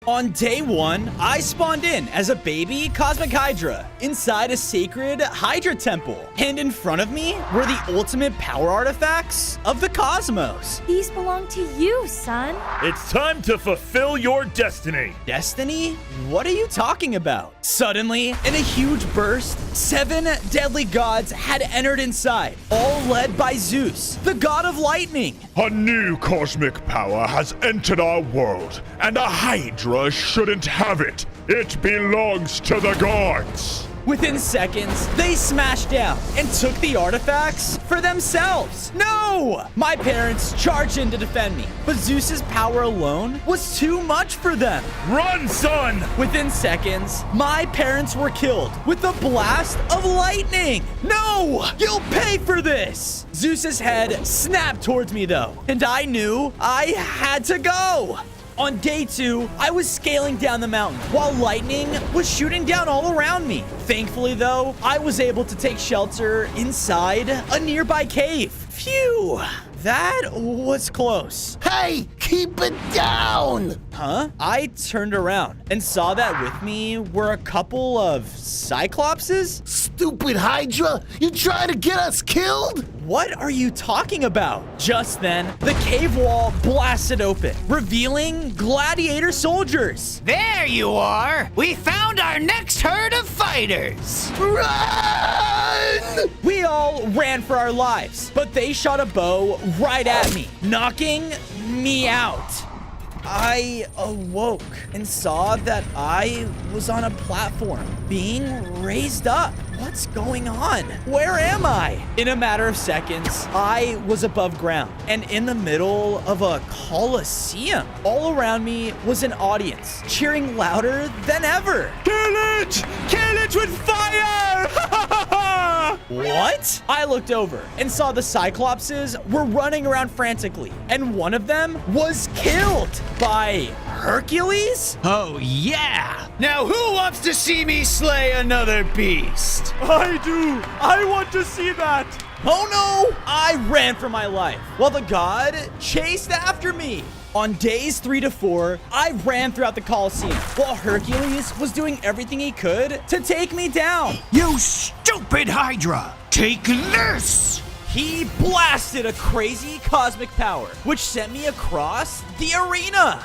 On day 1, I spawned in as a baby Cosmic Hydra inside a sacred Hydra temple. And in front of me were the ultimate power artifacts of the cosmos. These belong to you, son. It's time to fulfill your destiny. Destiny? What are you talking about? Suddenly, in a huge burst, 7 deadly gods had entered inside, all led by Zeus, the god of lightning. A new cosmic power has entered our world, and a Hydra shouldn't have it. It belongs to the gods. Within seconds, they smashed down and took the artifacts for themselves. No! My parents charged in to defend me, but Zeus's power alone was too much for them. Run, son! Within seconds, my parents were killed with a blast of lightning. No! You'll pay for this! Zeus's head snapped towards me though, and I knew I had to go. On day 2, I was scaling down the mountain while lightning was shooting down all around me. Thankfully, though, I was able to take shelter inside a nearby cave. Phew, that was close. Hey, keep it down! Huh? I turned around and saw that with me were a couple of Cyclopses? Stupid Hydra! You trying to get us killed? What are you talking about? Just then, the cave wall blasted open, revealing gladiator soldiers. There you are! We found our next herd of fighters! Run! We all ran for our lives, but they shot a bow right at me, knocking me out. I awoke and saw that I was on a platform being raised up. What's going on? Where am I? In a matter of seconds, I was above ground and in the middle of a coliseum. All around me was an audience cheering louder than ever. Kill it! Kill it with fire! What? I looked over and saw the Cyclopses were running around frantically, and one of them was killed by Hercules? Oh, yeah! Now who wants to see me slay another beast? I do! I want to see that! Oh no! I ran for my life while the god chased after me. On days 3 to 4, I ran throughout the Colosseum while Hercules was doing everything he could to take me down. You stupid Hydra! Take this! He blasted a crazy cosmic power, which sent me across the arena.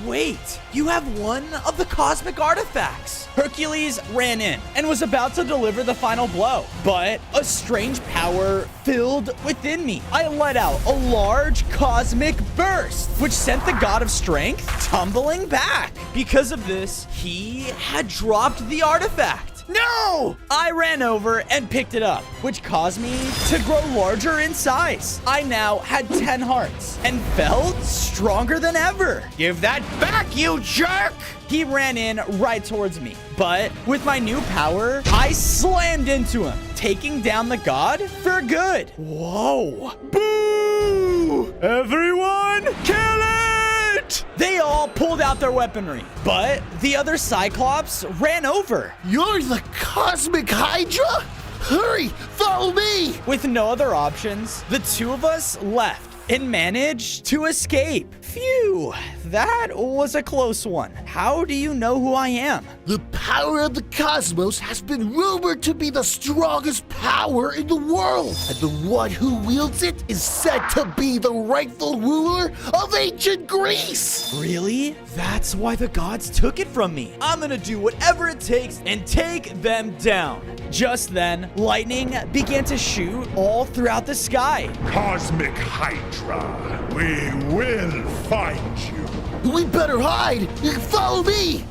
Wait, you have one of the cosmic artifacts. Hercules ran in and was about to deliver the final blow, but a strange power filled within me. I let out a large cosmic burst, which sent the god of strength tumbling back. Because of this, he had dropped the artifact. No! I ran over and picked it up, which caused me to grow larger in size. I now had 10 hearts and felt stronger than ever. Give that back, you jerk! He ran in right towards me, but with my new power, I slammed into him, taking down the god for good. Whoa. Boo! Everyone, kill it! They all pulled out their weaponry, but the other Cyclops ran over. You're the Cosmic Hydra? Hurry, follow me! With no other options, the two of us left and managed to escape. Phew, that was a close one. How do you know who I am? The power of the cosmos has been rumored to be the strongest power in the world, and the one who wields it is said to be the rightful ruler of ancient Greece. Really? That's why the gods took it from me. I'm gonna do whatever it takes and take them down. Just then, lightning began to shoot all throughout the sky. Cosmic Hydra, we will find you. We better hide. Follow me.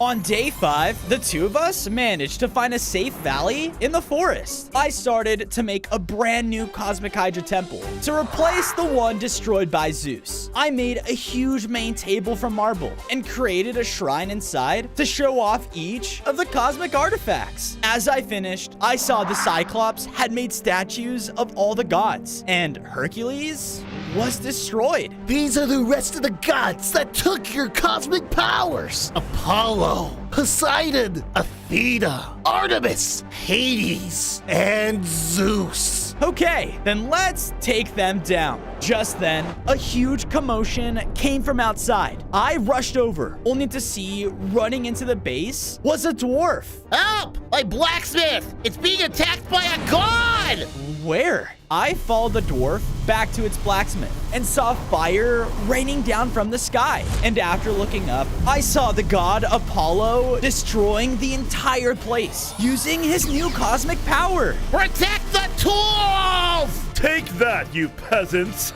On day 5, the two of us managed to find a safe valley in the forest. I started to make a brand new Cosmic Hydra temple to replace the one destroyed by Zeus. I made a huge main table from marble and created a shrine inside to show off each of the cosmic artifacts. As I finished, I saw the Cyclops had made statues of all the gods, and Hercules was destroyed. These are the rest of the gods that took your cosmic powers. Apollo, Poseidon, Athena, Artemis, Hades, and Zeus. Okay, then let's take them down. Just then, a huge commotion came from outside. I rushed over, only to see running into the base was a dwarf. Help! My blacksmith! It's being attacked by a god! Where? I followed the dwarf back to its blacksmith and saw fire raining down from the sky. And after looking up, I saw the god Apollo destroying the entire place using his new cosmic power. Protect the tools! Take that, you peasants!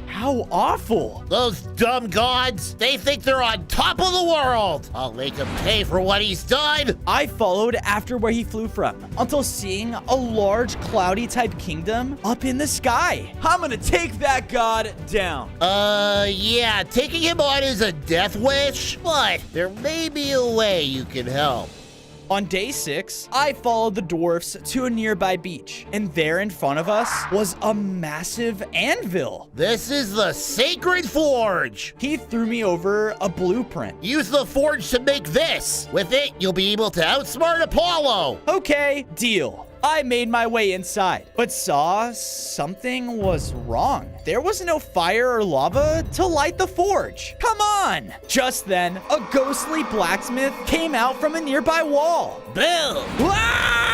How awful. Those dumb gods, they think they're on top of the world. I'll make him pay for what he's done. I followed after where he flew from until seeing a large cloudy type kingdom up in the sky. I'm gonna take that god down. Yeah, taking him on is a death wish, but there may be a way you can help. On day 6, I followed the dwarfs to a nearby beach, and there in front of us was a massive anvil. This is the Sacred Forge. He threw me over a blueprint. Use the forge to make this. With it, you'll be able to outsmart Apollo. Okay, deal. I made my way inside, but saw something was wrong. There was no fire or lava to light the forge. Come on! Just then, a ghostly blacksmith came out from a nearby wall. Boom! Ah!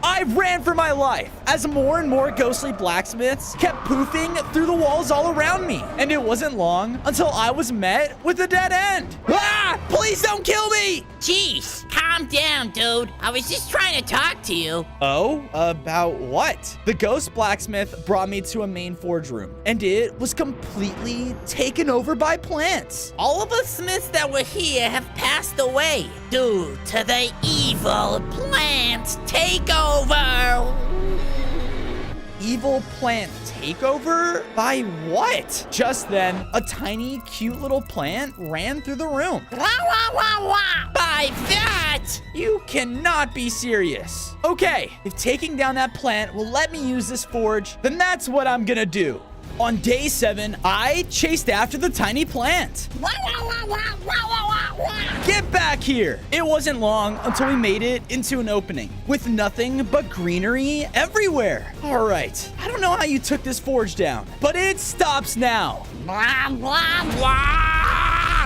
I ran for my life as more and more ghostly blacksmiths kept poofing through the walls all around me. And it wasn't long until I was met with a dead end. Ah! Please don't kill me! Jeez, calm down, dude. I was just trying to talk to you. Oh, about what? The ghost blacksmith brought me to a main forge room, and it was completely taken over by plants. All of the smiths that were here have passed away due to the evil plant takeover. Evil plant takeover? By what? Just then, a tiny, cute little plant ran through the room. Wah, wah, wah, wah. By that! You cannot be serious. Okay, if taking down that plant will let me use this forge, then that's what I'm gonna do. On day 7, I chased after the tiny plant. Wah, wah, wah, wah, wah, wah, wah, wah. Get back here! It wasn't long until we made it into an opening with nothing but greenery everywhere. All right, I don't know how you took this forge down, but it stops now. Blah, blah, blah.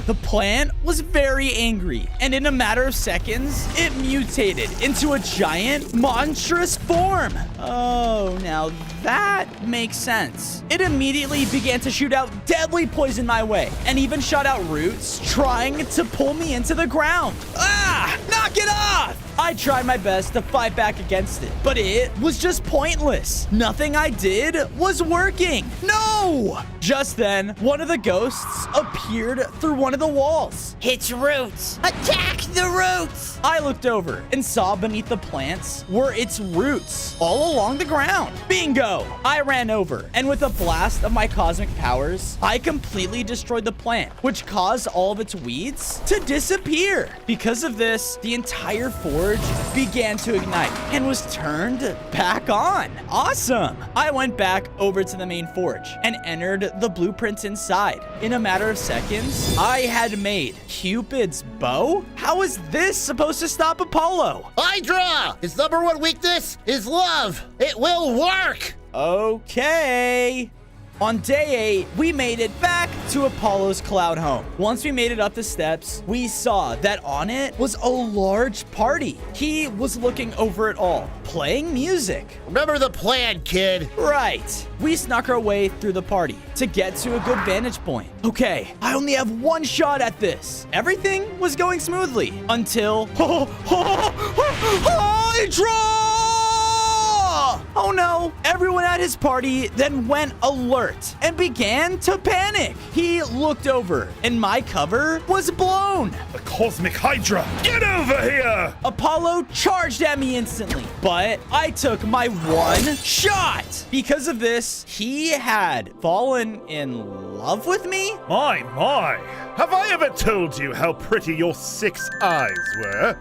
The plant was very angry, and in a matter of seconds, it mutated into a giant, monstrous form. Oh, now that makes sense. It immediately began to shoot out deadly poison my way, and even shot out roots, trying to pull me into the ground. Ah! Knock it off! I tried my best to fight back against it, but it was just pointless. Nothing I did was working. No! Just then, one of the ghosts appeared through one of the walls. Its roots. Attack the roots. I looked over and saw beneath the plants were its roots all along the ground. Bingo! I ran over, and with a blast of my cosmic powers, I completely destroyed the plant, which caused all of its weeds to disappear. Because of this, the entire forge began to ignite and was turned back on. Awesome! I went back over to the main forge and entered the blueprints inside. In a matter of seconds, I had made Cupid's bow? How is this supposed to stop Apollo? Hydra! His #1 weakness is love. It will work. Okay. On day 8, we made it back to Apollo's cloud home. Once we made it up the steps, we saw that on it was a large party. He was looking over it all, playing music. Remember the plan, kid. Right. We snuck our way through the party to get to a good vantage point. Okay, I only have one shot at this. Everything was going smoothly until... Hydra! Oh no! Everyone at his party then went alert and began to panic. He looked over and my cover was blown. The Cosmic Hydra! Get over here! Apollo charged at me instantly, but I took my one shot. Because of this, he had fallen in love with me? My. Have I ever told you how pretty your 6 eyes were?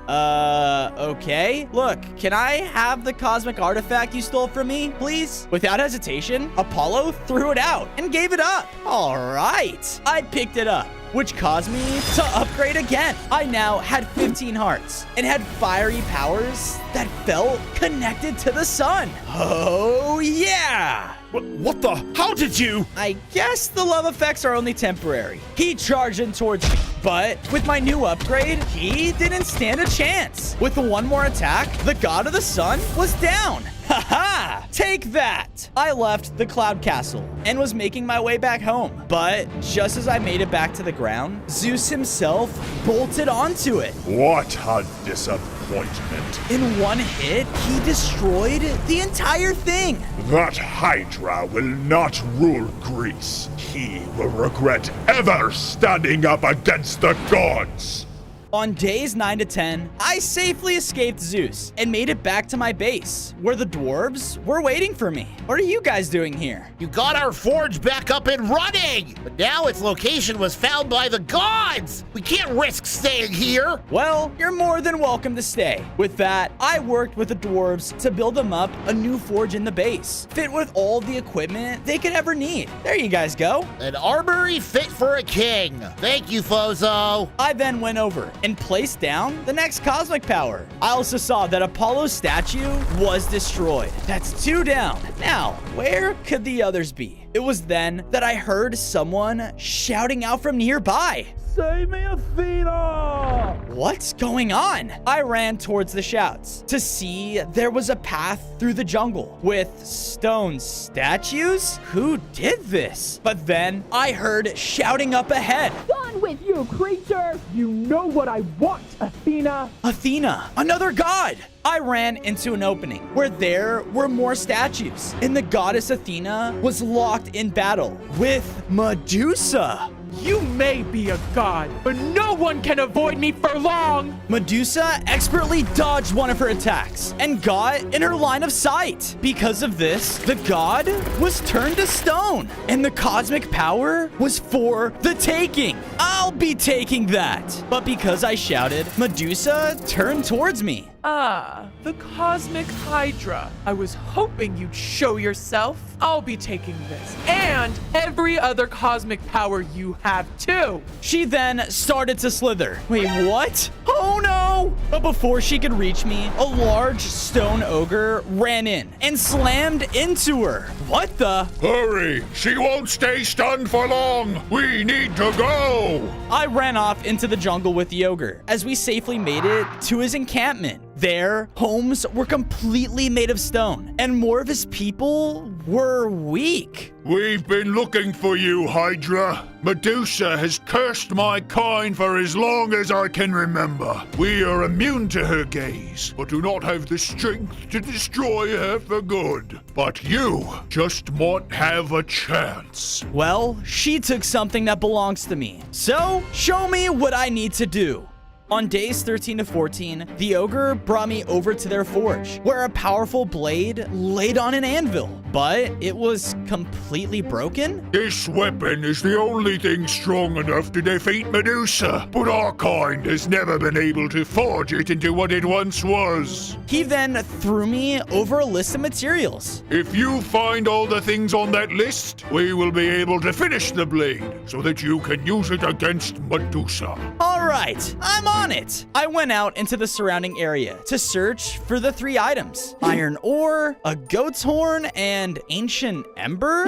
Okay. Look, can I have the cosmic artifact you stole from me, please? Without hesitation, Apollo threw it out and gave it up. All right. I picked it up which caused me to upgrade again. I now had 15 hearts and had fiery powers that felt connected to the sun. Oh, yeah! What the? How did you? I guess the love effects are only temporary. He charged in towards me, but with my new upgrade, he didn't stand a chance. With one more attack, the god of the sun was down. Haha! Take that! I left the cloud castle and was making my way back home. But just as I made it back to the ground, Zeus himself bolted onto it. What a disappointment. In one hit, he destroyed the entire thing. That Hydra will not rule Greece. He will regret ever standing up against the gods. On days 9 to 10, I safely escaped Zeus and made it back to my base, where the dwarves were waiting for me. What are you guys doing here? You got our forge back up and running, but now its location was found by the gods. We can't risk staying here. Well, you're more than welcome to stay. With that, I worked with the dwarves to build them up a new forge in the base, fit with all the equipment they could ever need. There you guys go. An armory fit for a king. Thank you, Fozo. I then went over and placed down the next cosmic power. I also saw that Apollo's statue was destroyed. That's 2 down. Now, where could the others be? It was then that I heard someone shouting out from nearby. Save me, Athena! What's going on? I ran towards the shouts to see there was a path through the jungle with stone statues. Who did this? But then I heard shouting up ahead. Done with you, creature! You know what I want, Athena! Athena, another god! I ran into an opening where there were more statues, and the goddess Athena was locked in battle with Medusa. You may be a god, but no one can avoid me for long! Medusa expertly dodged one of her attacks and got in her line of sight. Because of this, the god was turned to stone, and the cosmic power was for the taking. I'll be taking that. But because I shouted, Medusa turned towards me. Ah, the Cosmic Hydra. I was hoping you'd show yourself. I'll be taking this, and every other cosmic power you have too. She then started to slither. Wait, what? Oh no! But before she could reach me, a large stone ogre ran in and slammed into her. What the? Hurry! She won't stay stunned for long! We need to go! I ran off into the jungle with the ogre as we safely made it to his encampment. Their homes were completely made of stone, and more of his people were weak. We've been looking for you, Hydra. Medusa has cursed my kind for as long as I can remember. We are immune to her gaze, but do not have the strength to destroy her for good. But you just might have a chance. Well, she took something that belongs to me. So, show me what I need to do. On days 13 to 14, the ogre brought me over to their forge, where a powerful blade laid on an anvil, but it was completely broken. This weapon is the only thing strong enough to defeat Medusa, but our kind has never been able to forge it into what it once was. He then threw me over a list of materials. If you find all the things on that list, we will be able to finish the blade so that you can use it against Medusa. All right, I'm on it. I went out into the surrounding area to search for the 3 items: iron ore, a goat's horn, and ancient ember.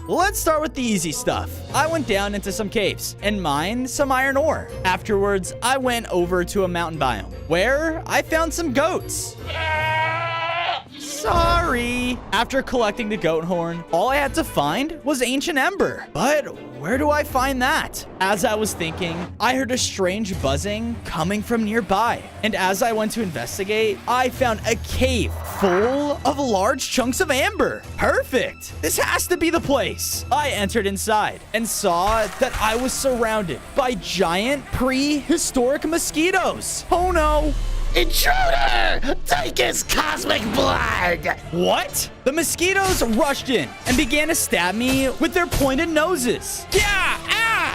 Let's start with the easy stuff. I went down into some caves and mined some iron ore. Afterwards, I went over to a mountain biome where I found some goats. Sorry. After collecting the goat horn, all I had to find was ancient ember. But where do I find that? As I was thinking, I heard a strange buzzing coming from nearby. And as I went to investigate, I found a cave full of large chunks of amber. Perfect. This has to be the place. I entered inside and saw that I was surrounded by giant prehistoric mosquitoes. Oh no. Intruder! Take his cosmic blood! What? The mosquitoes rushed in and began to stab me with their pointed noses. Yeah!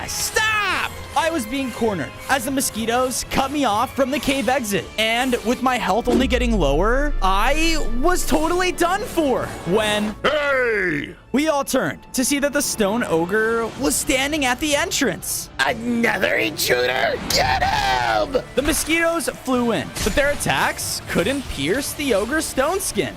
Stop! I I was being cornered as the mosquitoes cut me off from the cave exit. And with my health only getting lower, I was totally done for when Hey! we all turned to see that the stone ogre was standing at the entrance. Another intruder? Get him! The mosquitoes flew in, but their attacks couldn't pierce the ogre's stone skin.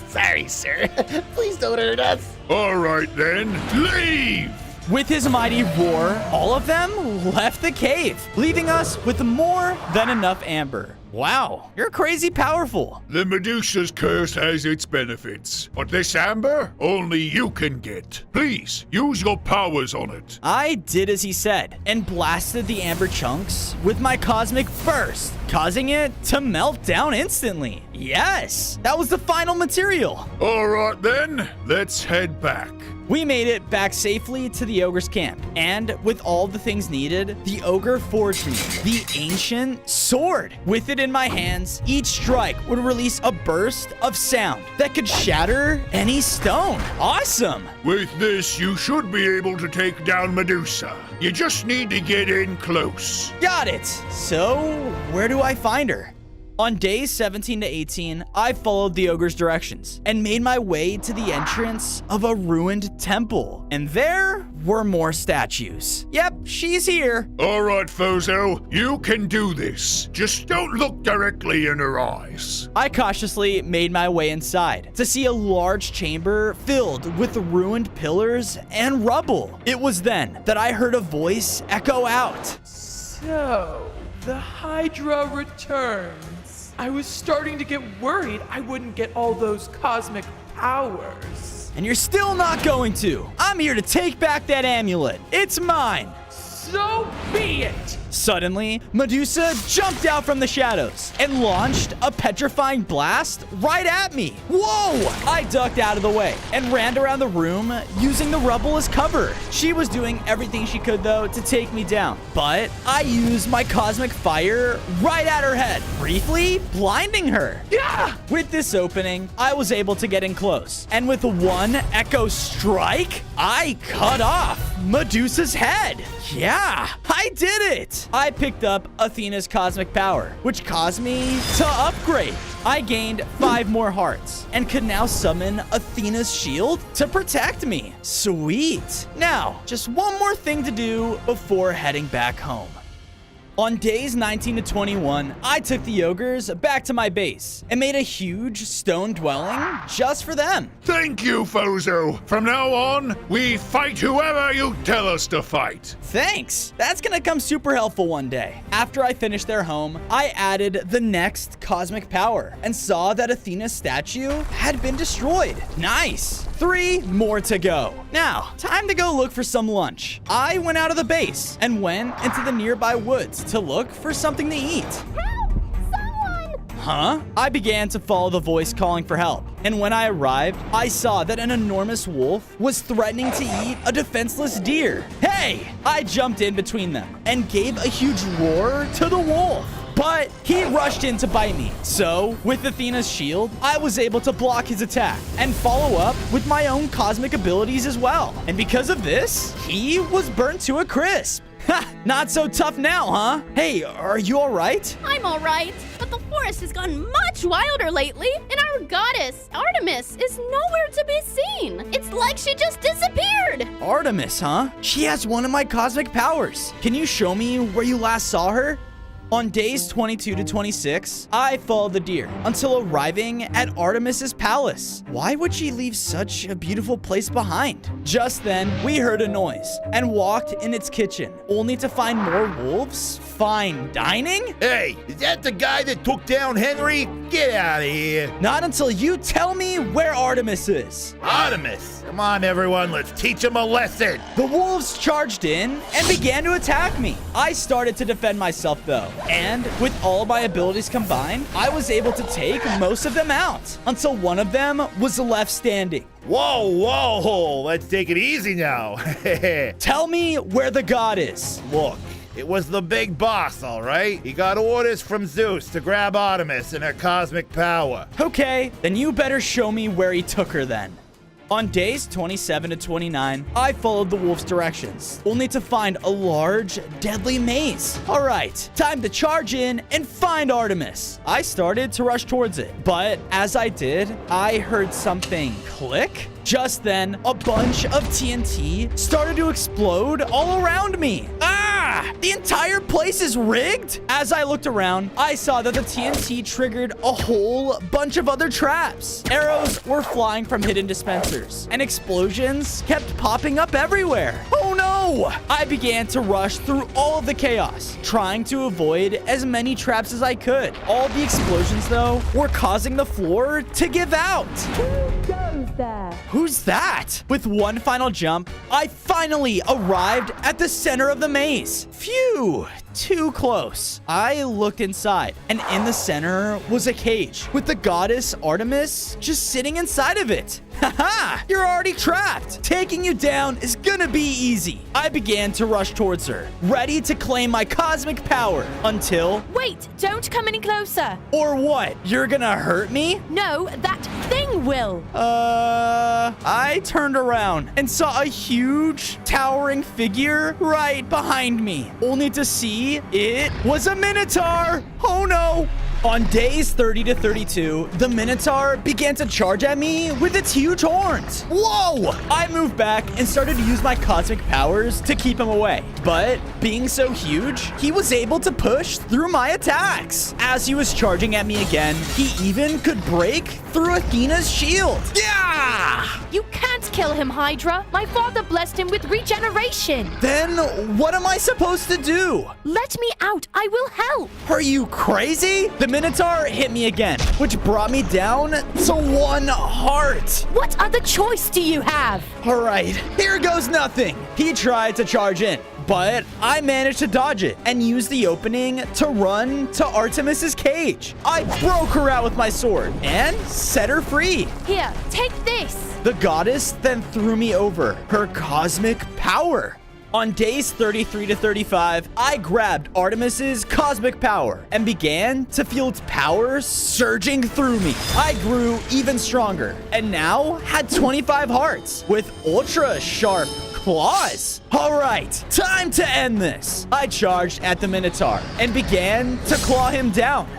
Sorry, sir. Please don't hurt us. All right then, leave! With his mighty roar, all of them left the cave, leaving us with more than enough amber. Wow, you're crazy powerful. The Medusa's curse has its benefits, but this amber, only you can get. Please, use your powers on it. I did as he said and blasted the amber chunks with my cosmic burst, causing it to melt down instantly. Yes, that was the final material. All right then, let's head back. We made it back safely to the ogre's camp, and with all the things needed, the ogre forged me the ancient sword. With it in my hands, each strike would release a burst of sound that could shatter any stone. Awesome! With this, you should be able to take down Medusa. You just need to get in close. Got it! So, where do I find her? On days 17 to 18, I followed the ogre's directions and made my way to the entrance of a ruined temple. And there were more statues. Yep, she's here. All right, Fozo, you can do this. Just don't look directly in her eyes. I cautiously made my way inside to see a large chamber filled with ruined pillars and rubble. It was then that I heard a voice echo out. So, the Hydra returns. I was starting to get worried I wouldn't get all those cosmic powers. And you're still not going to. I'm here to take back that amulet. It's mine. So be it! Suddenly, Medusa jumped out from the shadows and launched a petrifying blast right at me. Whoa! I ducked out of the way and ran around the room using the rubble as cover. She was doing everything she could, though, to take me down. But I used my cosmic fire right at her head, briefly blinding her. Yeah! With this opening, I was able to get in close. And with one echo strike, I cut off Medusa's head. Yeah, I did it. I picked up Athena's cosmic power, which caused me to upgrade. I gained 5 more hearts and could now summon Athena's shield to protect me. Sweet. Now, just one more thing to do before heading back home. On days 19 to 21, I took the ogres back to my base and made a huge stone dwelling just for them. Thank you, Fozo. From now on, we fight whoever you tell us to fight. Thanks. That's gonna come super helpful one day. After I finished their home, I added the next cosmic power and saw that Athena's statue had been destroyed. Nice. 3 more to go. Now, time to go look for some lunch. I went out of the base and went into the nearby woods to look for something to eat. Help! Someone! Huh? I began to follow the voice calling for help. And when I arrived, I saw that an enormous wolf was threatening to eat a defenseless deer. Hey! I jumped in between them and gave a huge roar to the wolf. But he rushed in to bite me. So, with Athena's shield, I was able to block his attack and follow up with my own cosmic abilities as well. And because of this, he was burnt to a crisp. Ha! Not so tough now, huh? Hey, are you all right? I'm all right, but the forest has gone much wilder lately, and our goddess, Artemis, is nowhere to be seen. It's like she just disappeared. Artemis, huh? She has one of my cosmic powers. Can you show me where you last saw her? On days 22 to 26, I followed the deer until arriving at Artemis's palace. Why would she leave such a beautiful place behind? Just then, we heard a noise and walked in its kitchen, only to find more wolves fine dining? Hey, is that the guy that took down Henry? Get out of here. Not until you tell me where Artemis is. Artemis. Come on, everyone. Let's teach him a lesson. The wolves charged in and began to attack me. I started to defend myself, though. And with all of my abilities combined, I was able to take most of them out until one of them was left standing. Whoa, whoa. Let's take it easy now. Tell me where the god is. Look, it was the big boss, all right? He got orders from Zeus to grab Artemis and her cosmic power. Okay, then you better show me where he took her then. On days 27 to 29, I followed the wolf's directions, only to find a large, deadly maze. All right, time to charge in and find Artemis. I started to rush towards it, but as I did, I heard something click. Just then, a bunch of TNT started to explode all around me. Ah! The entire place is rigged? As I looked around, I saw that the TNT triggered a whole bunch of other traps. Arrows were flying from hidden dispensers, and explosions kept popping up everywhere. Oh no! I began to rush through all of the chaos, trying to avoid as many traps as I could. All the explosions, though, were causing the floor to give out. Who's that? With one final jump, I finally arrived at the center of the maze. Phew, too close. I looked inside, and in the center was a cage with the goddess Artemis just sitting inside of it. Haha, you're already trapped. Taking you down is gonna be easy. I began to rush towards her, ready to claim my cosmic power until... Wait, don't come any closer. Or what? You're gonna hurt me? No, that thing will. I turned around and saw a huge, towering figure right behind me, only to see it was a Minotaur. Oh no! On days 30 to 32, the Minotaur began to charge at me with its huge horns. Whoa! I moved back and started to use my cosmic powers to keep him away. But being so huge, he was able to push through my attacks. As he was charging at me again, he even could break through Athena's shield. Yeah! You can't kill him, Hydra. My father blessed him with regeneration. Then what am I supposed to do? Let me out. I will help. Are you crazy? The Minotaur hit me again, which brought me down to 1 heart. What other choice do you have? All right, here goes nothing. He tried to charge in, but I managed to dodge it and use the opening to run to Artemis's cage. I broke her out with my sword and set her free. Here, take this. The goddess then threw me over her cosmic power. On days 33 to 35, I grabbed Artemis's cosmic power and began to feel its power surging through me. I grew even stronger and now had 25 hearts with ultra sharp claws. All right, time to end this. I charged at the Minotaur and began to claw him down.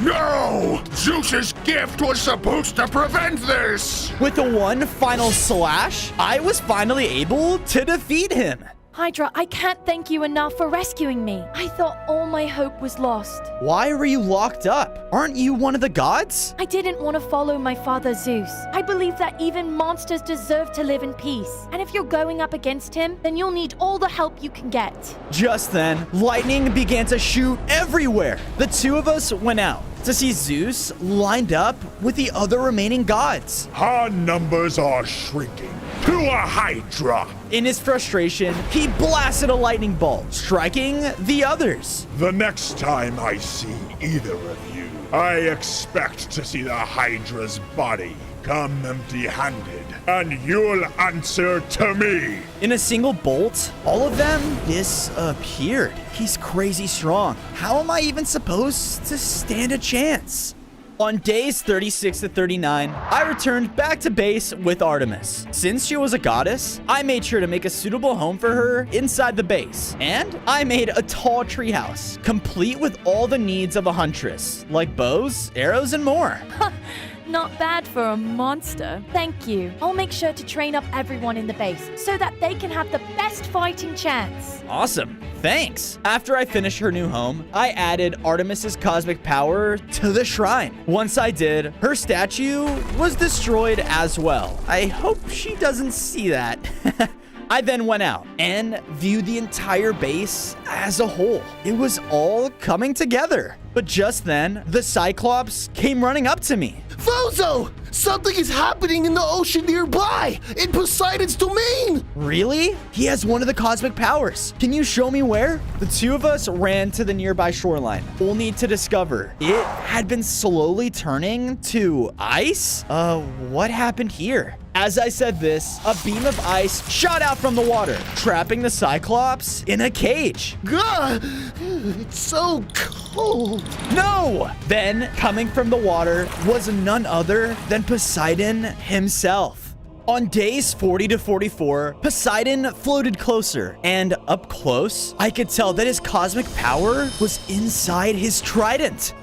No! Zeus's gift was supposed to prevent this! With the one final slash, I was finally able to defeat him. Hydra, I can't thank you enough for rescuing me. I thought all my hope was lost. Why were you locked up? Aren't you one of the gods? I didn't want to follow my father Zeus. I believe that even monsters deserve to live in peace. And if you're going up against him, then you'll need all the help you can get. Just then, lightning began to shoot everywhere. The two of us went out to see Zeus lined up with the other remaining gods. Our numbers are shrinking to a hydra. In his frustration, he blasted a lightning bolt, striking the others. The next time I see either of you, I expect to see the hydra's body come empty-handed, and you'll answer to me. In a single bolt, all of them disappeared. He's crazy strong. How am I even supposed to stand a chance? On days 36 to 39, I returned back to base with Artemis. Since she was a goddess, I made sure to make a suitable home for her inside the base. And I made a tall treehouse, complete with all the needs of a huntress, like bows, arrows, and more. Not bad for a monster. Thank you. I'll make sure to train up everyone in the base so that they can have the best fighting chance. Awesome. Thanks. After I finished her new home, I added Artemis's cosmic power to the shrine. Once I did, her statue was destroyed as well. I hope she doesn't see that. I then went out and viewed the entire base as a whole. It was all coming together. But just then, the Cyclops came running up to me. Fozo! Something is happening in the ocean nearby! In Poseidon's domain! Really? He has one of the cosmic powers. Can you show me where? The two of us ran to the nearby shoreline, only to discover it had been slowly turning to ice? What happened here? As I said this, a beam of ice shot out from the water, trapping the Cyclops in a cage. Gah! It's so cold. cold. No! Then, coming from the water, was none other than Poseidon himself. On days 40 to 44, Poseidon floated closer, and up close, I could tell that his cosmic power was inside his trident.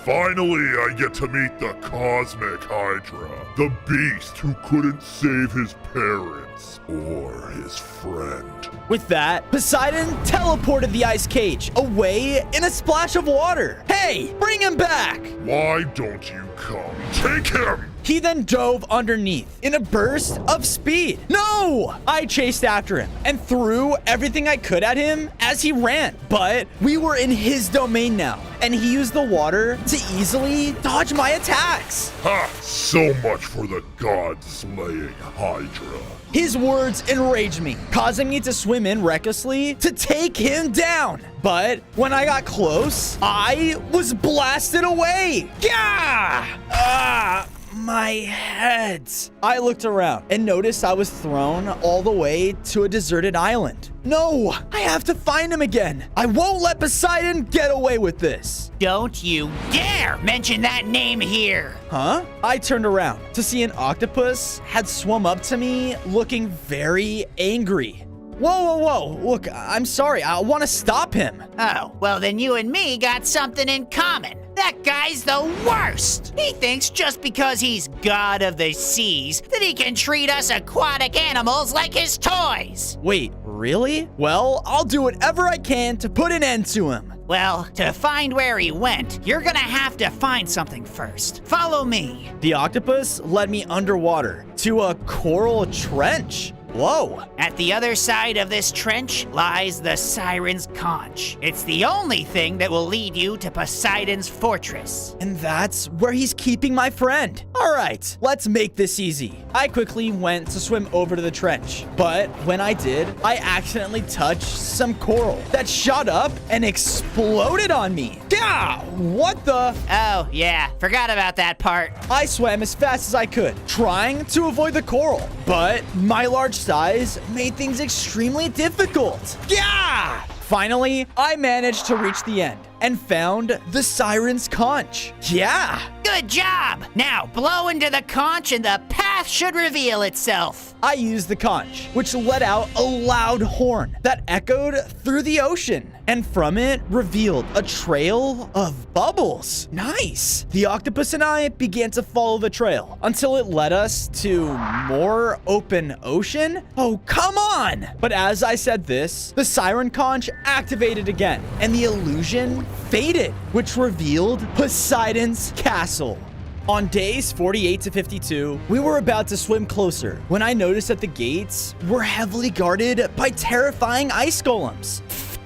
Finally, I get to meet the Cosmic Hydra, the beast who couldn't save his parents or his friend. With that, Poseidon teleported the ice cage away in a splash of water. Hey, bring him back! Why don't you come? Take him! He then dove underneath in a burst of speed. No! I chased after him and threw everything I could at him as he ran. But we were in his domain now, and he used the water to easily dodge my attacks. Ha! So much for the god-slaying Hydra. His words enraged me, causing me to swim in recklessly to take him down. But when I got close, I was blasted away. Gah! My head. I looked around and noticed I was thrown all the way to a deserted island. No, I have to find him again. I won't let Poseidon get away with this. Don't you dare mention that name here! Huh? I turned around to see an octopus had swum up to me looking very angry. Whoa. Look, I'm sorry. I want to stop him. Oh, well then you and me got something in common. That guy's the worst! He thinks just because he's god of the seas that he can treat us aquatic animals like his toys! Wait, really? Well, I'll do whatever I can to put an end to him. Well, to find where he went, you're gonna have to find something first. Follow me. The octopus led me underwater to a coral trench. Whoa. At the other side of this trench lies the Siren's Conch. It's the only thing that will lead you to Poseidon's fortress. And that's where he's keeping my friend. All right, let's make this easy. I quickly went to swim over to the trench, but when I did, I accidentally touched some coral that shot up and exploded on me. Gah! What the? Oh, yeah, forgot about that part. I swam as fast as I could, trying to avoid the coral, but my large size made things extremely difficult. Yeah! Finally, I managed to reach the end and found the Siren's Conch. Yeah! Good job! Now blow into the conch and the path should reveal itself. I used the conch, which let out a loud horn that echoed through the ocean, and from it revealed a trail of bubbles. Nice! The octopus and I began to follow the trail until it led us to more open ocean. Oh, come on! But as I said this, the Siren Conch activated again, and the illusion faded, which revealed Poseidon's castle. On days 48 to 52, we were about to swim closer when I noticed that the gates were heavily guarded by terrifying ice golems.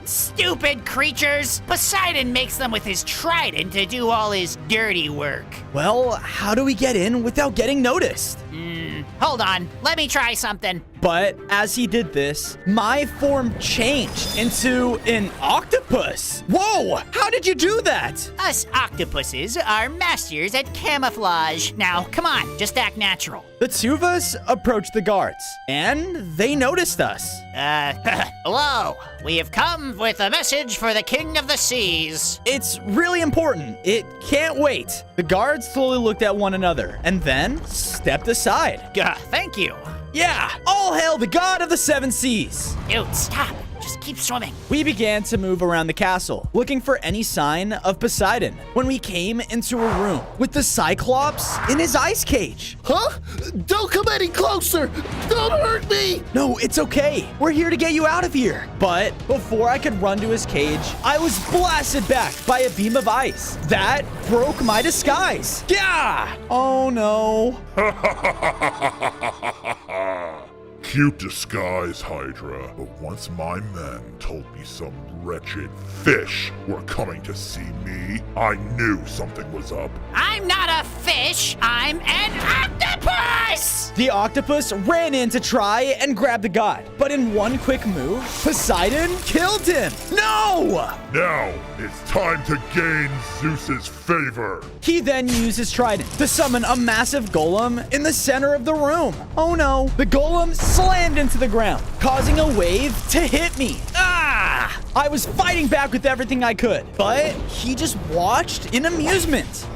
Stupid creatures! Poseidon makes them with his trident to do all his dirty work. Well, how do we get in without getting noticed? Hold on, let me try something. But as he did this, my form changed into an octopus. Whoa, how did you do that? Us octopuses are masters at camouflage. Now, come on, just act natural. The two of us approached the guards, and they noticed us. Hello. We have come with a message for the King of the Seas. It's really important. It can't wait. The guards slowly looked at one another and then stepped aside. Thank you. Yeah, all hail the god of the seven seas. Dude, stop. Just keep swimming. We began to move around the castle, looking for any sign of Poseidon, when we came into a room with the Cyclops in his ice cage. Huh? Don't come any closer! Don't hurt me! No, it's okay. We're here to get you out of here. But before I could run to his cage, I was blasted back by a beam of ice. That broke my disguise. Yeah! Oh no. Cute disguise, Hydra. But once my men told me some wretched fish were coming to see me, I knew something was up. I'm not a fish. I'm an octopus! The octopus ran in to try and grab the god. But in one quick move, Poseidon killed him. No! Now, it's time to gain Zeus's favor. He then used his trident to summon a massive golem in the center of the room. Oh no, the golem slammed into the ground, causing a wave to hit me. Ah! I was fighting back with everything I could, but he just watched in amusement.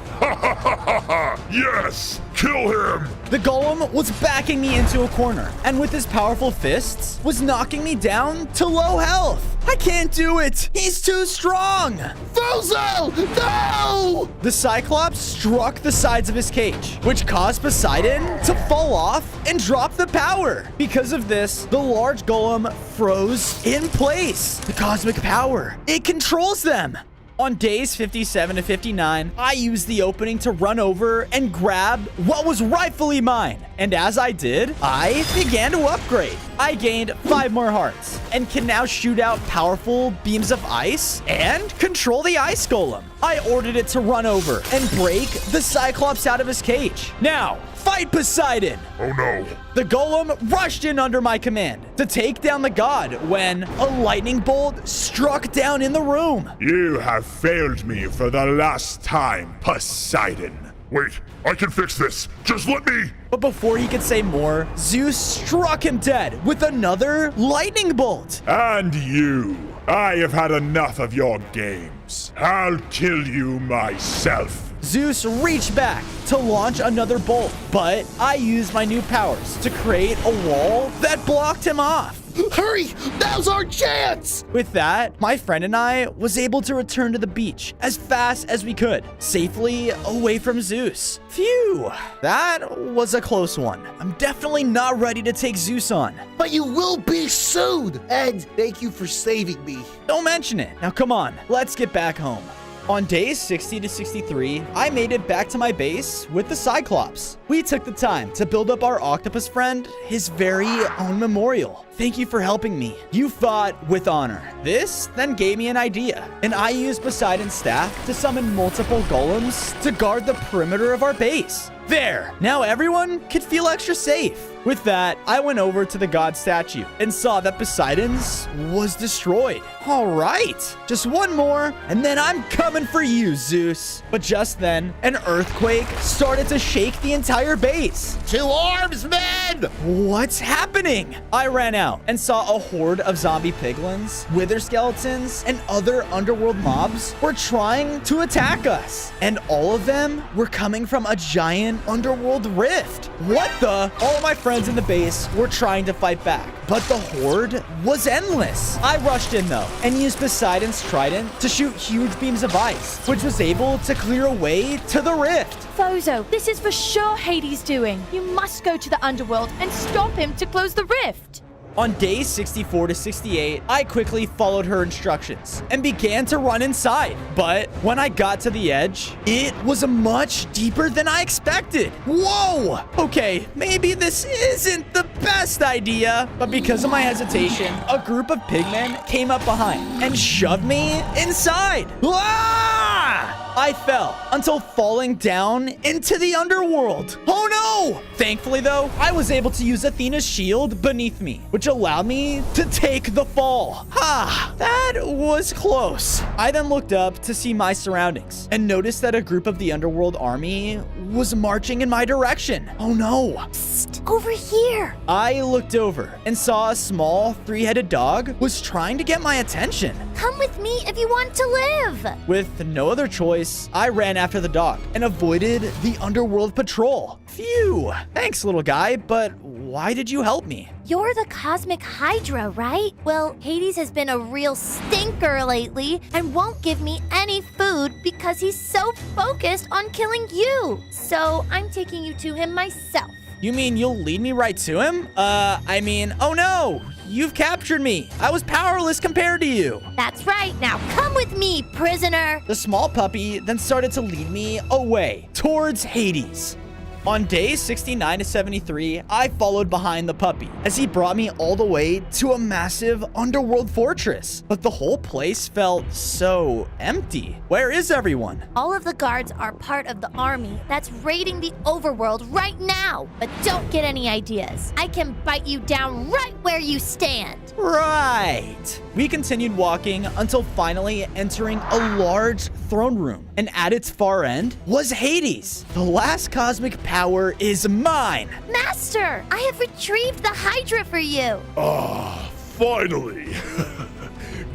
Yes! Kill him! The golem was backing me into a corner, and with his powerful fists, was knocking me down to low health. I can't do it! He's too strong! Thuzo! No! The Cyclops struck the sides of his cage, which caused Poseidon to fall off and drop the power. Because of this, the large golem froze in place. The cosmic power, it controls them. On days 57 to 59, I used the opening to run over and grab what was rightfully mine. And as I did, I began to upgrade. I gained 5 more hearts and can now shoot out powerful beams of ice and control the ice golem. I ordered it to run over and break the Cyclops out of his cage. Now, fight Poseidon! Oh no. The golem rushed in under my command to take down the god when a lightning bolt struck down in the room. You have failed me for the last time, Poseidon. Wait, I can fix this. Just let me. But before he could say more, Zeus struck him dead with another lightning bolt. And you. I have had enough of your games. I'll kill you myself. Zeus reached back to launch another bolt, but I used my new powers to create a wall that blocked him off. Hurry! Now's our chance! With that, my friend and I was able to return to the beach as fast as we could, safely away from Zeus. Phew, that was a close one. I'm definitely not ready to take Zeus on. But you will be soon! And thank you for saving me. Don't mention it. Now come on, let's get back home. On days 60 to 63, I made it back to my base with the Cyclops. We took the time to build up our octopus friend his very own memorial. Thank you for helping me. You fought with honor. This then gave me an idea, and I used Poseidon's staff to summon multiple golems to guard the perimeter of our base. There! Now everyone could feel extra safe. With that, I went over to the god statue and saw that Poseidon's was destroyed. All right, just one more, and then I'm coming for you, Zeus. But just then, an earthquake started to shake the entire base. To arms, men! What's happening? I ran out and saw a horde of zombie piglins, wither skeletons, and other underworld mobs were trying to attack us. And all of them were coming from a giant underworld rift. What the? All of my friends in the base were trying to fight back, but the horde was endless. I rushed in though and used Poseidon's trident to shoot huge beams of ice, which was able to clear a way to the rift. Thuzo, this is for sure Hades' doing. You must go to the underworld and stop him to close the rift. On days 64 to 68, I quickly followed her instructions and began to run inside. But when I got to the edge, it was much deeper than I expected. Whoa! Okay, maybe this isn't the best idea. But because of my hesitation, a group of pigmen came up behind and shoved me inside. Ah! I fell until falling down into the underworld. Oh no! Thankfully though, I was able to use Athena's shield beneath me, which allowed me to take the fall. Ha! That was close. I then looked up to see my surroundings and noticed that a group of the underworld army was marching in my direction. Oh no! Psst, over here. I looked over and saw a small 3-headed dog was trying to get my attention. Come with me if you want to live. With no other choice, I ran after the dog and avoided the underworld patrol. Phew! Thanks, little guy, but why did you help me? You're the Cosmic Hydra, right? Well, Hades has been a real stinker lately and won't give me any food because he's so focused on killing you. So I'm taking you to him myself. You mean you'll lead me right to him? Oh no! You've captured me. I was powerless compared to you. That's right. Now come with me, prisoner. The small puppy then started to lead me away towards Hades. On days 69 to 73, I followed behind the puppy as he brought me all the way to a massive underworld fortress. But the whole place felt so empty. Where is everyone? All of the guards are part of the army that's raiding the overworld right now. But don't get any ideas. I can bite you down right where you stand. Right. We continued walking until finally entering a large throne room. And at its far end was Hades. The last cosmic power is mine. Master, I have retrieved the Hydra for you. Ah, finally.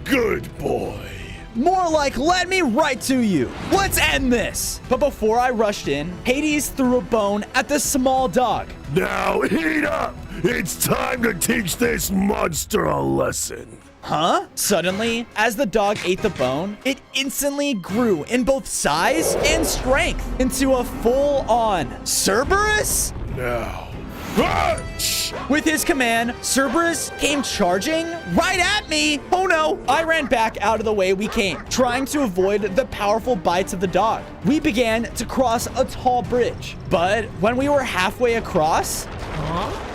good boy. More like, let me right to you. Let's end this. But before I rushed in, Hades threw a bone at the small dog. Now heat up. It's time to teach this monster a lesson. Huh? Suddenly, as the dog ate the bone, it instantly grew in both size and strength into a full-on Cerberus? Now, watch! With his command, Cerberus came charging right at me. Oh no! I ran back out of the way we came, trying to avoid the powerful bites of the dog. We began to cross a tall bridge, but when we were halfway across,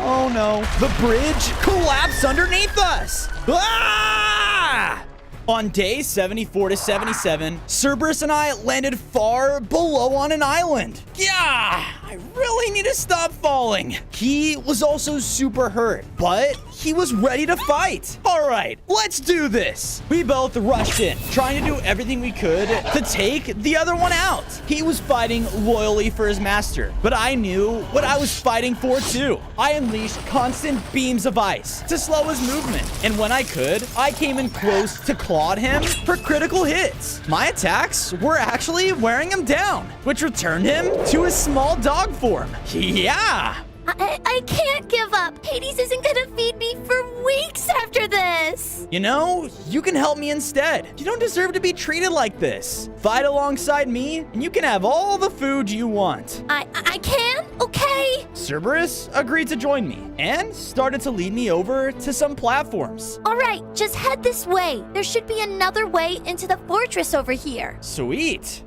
oh no, the bridge collapsed underneath us. Ah! On day 74 to 77, Cerberus and I landed far below on an island. Yeah, I really need to stop falling. He was also super hurt, but he was ready to fight. All right, let's do this. We both rushed in, trying to do everything we could to take the other one out. He was fighting loyally for his master, but I knew what I was fighting for too. I unleashed constant beams of ice to slow his movement, and when I could, I came in close to clawed him for critical hits. My attacks were actually wearing him down, which returned him to his small dog form. Yeah! I can't give up. Hades isn't gonna feed me for weeks after this. You know, you can help me instead. You don't deserve to be treated like this. Fight alongside me, and you can have all the food you want. I can? Okay. Cerberus agreed to join me and started to lead me over to some platforms. All right, just head this way. There should be another way into the fortress over here. Sweet.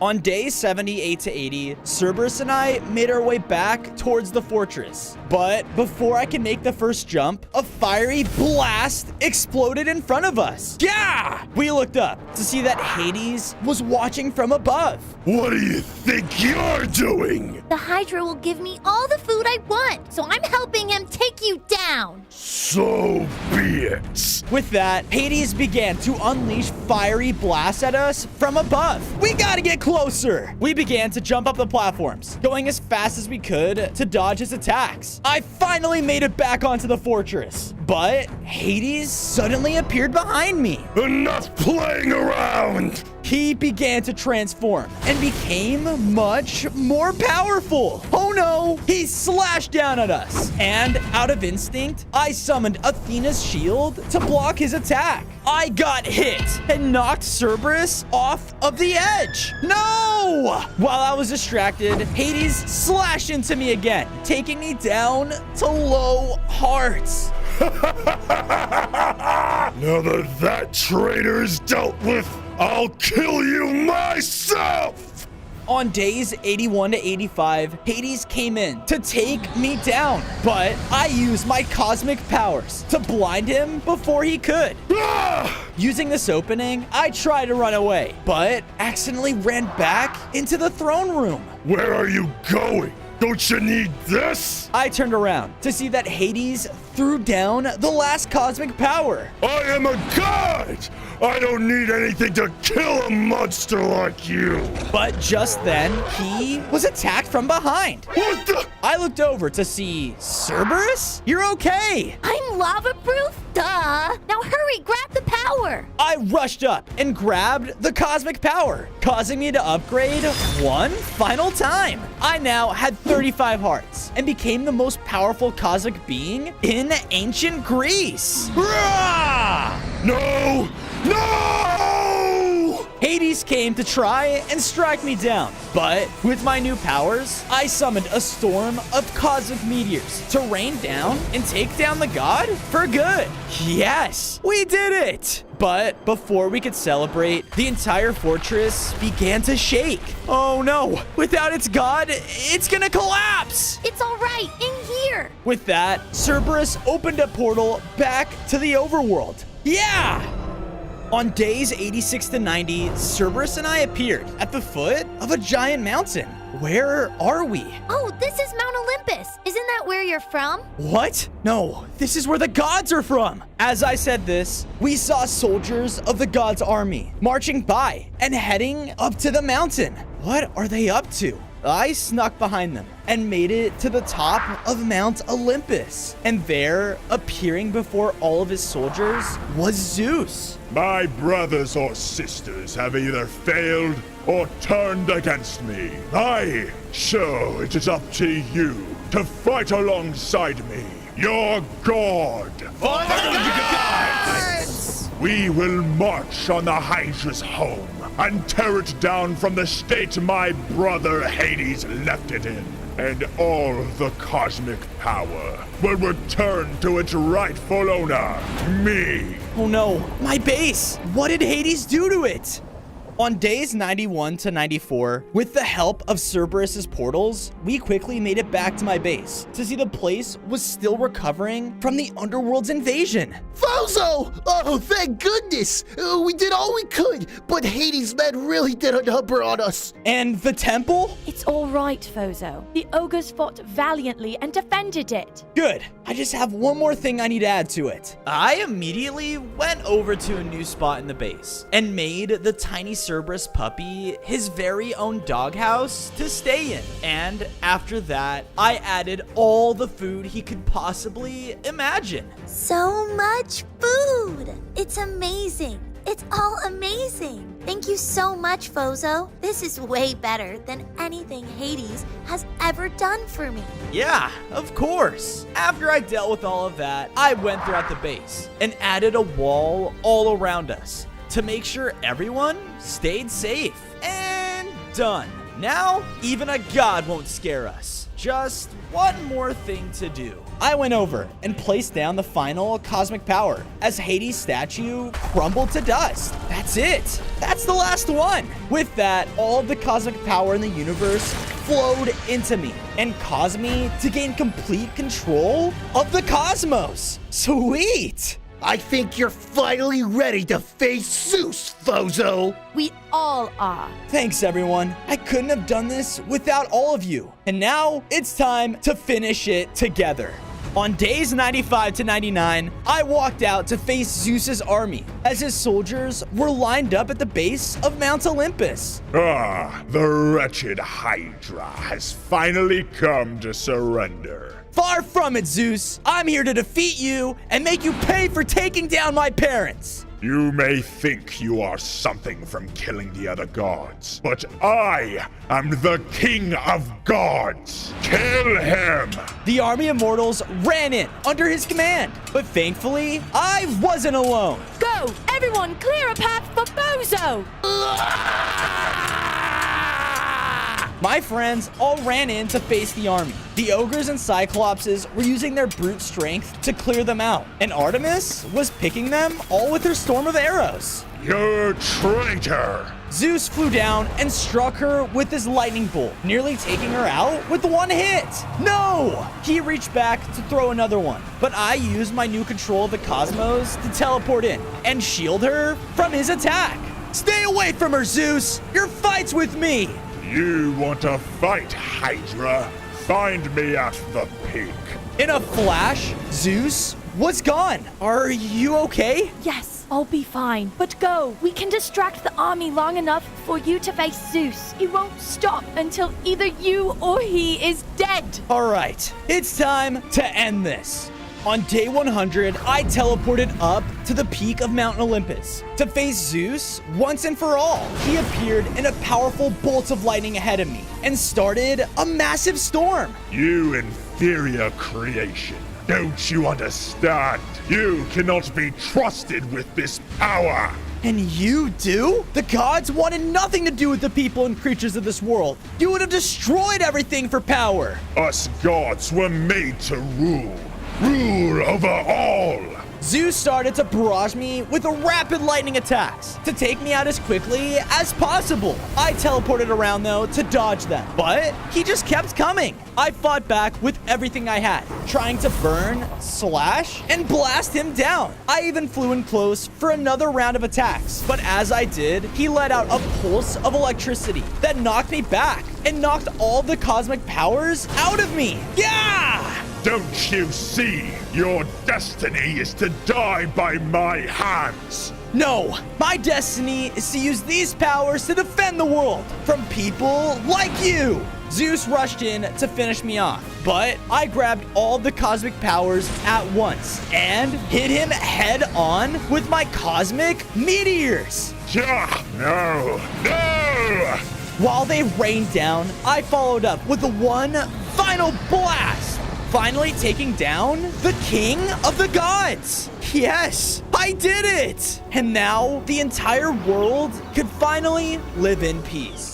On days 78 to 80, Cerberus and I made our way back towards the fortress. But before I could make the first jump, a fiery blast exploded in front of us. Yeah! We looked up to see that Hades was watching from above. What do you think you're doing? The Hydra will give me all the food I want, so I'm helping him take you down. So be it. With that, Hades began to unleash fiery blasts at us from above. We gotta get closer. We began to jump up the platforms, going as fast as we could to dodge his attacks. I finally made it back onto the fortress, but Hades suddenly appeared behind me. Enough playing around. He began to transform and became much more powerful. Oh no, he slashed down at us. And out of instinct, I summoned Athena's shield to block his attack. I got hit and knocked Cerberus off of the edge. No! While I was distracted, Hades slashed into me again, taking me down to low hearts. Now that that traitor is dealt with, I'll kill you myself! On days 81 to 85, Hades came in to take me down, but I used my cosmic powers to blind him before he could. Ah! Using this opening, I tried to run away, but accidentally ran back into the throne room. Where are you going? Don't you need this? I turned around to see that Hades threw down the last cosmic power. I am a god! I don't need anything to kill a monster like you! But just then, he was attacked from behind. What the? I looked over to see Cerberus? You're okay. I'm lava-proof? Duh. Now hurry, grab the power. I rushed up and grabbed the cosmic power, causing me to upgrade one final time. I now had 35 hearts and became the most powerful cosmic being in ancient Greece. Rah! No! No! Hades came to try and strike me down, but with my new powers, I summoned a storm of cosmic meteors to rain down and take down the god for good. Yes, we did it! But before we could celebrate, the entire fortress began to shake. Oh no, without its god, it's gonna collapse! It's all right, in here. With that, Cerberus opened a portal back to the overworld. Yeah! On days 86 to 90, Cerberus and I appeared at the foot of a giant mountain. Where are we? Oh, this is Mount Olympus. Isn't that where you're from? What? No, this is where the gods are from. As I said this, we saw soldiers of the gods' army marching by and heading up to the mountain. What are they up to? I snuck behind them and made it to the top of Mount Olympus. And there, appearing before all of his soldiers, was Zeus. My brothers or sisters have either failed or turned against me. So it is up to you to fight alongside me, your god. For the gods! We will march on the Hydra's home and tear it down from the state my brother Hades left it in. And all the cosmic power will return to its rightful owner, me. Oh no, my base! What did Hades do to it? On days 91 to 94, with the help of Cerberus's portals, we quickly made it back to my base to see the place was still recovering from the Underworld's invasion. Fozo! Oh, thank goodness! We did all we could, but Hades' men really did a number on us. And the temple? It's all right, Fozo. The ogres fought valiantly and defended it. Good. I just have one more thing I need to add to it. I immediately went over to a new spot in the base and made the tiny Cerberus puppy his very own doghouse to stay in. And after that, I added all the food he could possibly imagine. So much food! It's amazing. It's all amazing. Thank you so much, Fozo. This is way better than anything Hades has ever done for me. Yeah, of course. After I dealt with all of that, I went throughout the base and added a wall all around us to make sure everyone stayed safe. And done. Now, even a god won't scare us. Just one more thing to do. I went over and placed down the final cosmic power as Hades' statue crumbled to dust. That's it. That's the last one. With that, all of the cosmic power in the universe flowed into me and caused me to gain complete control of the cosmos. Sweet. I think you're finally ready to face Zeus, Fozo. We all are. Thanks, everyone. I couldn't have done this without all of you. And now it's time to finish it together. On days 95 to 99, I walked out to face Zeus's army as his soldiers were lined up at the base of Mount Olympus. The wretched Hydra has finally come to surrender. Far from it, Zeus. I'm here to defeat you and make you pay for taking down my parents. You may think you are something from killing the other gods, but I am the king of gods. Kill him! The army of mortals ran in under his command, but thankfully, I wasn't alone. Go! Everyone, clear a path for Bozo! My friends all ran in to face the army. The ogres and cyclopses were using their brute strength to clear them out, and Artemis was picking them all with her storm of arrows. You traitor! Zeus flew down and struck her with his lightning bolt, nearly taking her out with one hit. No! He reached back to throw another one, but I used my new control of the cosmos to teleport in and shield her from his attack. Stay away from her, Zeus! Your fight's with me! You want to fight, Hydra? Find me at the peak. In a flash, Zeus was gone. Are you okay? Yes, I'll be fine. But go. We can distract the army long enough for you to face Zeus. He won't stop until either you or he is dead. All right, it's time to end this. On day 100, I teleported up to the peak of Mount Olympus to face Zeus once and for all. He appeared in a powerful bolt of lightning ahead of me and started a massive storm. You inferior creation. Don't you understand? You cannot be trusted with this power. And you do? The gods wanted nothing to do with the people and creatures of this world. You would have destroyed everything for power. Us gods were made to rule. Rule over all! Zeus started to barrage me with rapid lightning attacks to take me out as quickly as possible. I teleported around though to dodge them, but he just kept coming. I fought back with everything I had, trying to burn, slash, and blast him down. I even flew in close for another round of attacks, but as I did, he let out a pulse of electricity that knocked me back and knocked all the cosmic powers out of me. Yeah! Don't you see? Your destiny is to die by my hands. No, my destiny is to use these powers to defend the world from people like you. Zeus rushed in to finish me off, but I grabbed all the cosmic powers at once and hit him head on with my cosmic meteors. No! While they rained down, I followed up with one final blast, finally taking down the king of the gods. Yes, I did it! And now the entire world could finally live in peace.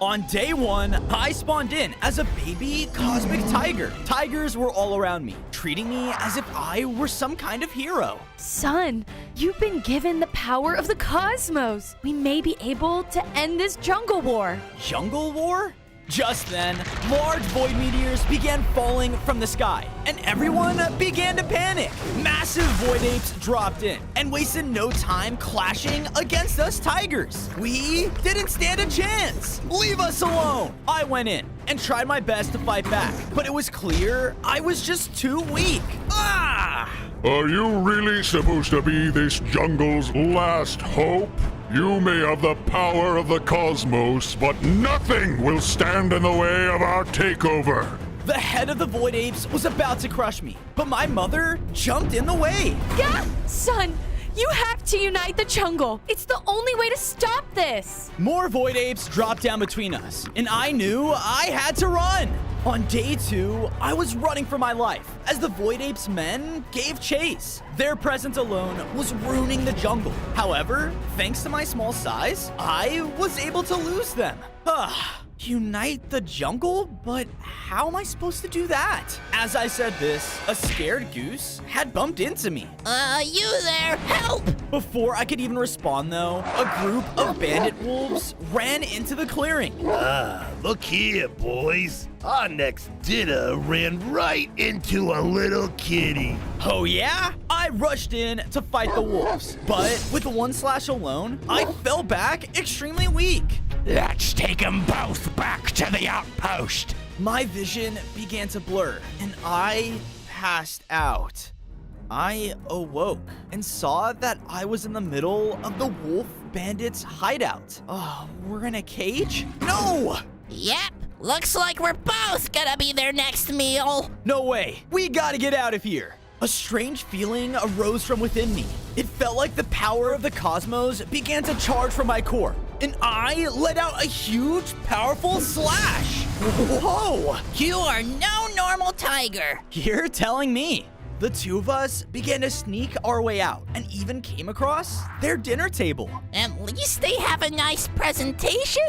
On day 1, I spawned in as a baby cosmic tiger. Tigers were all around me, treating me as if I were some kind of hero. Son, you've been given the power of the cosmos. We may be able to end this jungle war. Jungle war? Just then, large void meteors began falling from the sky, and everyone began to panic. Massive void apes dropped in and wasted no time clashing against us tigers. We didn't stand a chance. Leave us alone. I went in and tried my best to fight back, but it was clear I was just too weak. Ah! Are you really supposed to be this jungle's last hope? You may have the power of the cosmos, but nothing will stand in the way of our takeover. The head of the void apes was about to crush me, but my mother jumped in the way. Yeah, son, you have to unite the jungle. It's the only way to stop this. More void apes dropped down between us, and I knew I had to run. On day 2, I was running for my life as the Void Apes men gave chase. Their presence alone was ruining the jungle. However, thanks to my small size, I was able to lose them. Unite the jungle? But how am I supposed to do that? As I said this, a scared goose had bumped into me. You there? Help! Before I could even respond, though, a group of bandit wolves ran into the clearing. Look here, boys. Our next dinner ran right into a little kitty. Oh yeah? I rushed in to fight the wolves, but with one slash alone, I fell back extremely weak. Let's take them both back to the outpost. My vision began to blur, and I passed out. I awoke and saw that I was in the middle of the wolf bandits' hideout. Oh, we're in a cage? No! Yep, looks like we're both gonna be their next meal. No way. We gotta get out of here. A strange feeling arose from within me. It felt like the power of the cosmos began to charge from my core, and I let out a huge, powerful slash. Whoa! You are no normal tiger. You're telling me. The two of us began to sneak our way out and even came across their dinner table. At least they have a nice presentation.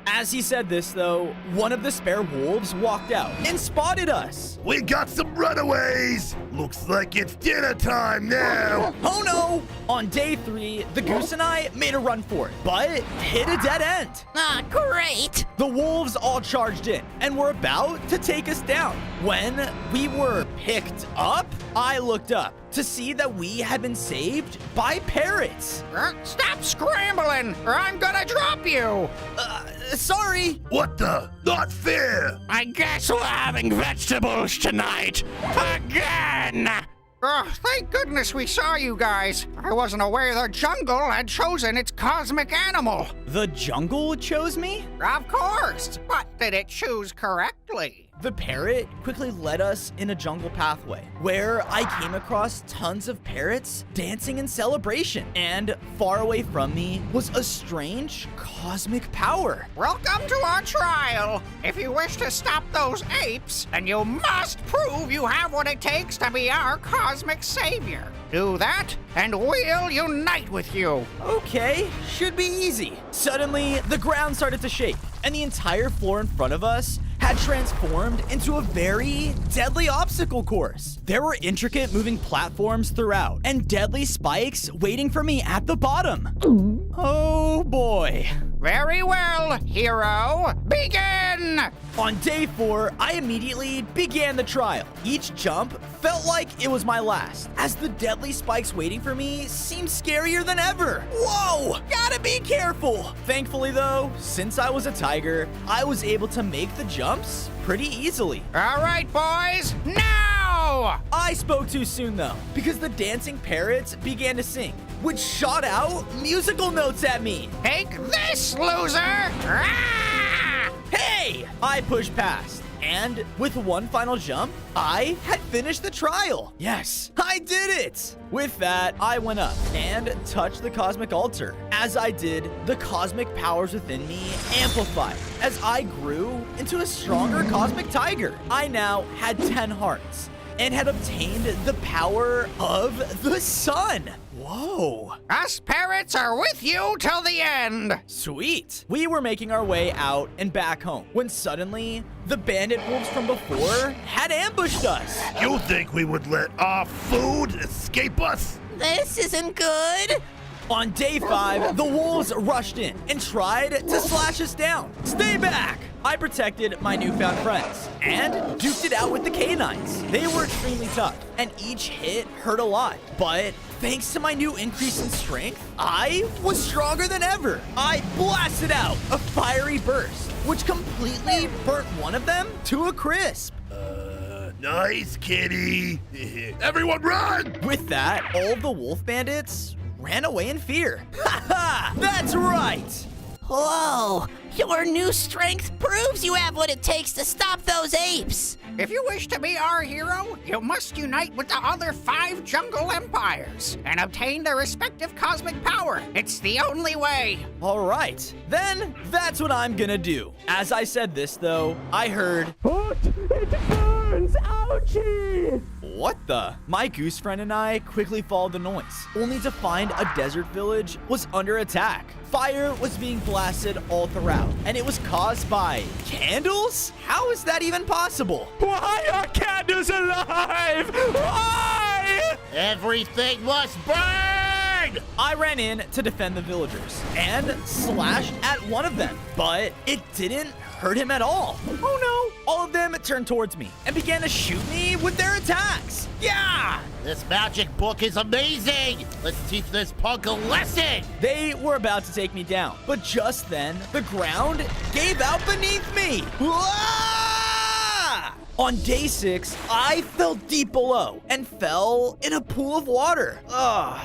As he said this, though, one of the spare wolves walked out and spotted us. We got some runaways. Looks like it's dinner time now. Oh no! On day 3, the goose and I made a run for it, but hit a dead end. Ah, great. The wolves all charged in and were about to take us down. When we were picked up, I looked up to see that we had been saved by parrots. Stop scrambling, or I'm gonna drop you. Sorry. What the? Not fair. I guess we're having vegetables tonight. Again! Oh, thank goodness we saw you guys. I wasn't aware the jungle had chosen its cosmic animal. The jungle chose me? Of course, but did it choose correctly? The parrot quickly led us in a jungle pathway where I came across tons of parrots dancing in celebration. And far away from me was a strange cosmic power. Welcome to our trial. If you wish to stop those apes, then you must prove you have what it takes to be our cosmic savior. Do that, and we'll unite with you. Okay, should be easy. Suddenly, the ground started to shake, and the entire floor in front of us had transformed into a very deadly obstacle course. There were intricate moving platforms throughout, and deadly spikes waiting for me at the bottom. Oh boy. Very well, hero. Begin! On day 4, I immediately began the trial. Each jump felt like it was my last, as the deadly spikes waiting for me seemed scarier than ever. Whoa! Gotta be careful! Thankfully though, since I was a tiger, I was able to make the jumps pretty easily. All right, boys, now! I spoke too soon though, because the dancing parrots began to sing, which shot out musical notes at me. Take this, loser! Ah! Hey! I pushed past. And with one final jump, I had finished the trial. Yes, I did it. With that, I went up and touched the cosmic altar. As I did, the cosmic powers within me amplified as I grew into a stronger cosmic tiger. I now had 10 hearts and had obtained the power of the sun. Whoa. Us parrots are with you till the end. Sweet. We were making our way out and back home when suddenly the bandit wolves from before had ambushed us. You think we would let our food escape us? This isn't good. On day 5, the wolves rushed in and tried to slash us down. Stay back! I protected my newfound friends and duked it out with the canines. They were extremely tough, and each hit hurt a lot. But thanks to my new increase in strength, I was stronger than ever. I blasted out a fiery burst, which completely burnt one of them to a crisp. Nice, kitty. Everyone run! With that, all of the wolf bandits ran away in fear. Ha ha! That's right! Whoa, your new strength proves you have what it takes to stop those apes. If you wish to be our hero, you must unite with the other 5 jungle empires and obtain their respective cosmic power. It's the only way. All right, then that's what I'm gonna do. As I said this, though, I heard, But it burns! Ouchie! what the? My goose friend and I quickly followed the noise, only to find a desert village was under attack. Fire was being blasted all throughout, and it was caused by candles? How is that even possible? Why are candles alive? Why? Everything must burn! I ran in to defend the villagers and slashed at one of them, but it didn't hurt him at all. Oh no! All of them turned towards me and began to shoot me with their attacks. Yeah! This magic book is amazing! Let's teach this punk a lesson! They were about to take me down, but just then, the ground gave out beneath me. Wah! On day 6, I fell deep below and fell in a pool of water. Ugh,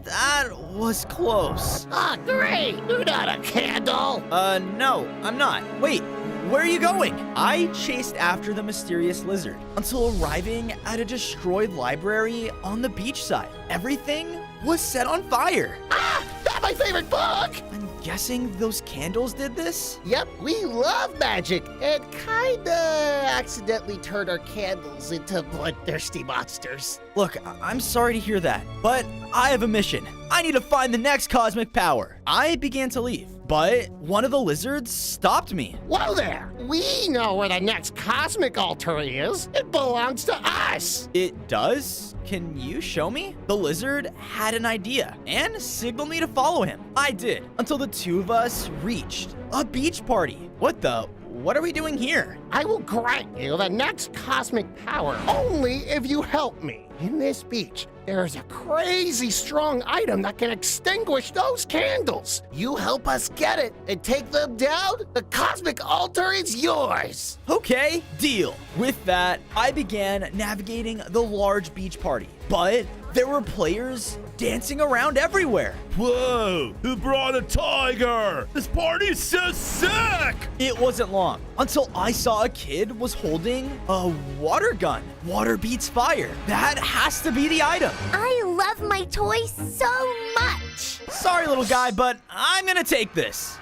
that was close. Ah, great! You're not a candle! No, I'm not. Wait, where are you going? I chased after the mysterious lizard until arriving at a destroyed library on the beachside. Everything was set on fire. Ah! Not my favorite book! I'm guessing those candles did this? Yep, we love magic and kinda accidentally turned our candles into bloodthirsty monsters. Look, I'm sorry to hear that, but I have a mission. I need to find the next cosmic power. I began to leave, but one of the lizards stopped me. Whoa there! We know where the next cosmic altar is. It belongs to us! It does? Can you show me? The lizard had an idea and signaled me to follow him. I did, until the two of us reached a beach party. What are we doing here? I will grant you the next cosmic power only if you help me. In this beach, there's a crazy strong item that can extinguish those candles. You help us get it and take them down, the cosmic altar is yours. Okay, deal. With that, I began navigating the large beach party, but there were players dancing around everywhere. Whoa! Who brought a tiger? This party's so sick! It wasn't long until I saw a kid was holding a water gun. Water beats fire. That has to be the item. I love my toy so much. Sorry, little guy, but I'm gonna take this.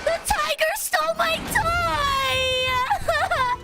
The tiger stole my toy!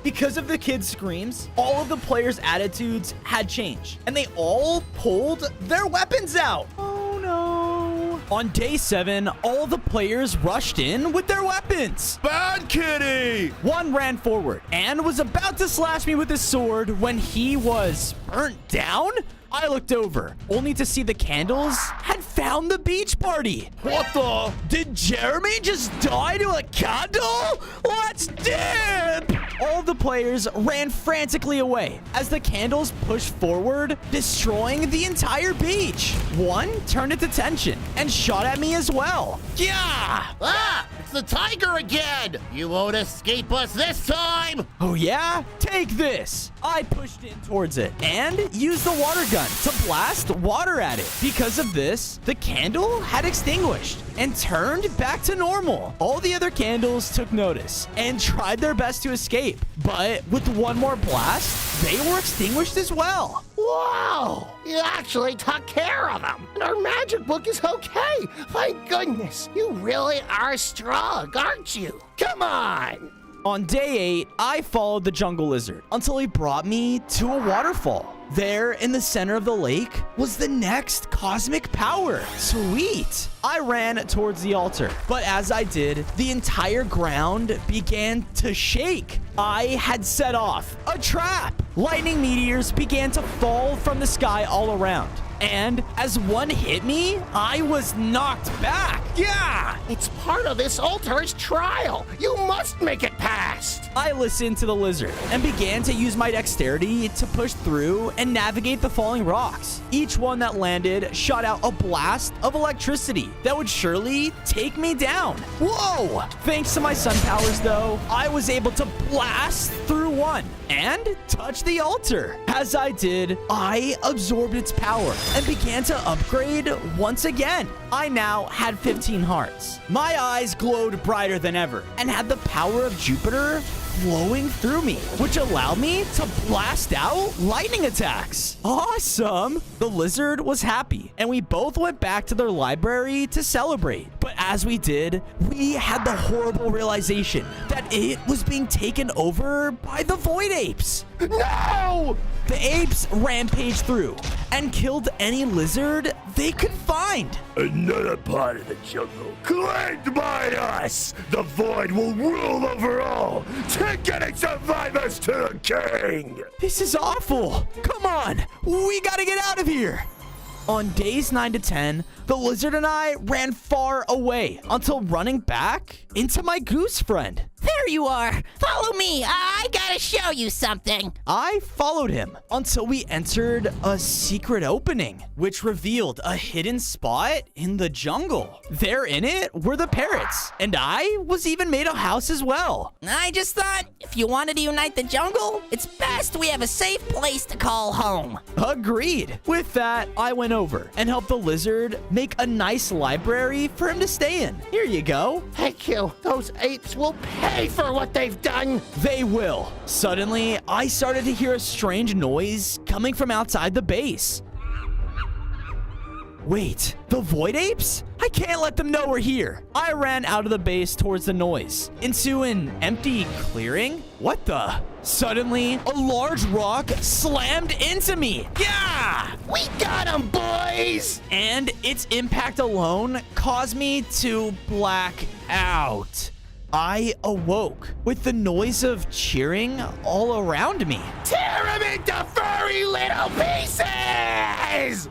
Because of the kids' screams, all of the players' attitudes had changed, and they all pulled their weapons out. Oh no. On day 7, all the players rushed in with their weapons. Bad kitty! One ran forward and was about to slash me with his sword when he was burnt down. I looked over, only to see the candles had found the beach party. What the? Did Jeremy just die to a candle? Let's dip! All the players ran frantically away as the candles pushed forward, destroying the entire beach. One turned into tension and shot at me as well. Yeah! Ah! It's the tiger again! You won't escape us this time! Oh yeah? Take this! I pushed in towards it and used the water gun to blast water at it. Because of this, the candle had extinguished and turned back to normal. All the other candles took notice and tried their best to escape. But with one more blast, they were extinguished as well. Whoa! You actually took care of them. And our magic book is okay. Thank goodness. You really are strong, aren't you? Come on! On day 8, I followed the jungle lizard until he brought me to a waterfall. There in the center of the lake was the next cosmic power. Sweet! I ran towards the altar, but as I did, the entire ground began to shake. I had set off a trap. Lightning meteors began to fall from the sky all around. And as one hit me, I was knocked back. Yeah! It's part of this altar's trial. You must make it past. I listened to the lizard and began to use my dexterity to push through and navigate the falling rocks. Each one that landed shot out a blast of electricity that would surely take me down. Whoa! Thanks to my sun powers, though, I was able to blast through one and touch the altar. As I did, I absorbed its power and began to upgrade once again. I now had 15 hearts. My eyes glowed brighter than ever and had the power of Jupiter flowing through me, which allowed me to blast out lightning attacks. Awesome! The lizard was happy, and we both went back to their library to celebrate. But as we did, we had the horrible realization that it was being taken over by the Void Apes. No! The apes rampaged through and killed any lizard they could find. Another part of the jungle claimed by us. The void will rule over all. Take any survivors to the king. This is awful. Come on, we gotta get out of here. On days 9 to 10, the lizard and I ran far away until running back into my goose friend. There you are. Follow me. I gotta show you something. I followed him until we entered a secret opening, which revealed a hidden spot in the jungle. There in it were the parrots, and I was even made a house as well. I just thought if you wanted to unite the jungle, it's best we have a safe place to call home. Agreed. With that, I went over and helped the lizard make a nice library for him to stay in. Here you go. Thank you. Those apes will pay for what they've done. They will. Suddenly, I started to hear a strange noise coming from outside the base. Wait, the Void Apes? I can't let them know we're here. I ran out of the base towards the noise, into an empty clearing. What the? Suddenly, a large rock slammed into me. Yeah! We got 'em, boys! And its impact alone caused me to black out. I awoke with the noise of cheering all around me. Tear him into furry little pieces!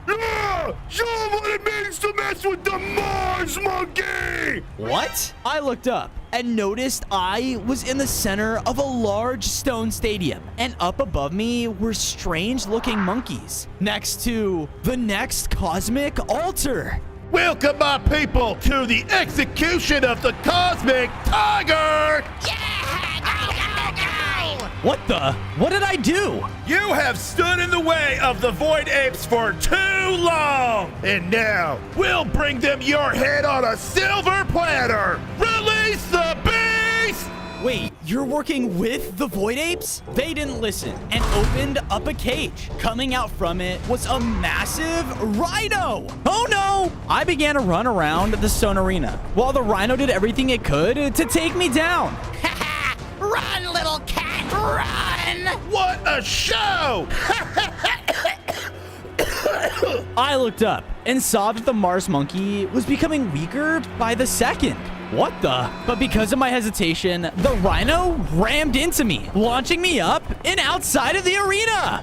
Yeah! Show 'em what it means to mess with the Mars monkey! What? I looked up and noticed I was in the center of a large stone stadium, and up above me were strange-looking monkeys next to the next cosmic altar. Welcome, my people, to the execution of the Cosmic Tiger! What the? What did I do? You have stood in the way of the Void Apes for too long! And now, we'll bring them your head on a silver platter! Release the beast! Wait, you're working with the Void Apes? They didn't listen and opened up a cage. Coming out from it was a massive rhino. Oh no! I began to run around the stone arena while the rhino did everything it could to take me down. Run, little cat, run! What a show! I looked up and saw that the Mars monkey was becoming weaker by the second. What the? But because of my hesitation, the rhino rammed into me, launching me up and outside of the arena.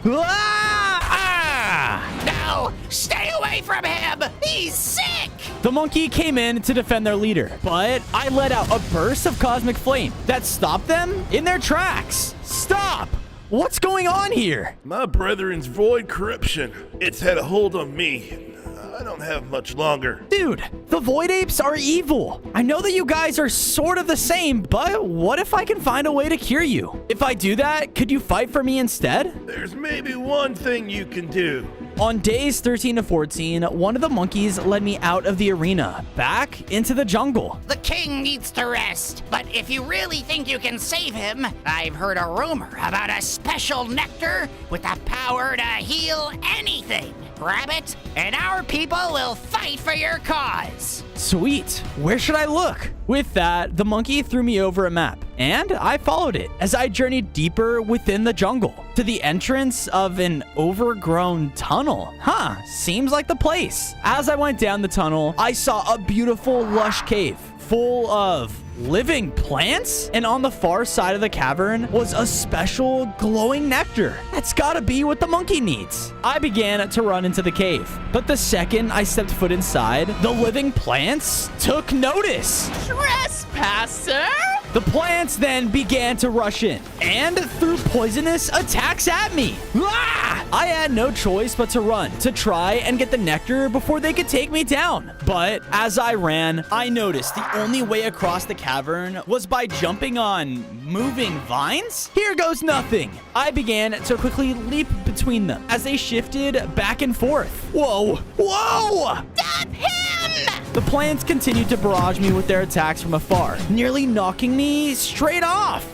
No, stay away from him! He's sick! The monkey came in to defend their leader, but I let out a burst of cosmic flame that stopped them in their tracks. Stop! What's going on here? My brethren's void corruption. It's had a hold on me. I don't have much longer. Dude, the Void Apes are evil. I know that you guys are sort of the same, but what if I can find a way to cure you? If I do that, could you fight for me instead? There's maybe one thing you can do. On days 13 to 14, one of the monkeys led me out of the arena, back into the jungle. The king needs to rest, but if you really think you can save him, I've heard a rumor about a special nectar with the power to heal anything. Grab it, and our people will fight for your cause. Sweet. Where should I look? With that, the monkey threw me over a map, and I followed it as I journeyed deeper within the jungle to the entrance of an overgrown tunnel. Seems like the place. As I went down the tunnel, I saw a beautiful, lush cave full of living plants, and on the far side of the cavern was a special glowing nectar. That's gotta be what the monkey needs. I began to run into the cave, but the second I stepped foot inside, the living plants took notice. Trespasser! The plants then began to rush in and threw poisonous attacks at me. I had no choice but to run to try and get the nectar before they could take me down. But as I ran, I noticed the only way across the cavern was by jumping on moving vines. Here goes nothing. I began to quickly leap between them as they shifted back and forth. Whoa! Stop him! The plants continued to barrage me with their attacks from afar, nearly knocking me straight off.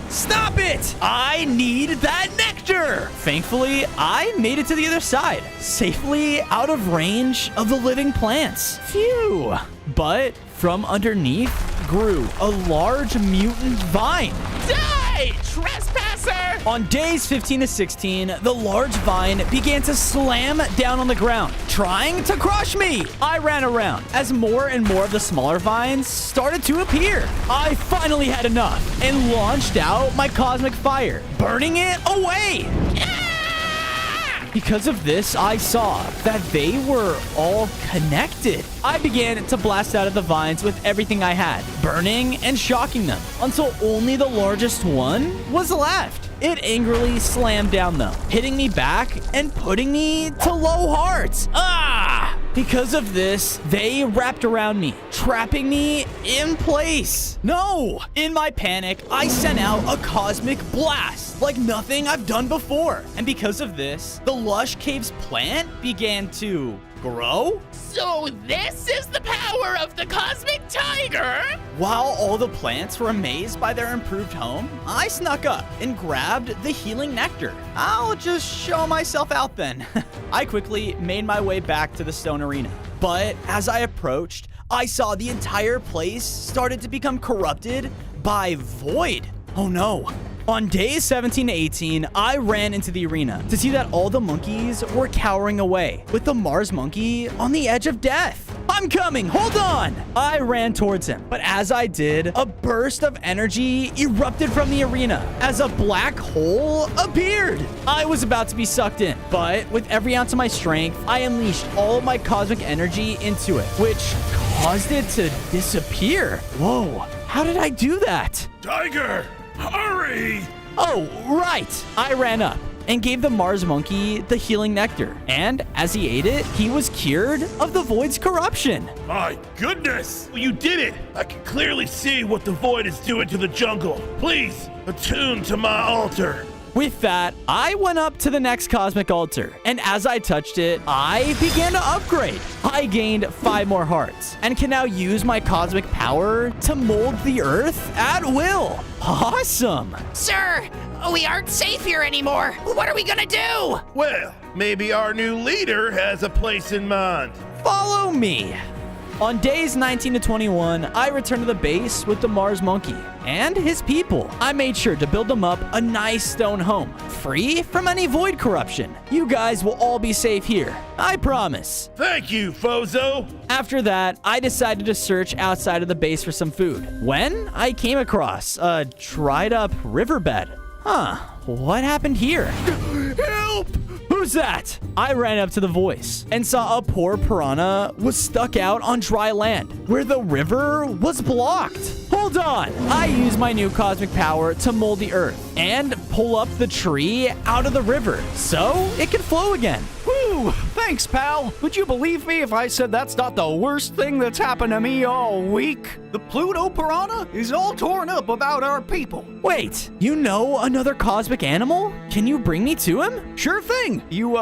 Stop it! I need that nectar! Thankfully, I made it to the other side, safely out of range of the living plants. Phew! But from underneath grew a large mutant vine. Die, trespasser! On days 15 to 16, the large vine began to slam down on the ground, trying to crush me. I ran around as more and more of the smaller vines started to appear. I finally had enough and launched out my cosmic fire, burning it away. Because of this, I saw that they were all connected. I began to blast out of the vines with everything I had, burning and shocking them until only the largest one was left. It angrily slammed down though, hitting me back and putting me to low hearts. Because of this, they wrapped around me, trapping me in place. No! In my panic, I sent out a cosmic blast like nothing I've done before. And because of this, the Lush Caves plant began to grow. So this is the power of the Cosmic Tiger? While all the plants were amazed by their improved home, I snuck up and grabbed the healing nectar. I'll just show myself out then. I quickly made my way back to the stone arena. But as I approached, I saw the entire place started to become corrupted by void. Oh no. On days 17 to 18, I ran into the arena to see that all the monkeys were cowering away, with the Mars monkey on the edge of death. I'm coming, hold on! I ran towards him, but as I did, a burst of energy erupted from the arena as a black hole appeared. I was about to be sucked in, but with every ounce of my strength, I unleashed all of my cosmic energy into it, which caused it to disappear. Whoa, how did I do that? Tiger, hurry! Oh, right! I ran up and gave the Mars monkey the healing nectar. And as he ate it, he was cured of the void's corruption. My goodness! You did it! I can clearly see what the void is doing to the jungle. Please, attune to my altar. With that, I went up to the next cosmic altar, and as I touched it, I began to upgrade. I gained 5 more hearts, and can now use my cosmic power to mold the earth at will. Awesome! Sir, we aren't safe here anymore. What are we gonna do? Well, maybe our new leader has a place in mind. Follow me. On days 19 to 21, I returned to the base with the Mars monkey and his people. I made sure to build them up a nice stone home, free from any void corruption. You guys will all be safe here, I promise. Thank you, Fozo. After that, I decided to search outside of the base for some food, when I came across a dried up riverbed. What happened here? Help! Who's that? I ran up to the voice and saw a poor piranha was stuck out on dry land where the river was blocked. Hold on. I use my new cosmic power to mold the earth and pull up the tree out of the river so it can flow again. Whew, thanks Thanks, pal. Would you believe me if I said that's not the worst thing that's happened to me all week? The Pluto Piranha is all torn up about our people. Wait, you know another cosmic animal? Can you bring me to him? Sure thing. You,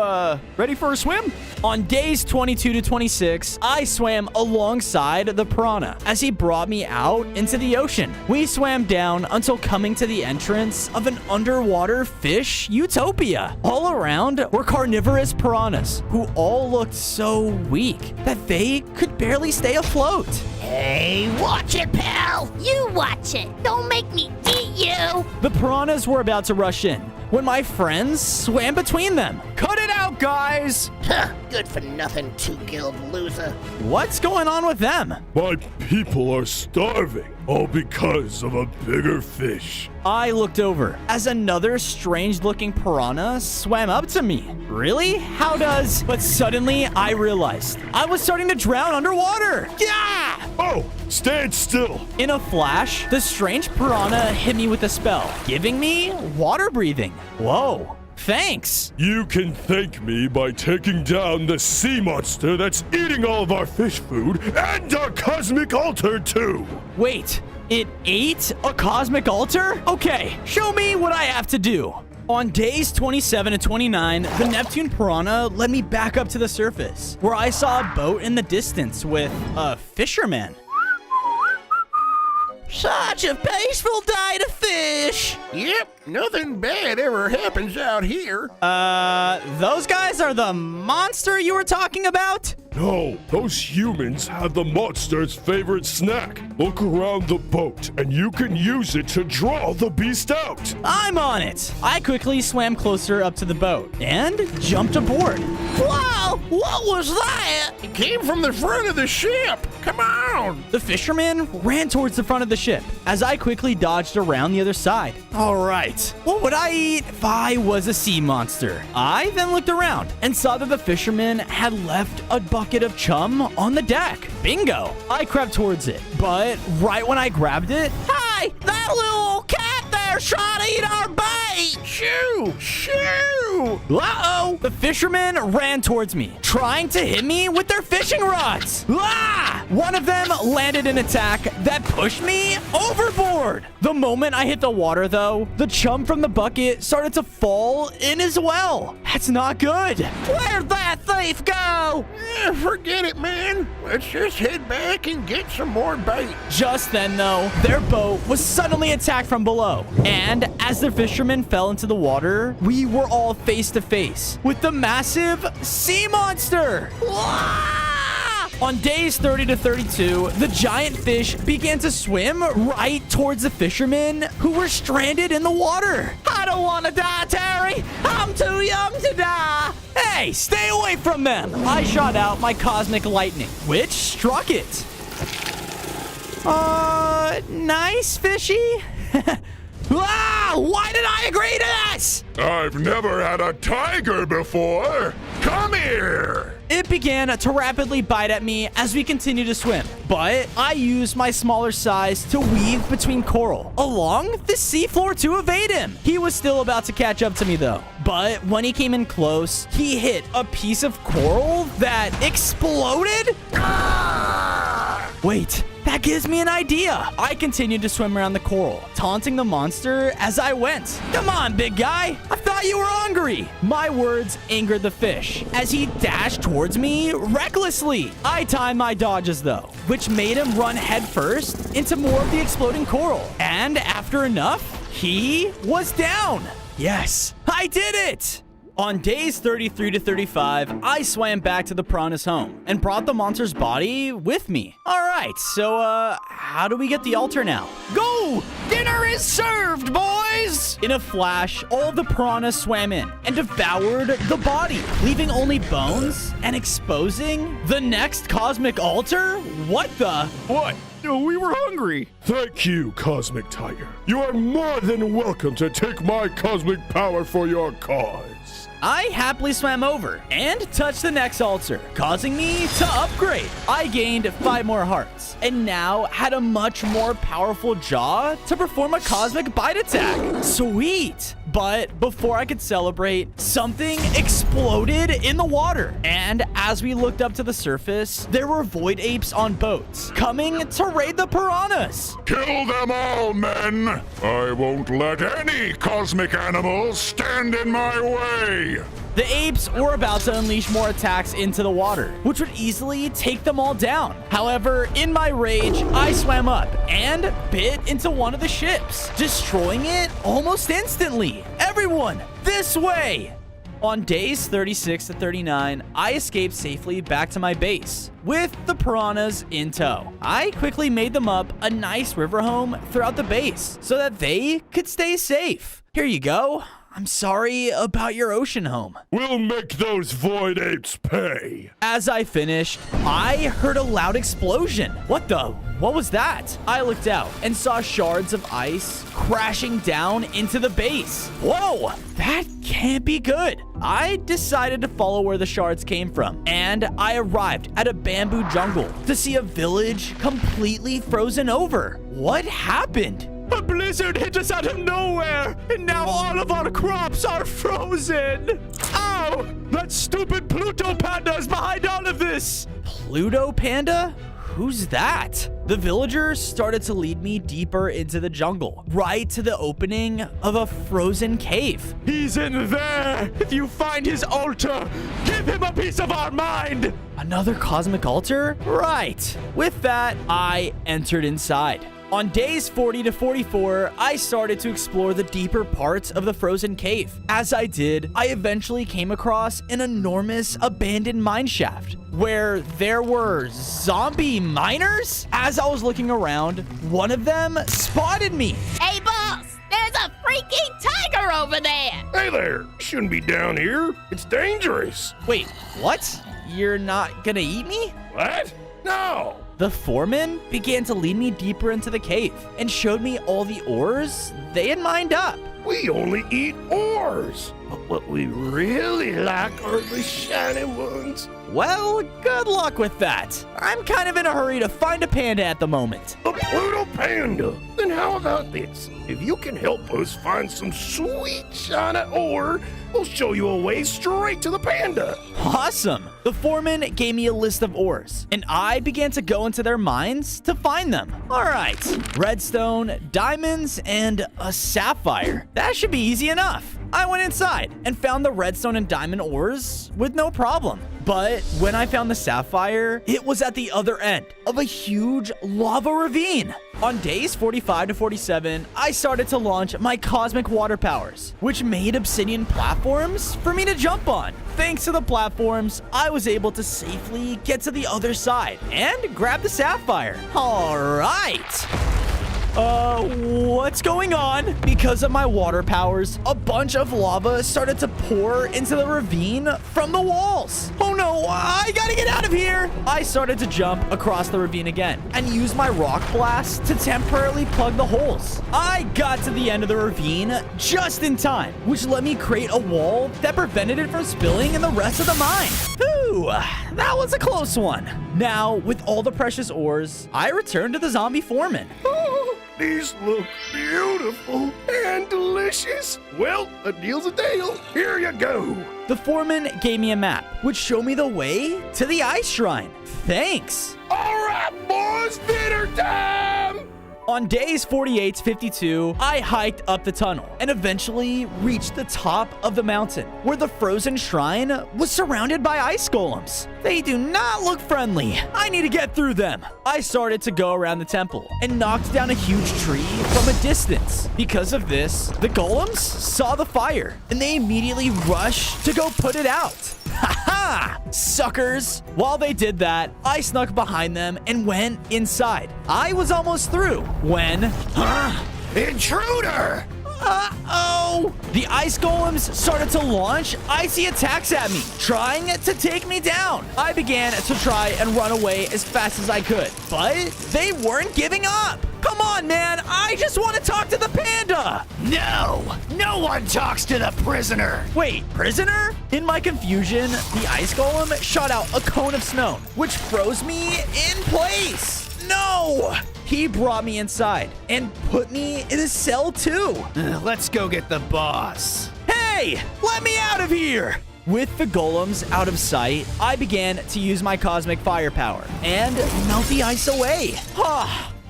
ready for a swim? On days 22 to 26, I swam alongside the piranha as he brought me out into the ocean. We swam down until coming to the entrance of an underwater fish utopia. All around were carnivorous piranhas who all looked so weak that they could barely stay afloat. Hey, watch it, pal! You watch it. Don't make me eat you. The piranhas were about to rush in when my friends swam between them. Cut it out, guys! Huh, good for nothing, two-gilled loser. What's going on with them? My people are starving, all because of a bigger fish. I looked over as another strange-looking piranha swam up to me. Really? How does... But suddenly, I realized I was starting to drown underwater. Yeah! Oh, stand still. In a flash, the strange piranha hit me with a spell, giving me water breathing. Whoa. Thanks. You can thank me by taking down the sea monster that's eating all of our fish food and our cosmic altar, too. Wait, it ate a cosmic altar? Okay, show me what I have to do. On days 27 and 29, the Neptune piranha led me back up to the surface, where I saw a boat in the distance with a fisherman. Such a peaceful day to fish. Yep, nothing bad ever happens out here. Those guys are the monster you were talking about? No, those humans have the monster's favorite snack. Look around the boat, and you can use it to draw the beast out. I'm on it. I quickly swam closer up to the boat and jumped aboard. Whoa! What was that? It came from the front of the ship. Come on! The fisherman ran towards the front of the ship as I quickly dodged around the other side. All right, what would I eat if I was a sea monster? I then looked around and saw that the fisherman had left a bucket of chum on the deck. Bingo! I crept towards it, but right when I grabbed it, Hey, that little cat there's trying to eat our bait! Shoo! Shoo! uh-oh, the fishermen ran towards me, trying to hit me with their fishing rods. Ah! One of them landed an attack that pushed me overboard. The moment I hit the water, though, the chum from the bucket started to fall in as well. That's not good. Where'd that thief go? Forget it, man. Let's just head back and get some more bait. Just then, though, their boat was suddenly attacked from below. And as the fishermen fell into the water, we were all face to face with the massive sea monster. On days 30 to 32, the giant fish began to swim right towards the fishermen who were stranded in the water. I don't want to die, Terry. I'm too young to die. Hey, stay away from them. I shot out my cosmic lightning, which struck it. Nice, fishy. Why did I agree to this? I've never had a tiger before. Come here. It began to rapidly bite at me as we continued to swim, but I used my smaller size to weave between coral along the seafloor to evade him. He was still about to catch up to me though, but when he came in close, he hit a piece of coral that exploded. Wait, that gives me an idea. I continued to swim around the coral, taunting the monster as I went. Come on, big guy. I thought you were hungry. My words angered the fish as he dashed towards me recklessly. I timed my dodges though, which made him run headfirst into more of the exploding coral. And after enough, he was down. Yes, I did it. On days 33 to 35, I swam back to the piranha's home and brought the monster's body with me. All right, so, how do we get the altar now? Go! Dinner is served, boys! In a flash, all the piranhas swam in and devoured the body, leaving only bones and exposing the next cosmic altar? What the? What? We were hungry. Thank you, Cosmic Tiger. You are more than welcome to take my cosmic power for your cause. I happily swam over and touched the next altar, causing me to upgrade. I gained 5 more hearts and now had a much more powerful jaw to perform a cosmic bite attack. Sweet! But before I could celebrate, something exploded in the water. And as we looked up to the surface, there were void apes on boats coming to raid the piranhas. Kill them all, men! I won't let any cosmic animals stand in my way! The apes were about to unleash more attacks into the water, which would easily take them all down. However, in my rage, I swam up and bit into one of the ships, destroying it almost instantly. Everyone, this way! On days 36 to 39, I escaped safely back to my base with the piranhas in tow. I quickly made them up a nice river home throughout the base so that they could stay safe. Here you go. I'm sorry about your ocean home. We'll make those void apes pay. As I finished, I heard a loud explosion. What was that? I looked out and saw shards of ice crashing down into the base. Whoa, that can't be good. I decided to follow where the shards came from, and I arrived at a bamboo jungle to see a village completely frozen over. What happened? A blizzard hit us out of nowhere, and now all of our crops are frozen. Ow! That stupid Pluto Panda is behind all of this. Pluto Panda? Who's that? The villagers started to lead me deeper into the jungle, right to the opening of a frozen cave. He's in there. If you find his altar, give him a piece of our mind. Another cosmic altar? Right. With that, I entered inside. On days 40 to 44, I started to explore the deeper parts of the frozen cave. As I did, I eventually came across an enormous abandoned mine shaft where there were zombie miners. As I was looking around, one of them spotted me. Hey, boss! There's a freaking tiger over there! Hey there, shouldn't be down here. It's dangerous. Wait, what? You're not gonna eat me? What? No. The foreman began to lead me deeper into the cave and showed me all the ores they had mined up. We only eat ores. But what we really lack are the shiny ones. Well, good luck with that. I'm kind of in a hurry to find a panda at the moment. A Pluto Panda. Then how about this? If you can help us find some sweet shiny ore, we'll show you a way straight to the panda. Awesome. The foreman gave me a list of ores, and I began to go into their mines to find them. All right, redstone, diamonds, and a sapphire. That should be easy enough. I went inside and found the redstone and diamond ores with no problem. But when I found the sapphire, it was at the other end of a huge lava ravine. On days 45 to 47, I started to launch my cosmic water powers, which made obsidian platforms for me to jump on. Thanks to the platforms, I was able to safely get to the other side and grab the sapphire. All right. What's going on? Because of my water powers, a bunch of lava started to pour into the ravine from the walls. Oh no, I gotta get out of here. I started to jump across the ravine again and use my rock blast to temporarily plug the holes. I got to the end of the ravine just in time, which let me create a wall that prevented it from spilling in the rest of the mine. Whew, that was a close one. Now, with all the precious ores, I returned to the zombie foreman. These look beautiful and delicious. Well, a deal's a deal. Here you go. The foreman gave me a map, which showed me the way to the ice shrine. Thanks. All right, boys, dinner time. On days 48 to 52, I hiked up the tunnel and eventually reached the top of the mountain, where the frozen shrine was surrounded by ice golems. They do not look friendly. I need to get through them. I started to go around the temple and knocked down a huge tree from a distance. Because of this, the golems saw the fire and they immediately rushed to go put it out. Ha-ha! Suckers! While they did that, I snuck behind them and went inside. I was almost through when... Intruder! Uh-oh! The ice golems started to launch icy attacks at me, trying to take me down. I began to try and run away as fast as I could, but they weren't giving up. Come on, man! I just want to talk to the panda! No one talks to the prisoner. Wait, prisoner? In my confusion, the ice golem shot out a cone of snow, which froze me in place. No! he brought me inside and put me in a cell too. Let's go get the boss. Hey, let me out of here! With the golems out of sight, I began to use my cosmic firepower and melt the ice away.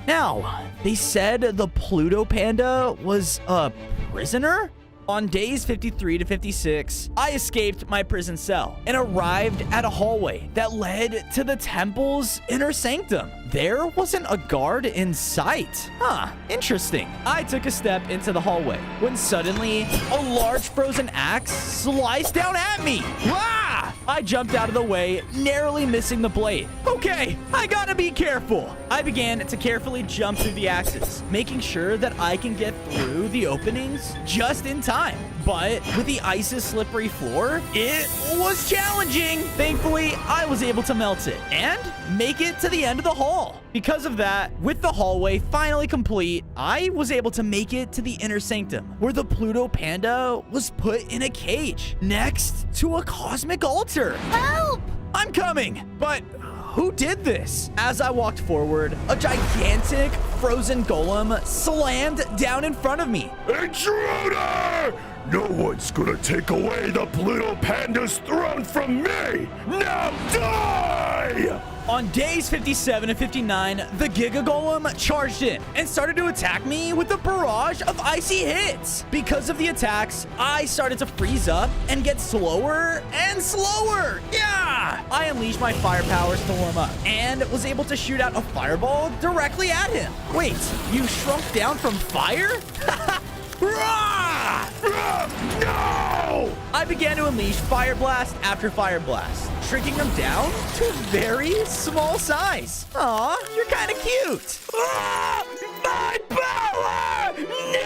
Now, they said the Pluto Panda was a prisoner? On days 53 to 56, I escaped my prison cell and arrived at a hallway that led to the temple's inner sanctum. There wasn't a guard in sight. Interesting. I took a step into the hallway when suddenly a large frozen axe sliced down at me. I jumped out of the way, narrowly missing the blade. Okay, I gotta be careful. I began to carefully jump through the axes, making sure that I can get through the openings just in time. But with the ice's slippery floor, it was challenging. Thankfully, I was able to melt it and make it to the end of the hall. Because of that, with the hallway finally complete, I was able to make it to the inner sanctum, where the Pluto Panda was put in a cage next to a cosmic altar. Help! I'm coming, but who did this? As I walked forward, a gigantic frozen golem slammed down in front of me. Intruder! No one's gonna take away the Pluto Panda's throne from me! Now die! On days 57 and 59, the Giga Golem charged in and started to attack me with a barrage of icy hits. Because of the attacks, I started to freeze up and get slower and slower. I unleashed my fire powers to warm up and was able to shoot out a fireball directly at him. Wait, you shrunk down from fire? No! I began to unleash fire blast after fire blast, shrinking them down to a very small size. Aw, you're kind of cute. My power! No!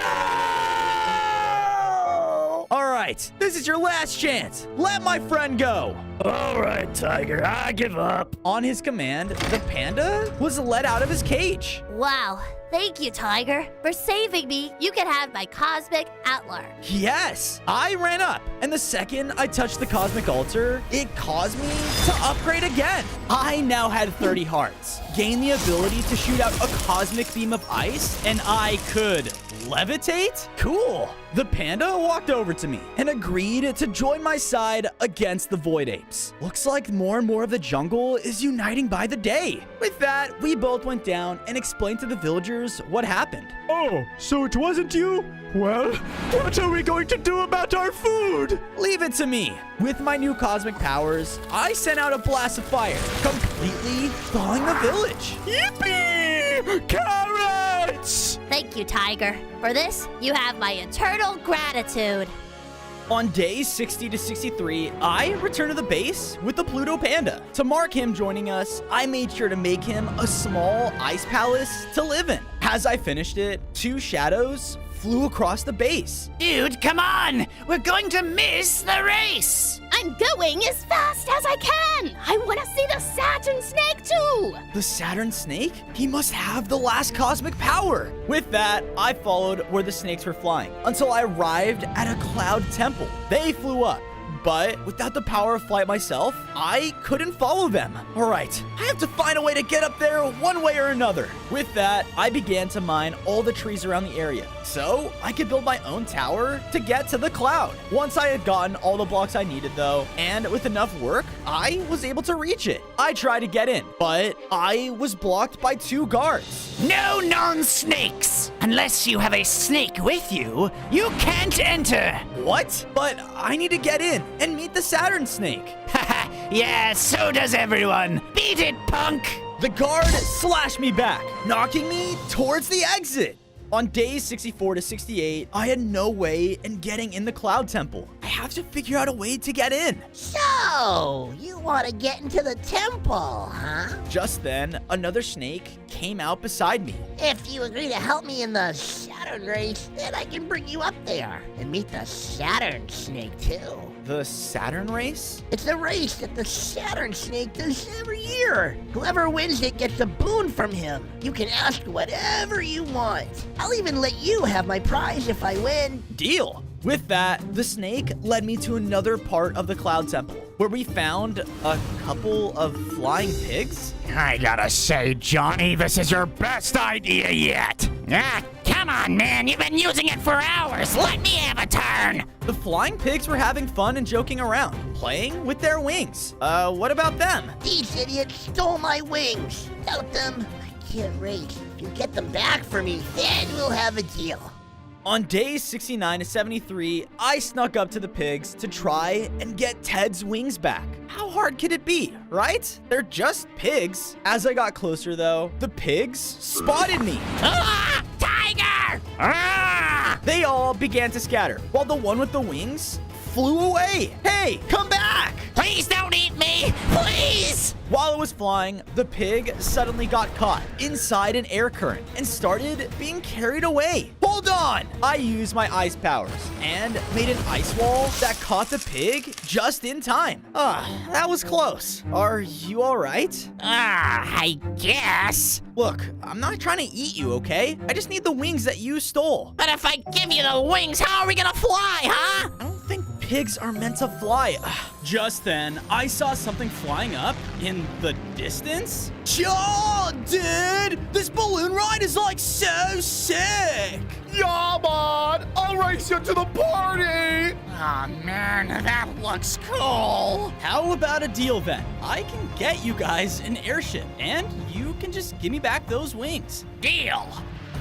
All right, this is your last chance. Let my friend go. All right, Tiger, I give up. On his command, the panda was let out of his cage. Wow. Thank you, Tiger. For saving me, you can have my cosmic antler. Yes, I ran up, and the second I touched the cosmic altar, it caused me to upgrade again. I now had 30 hearts, gained the ability to shoot out a cosmic beam of ice, and I could levitate? Cool. The panda walked over to me and agreed to join my side against the Void Apes. Looks like more and more of the jungle is uniting by the day. With that, we both went down and explained to the villagers what happened. Oh, so it wasn't you? Well, what are we going to do about our food? Leave it to me. With my new cosmic powers, I sent out a blast of fire, completely thawing the village. Yippee! Carrots! Thank you, Tiger. For this, you have my eternal gratitude. On days 60 to 63, I returned to the base with the Pluto Panda. To mark him joining us, I made sure to make him a small ice palace to live in. As I finished it, two shadows flew across the base. Dude, come on! We're going to miss the race! I'm going as fast as I can. I want to see the Saturn snake too. The Saturn snake? He must have the last cosmic power. With that, I followed where the snakes were flying until I arrived at a cloud temple. They flew up, but without the power of flight myself, I couldn't follow them. All right, I have to find a way to get up there one way or another. With that, I began to mine all the trees around the area so I could build my own tower to get to the cloud. Once I had gotten all the blocks I needed though, and with enough work, I was able to reach it. I tried to get in, but I was blocked by two guards. No non-snakes! Unless you have a snake with you, you can't enter! What? But I need to get in and meet the Saturn snake. Haha, yeah, so does everyone. Beat it, punk! The guard slashed me back, knocking me towards the exit. On days 64 to 68, I had no way in getting in the Cloud Temple. I have to figure out a way to get in. So, you want to get into the temple, huh? Just then, another snake came out beside me. If you agree to help me in the Saturn race, then I can bring you up there and meet the Saturn snake too. The Saturn race? It's a race that the Saturn snake does every year. Whoever wins it gets a boon from him. You can ask whatever you want. I'll even let you have my prize if I win. Deal. With that, the snake led me to another part of the Cloud Temple, where we found a couple of flying pigs. I gotta say, Johnny, this is your best idea yet. Ah, come on, man. You've been using it for hours. Let me have a turn. The flying pigs were having fun and joking around, playing with their wings. What about them? These idiots stole my wings. Without them, I can't race. If you get them back for me, then we'll have a deal. On days 69 to 73, I snuck up to the pigs to try and get Ted's wings back. How hard could it be, right? They're just pigs. As I got closer, though, the pigs spotted me. Ah! Tiger! Ah! They all began to scatter, while the one with the wings flew away. Hey, come back! Please don't eat me! Please! While it was flying, the pig suddenly got caught inside an air current and started being carried away. Hold on! I used my ice powers and made an ice wall that caught the pig just in time. That was close. Are you all right? I guess. Look, I'm not trying to eat you, okay? I just need the wings that you stole. But if I give you the wings, how are we gonna fly, huh? I don't think pigs are meant to fly. Just then, I saw something flying up in the distance. Oh, dude! This balloon ride is like so sick! Yeah, man! I'll race you to the party! Oh man, that looks cool. How about a deal then? I can get you guys an airship, and you can just give me back those wings. Deal.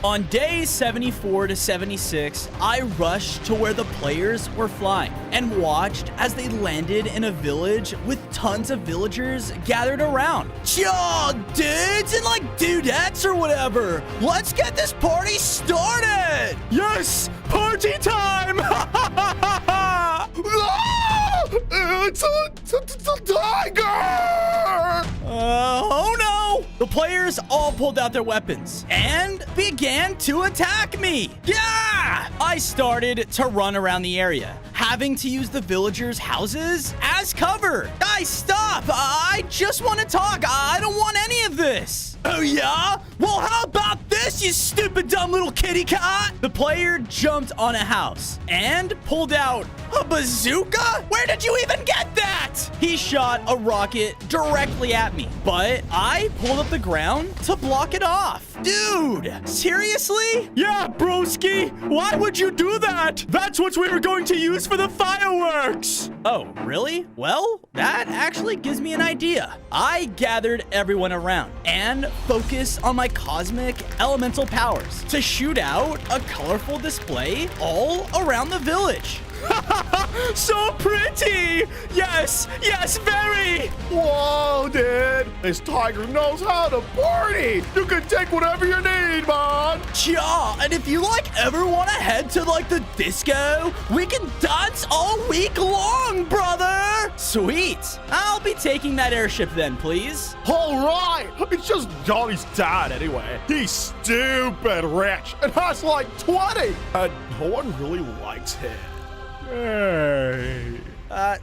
On days 74 to 76, I rushed to where the players were flying and watched as they landed in a village with tons of villagers gathered around. Yo, dudes and like dudettes or whatever. Let's get this party started. Yes! Party time! It's a tiger! Oh no! The players all pulled out their weapons and began to attack me. Yeah! I started to run around the area, having to use the villagers' houses as cover. Guys, stop! I just want to talk. I don't want any of this. Oh yeah? Well, how about this, you stupid dumb little kitty cat? The player jumped on a house and pulled out a bazooka? Where did you even get that? He shot a rocket directly at me, but I pulled up the ground to block it off. Dude, seriously? Yeah, broski! Why would you do that? That's what we were going to use for the fireworks! Oh, really? Well, that actually gives me an idea. I gathered everyone around and focused on my cosmic elemental powers to shoot out a colorful display all around the village. So pretty! Yes, yes, very! Whoa, dude! This tiger knows how to party! You can take whatever you need, man! Yeah, and if you ever want to head to the disco, we can dance all week long, brother! Sweet! I'll be taking that airship then, please. All right! It's just Johnny's dad anyway. He's stupid rich and has 20, and no one really likes him. Hey.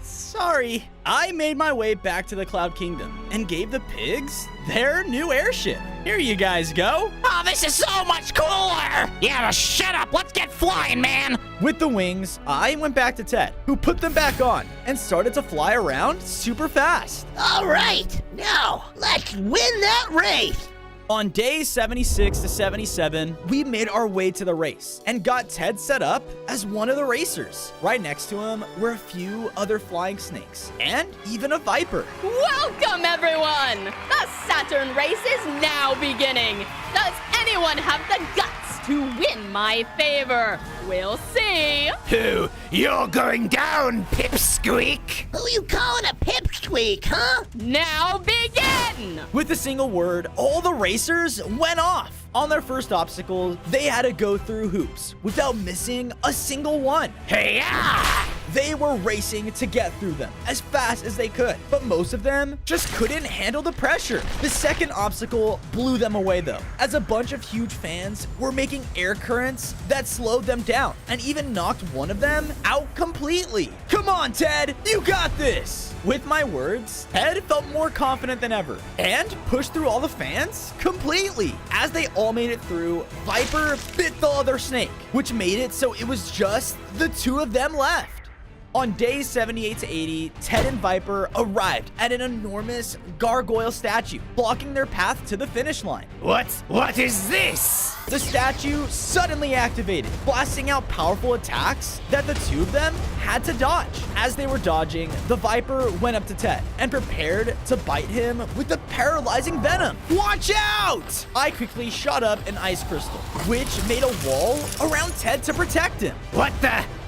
Sorry. I made my way back to the Cloud Kingdom and gave the pigs their new airship. Here you guys go. Oh, this is so much cooler! Yeah, shut up. Let's get flying, man. With the wings, I went back to Ted, who put them back on and started to fly around super fast. All right, now let's win that race. On days 76 to 77, we made our way to the race and got Ted set up as one of the racers. Right next to him were a few other flying snakes and even a viper. Welcome, everyone! The Saturn race is now beginning. Does anyone have the guts to win my favor? We'll see. Who? You're going down, Pipsqueak! Who you calling a pipsqueak, huh? Now begin! With a single word, all the racers went off. On their first obstacle, they had to go through hoops without missing a single one. Hey-ya! They were racing to get through them as fast as they could, but most of them just couldn't handle the pressure. The second obstacle blew them away though, as a bunch of huge fans were making air currents that slowed them down and even knocked one of them out completely. Come on, Ted, you got this! With my words, Ted felt more confident than ever and pushed through all the fans completely. As they all made it through, Viper bit the other snake, which made it so it was just the two of them left. On days 78 to 80, Ted and Viper arrived at an enormous gargoyle statue, blocking their path to the finish line. What is this? The statue suddenly activated, blasting out powerful attacks that the two of them had to dodge. As they were dodging, the Viper went up to Ted and prepared to bite him with the paralyzing venom. Watch out! I quickly shot up an ice crystal, which made a wall around Ted to protect him.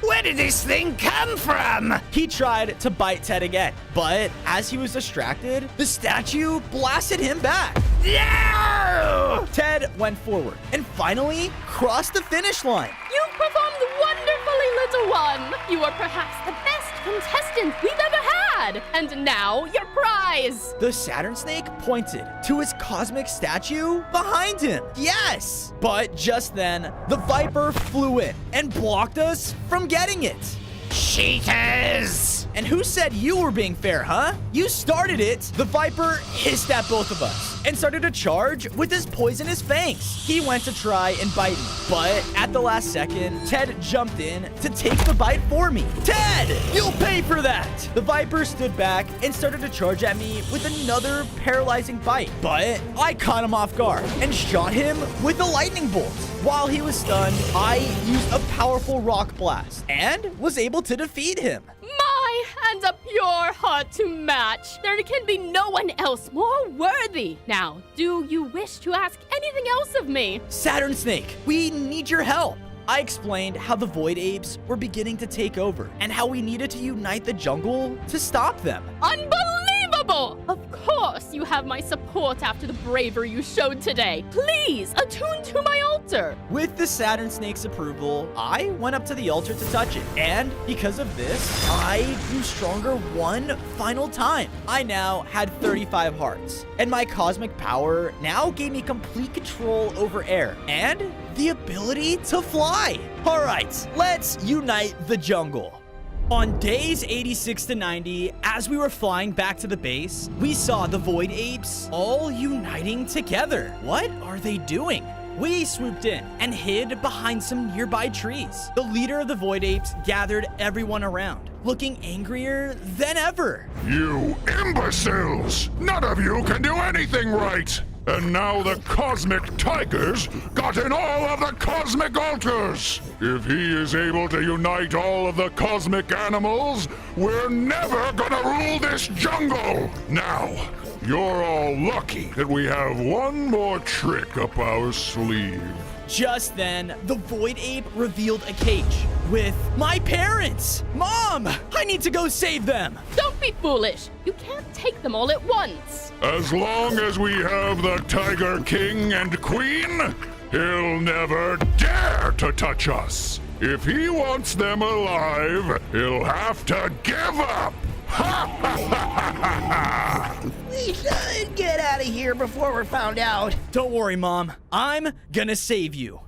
Where did this thing come from? He tried to bite Ted again, but as he was distracted, the statue blasted him back. No! Ted went forward and finally crossed the finish line. You've performed wonderfully, little one. You are perhaps the best contestant we've ever had. And now, your prize. The Saturn Snake pointed to his cosmic statue behind him. Yes! But just then, the Viper flew in and blocked us from getting it. Cheaters! And who said you were being fair, huh? You started it. The Viper hissed at both of us and started to charge with his poisonous fangs. He went to try and bite me, but at the last second, Ted jumped in to take the bite for me. Ted, you'll pay for that! The Viper stood back and started to charge at me with another paralyzing bite, but I caught him off guard and shot him with a lightning bolt. While he was stunned, I used a powerful rock blast and was able to defeat him. My, and a pure heart to match. There can be no one else more worthy. Now, do you wish to ask anything else of me? Saturn Snake, we need your help. I explained how the Void Apes were beginning to take over and how we needed to unite the jungle to stop them. Unbelievable! Of course you have my support after the bravery you showed today. Please, attune to my altar. With the Saturn Snake's approval, I went up to the altar to touch it. And because of this, I grew stronger one final time. I now had 35 hearts. And my cosmic power now gave me complete control over air and the ability to fly. All right, let's unite the jungle. On days 86 to 90, as we were flying back to the base, we saw the Void Apes all uniting together. What are they doing? We swooped in and hid behind some nearby trees. The leader of the Void Apes gathered everyone around, looking angrier than ever. You imbeciles! None of you can do anything right! And now the Cosmic Tigers got in all of the Cosmic Altars! If he is able to unite all of the Cosmic Animals, we're never gonna rule this jungle! Now, you're all lucky that we have one more trick up our sleeve. Just then, the Void Ape revealed a cage with my parents. Mom, I need to go save them. Don't be foolish. You can't take them all at once. As long as we have the Tiger King and Queen, he'll never dare to touch us. If he wants them alive, he'll have to give up. We should get out of here before we're found out. Don't worry, Mom. I'm gonna save you.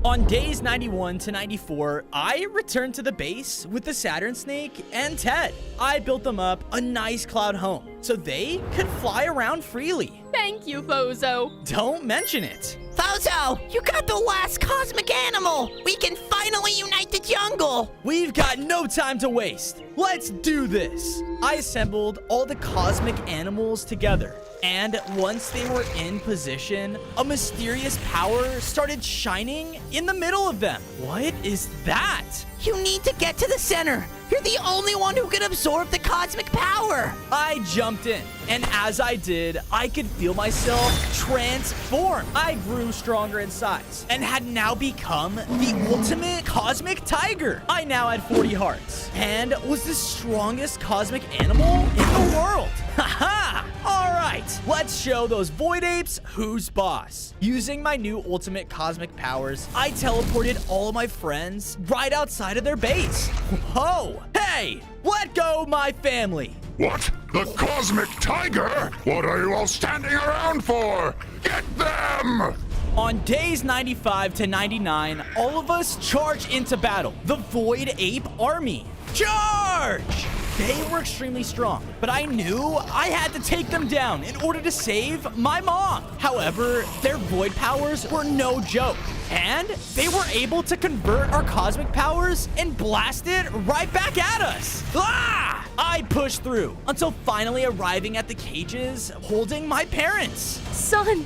On days 91 to 94, I returned to the base with the Saturn Snake and Ted. I built them up a nice cloud home so they could fly around freely. Thank you, Bozo. Don't mention it. Bozo, you got the last cosmic animal. We can finally unite the jungle. We've got no time to waste. Let's do this. I assembled all the cosmic animals together. And once they were in position, a mysterious power started shining in the middle of them. What is that? You need to get to the center. You're the only one who can absorb the cosmic power. I jumped in, and as I did, I could feel myself transform. I grew stronger in size and had now become the ultimate cosmic tiger. I now had 40 hearts and was the strongest cosmic animal in the world. Haha! All right, let's show those Void Apes who's boss. Using my new ultimate cosmic powers, I teleported all of my friends right outside of their base. Whoa, hey, let go my family. What? The Cosmic Tiger? What are you all standing around for? Get them! On days 95 to 99, all of us charge into battle. The Void Ape Army. Charge! They were extremely strong, but I knew I had to take them down in order to save my mom. However, their void powers were no joke, and they were able to convert our cosmic powers and blast it right back at us. Ah! I pushed through until finally arriving at the cages holding my parents. Son,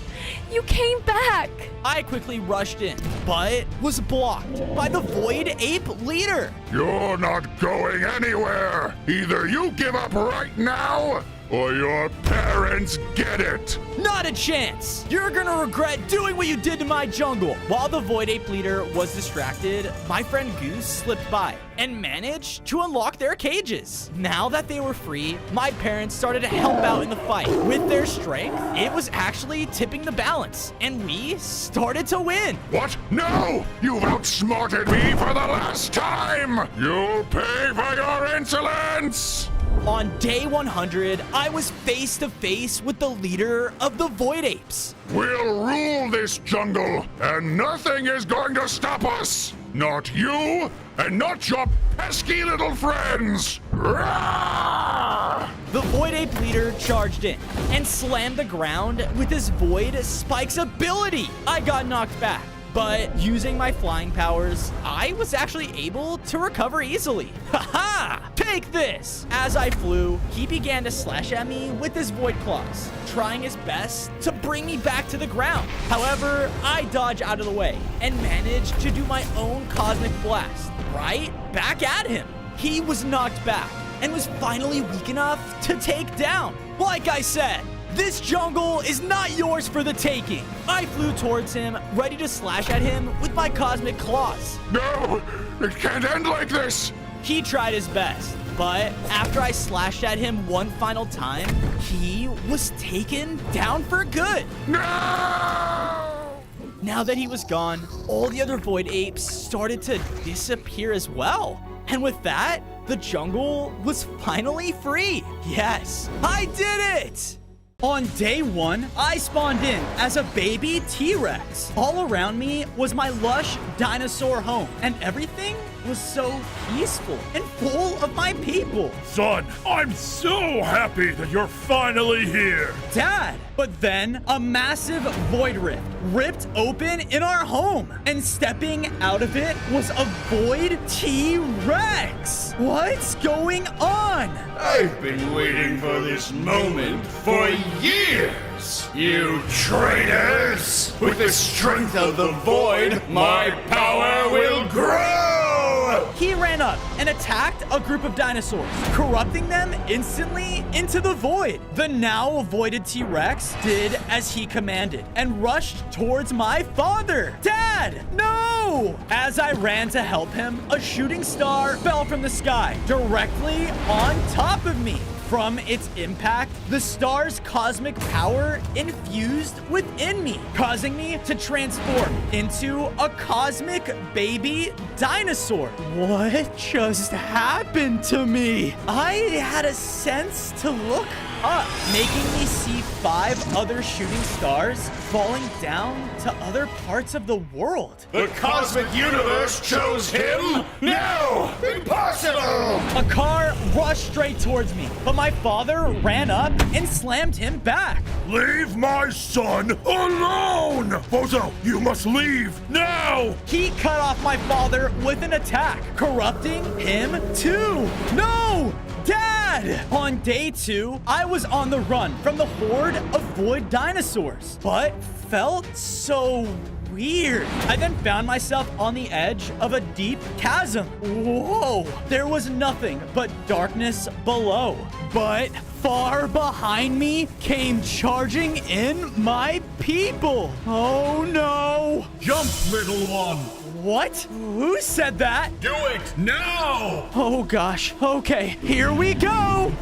you came back. I quickly rushed in, but was blocked by the Void Ape leader. You're not going anywhere! Either you give up right now, or your parents get it! Not a chance! You're gonna regret doing what you did to my jungle! While the Void Ape leader was distracted, my friend Goose slipped by and managed to unlock their cages. Now that they were free, my parents started to help out in the fight. With their strength, it was actually tipping the balance, and we started to win. What? No! You've outsmarted me for the last time! You'll pay for your insolence! On day 100, I was face to face with the leader of the Void Apes. We'll rule this jungle, and nothing is going to stop us! Not you, and not your pesky little friends! Rawr! The Void Ape leader charged in and slammed the ground with his Void Spike's ability. I got knocked back, but using my flying powers, I was actually able to recover easily. Haha! Take this! As I flew, he began to slash at me with his Void Claws, trying his best to bring me back to the ground. However, I dodged out of the way and managed to do my own Cosmic Blast right back at him. He was knocked back and was finally weak enough to take down. Like I said, this jungle is not yours for the taking. I flew towards him, ready to slash at him with my Cosmic Claws. No! It can't end like this! He tried his best, but after I slashed at him one final time, he was taken down for good. No! Now that he was gone, all the other Void Apes started to disappear as well. And with that, the jungle was finally free. Yes, I did it! On day 1, I spawned in as a baby T-Rex. All around me was my lush dinosaur home, and everything was so peaceful and full of my people. Son, I'm so happy that you're finally here. Dad! But then a massive void rift ripped open in our home, and stepping out of it was a Void T-Rex. What's going on? I've been waiting for this moment for years. You traitors! With the strength of the Void, my power will grow! He ran up and attacked a group of dinosaurs, corrupting them instantly into the void. The now voided T-Rex did as he commanded and rushed towards my father. Dad, no! As I ran to help him, a shooting star fell from the sky directly on top of me. From its impact, the star's cosmic power infused within me, causing me to transform into a cosmic baby dinosaur. What just happened to me? I had a sense to look up, making me see 5 other shooting stars falling down to other parts of the world. The cosmic universe chose him? No! Impossible! A car rushed straight towards me, but my father ran up and slammed him back. Leave my son alone! Bozo, you must leave now! He cut off my father with an attack, corrupting him too. No! Dad! On day 2, I was on the run from the horde of void dinosaurs, but felt so weird. I then found myself on the edge of a deep chasm. Whoa! There was nothing but darkness below. But far behind me came charging in my people. Oh no! Jump, little one! What? Who said that? Do it now! Oh gosh. Okay, here we go.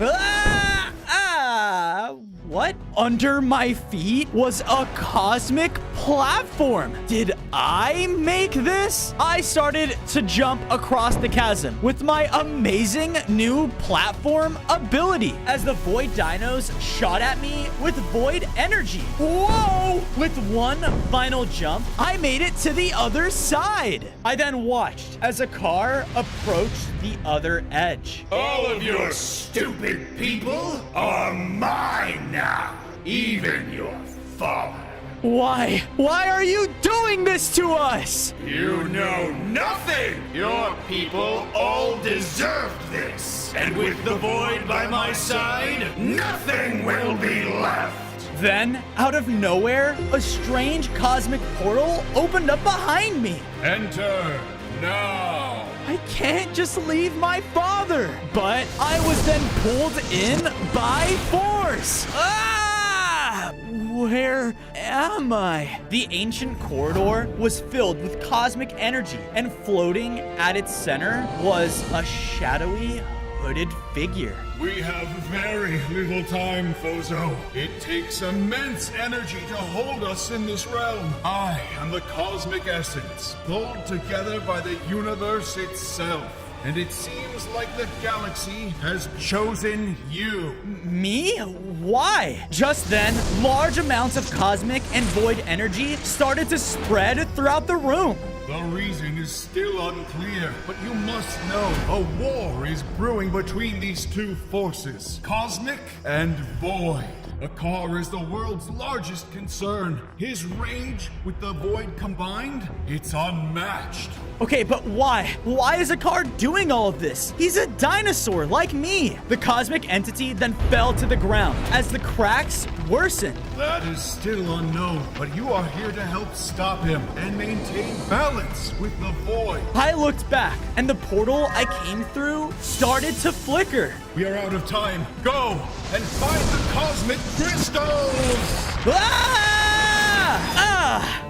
What? Under my feet was a cosmic platform. Did I make this? I started to jump across the chasm with my amazing new platform ability as the Void Dinos shot at me with Void Energy. Whoa! With one final jump, I made it to the other side. I then watched as a car approached the other edge. All of your stupid people are mine now. Even your father. Why? Why are you doing this to us? You know nothing! Your people all deserved this. And with the Void by my side, nothing will be left. Then, out of nowhere, a strange cosmic portal opened up behind me. Enter now. I can't just leave my father. But I was then pulled in by force. Ah! Where am I? The ancient corridor was filled with cosmic energy, and floating at its center was a shadowy, hooded figure. We have very little time, Fozo. It takes immense energy to hold us in this realm. I am the cosmic essence, pulled together by the universe itself. And it seems like the galaxy has chosen you. Me? Why? Just then, large amounts of cosmic and void energy started to spread throughout the room. The reason is still unclear, but you must know a war is brewing between these two forces, cosmic and void. Akar is the world's largest concern. His rage with the void combined, it's unmatched. Okay, but why? Why is Akar doing all of this? He's a dinosaur like me. The cosmic entity then fell to the ground as the cracks worsened. That is still unknown, but you are here to help stop him and maintain balance with the void. I looked back, and the portal I came through started to flicker. We are out of time. Go and find the cosmic crystals!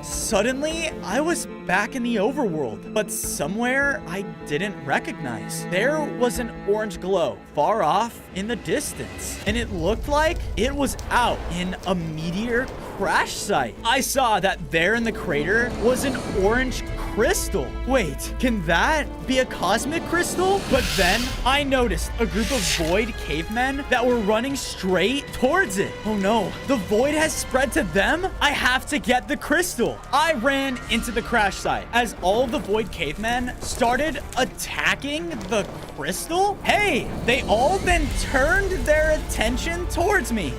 Suddenly, I was back in the overworld, but somewhere I didn't recognize. There was an orange glow far off in the distance, and it looked like it was out in a meteor crash site. I saw that there in the crater was an orange crystal. Wait, can that be a cosmic crystal? But then I noticed a group of void cavemen that were running straight towards it. Oh no, the void has spread to them? I have to get the crystal. I ran into the crash site as all of the void cavemen started attacking the crystal. Hey, they all then turned their attention towards me.